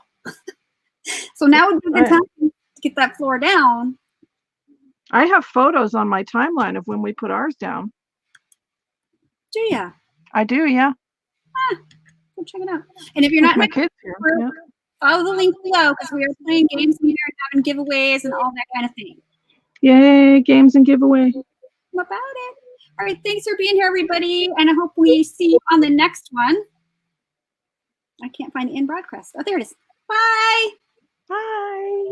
S2: So now would be a good time to get that floor down.
S1: I have photos on my timeline of when we put ours down.
S2: Do ya?
S1: I do, yeah.
S2: Go check it out. And if you're not
S1: my kids here,
S2: group, follow the link below because we are playing games in here and having giveaways and all that kind of thing.
S1: Yay, games and giveaway.
S2: About it. All right, thanks for being here, everybody, and I hope we see you on the next one. I can't find the in broadcast. Oh, there it is. Bye.
S1: Bye.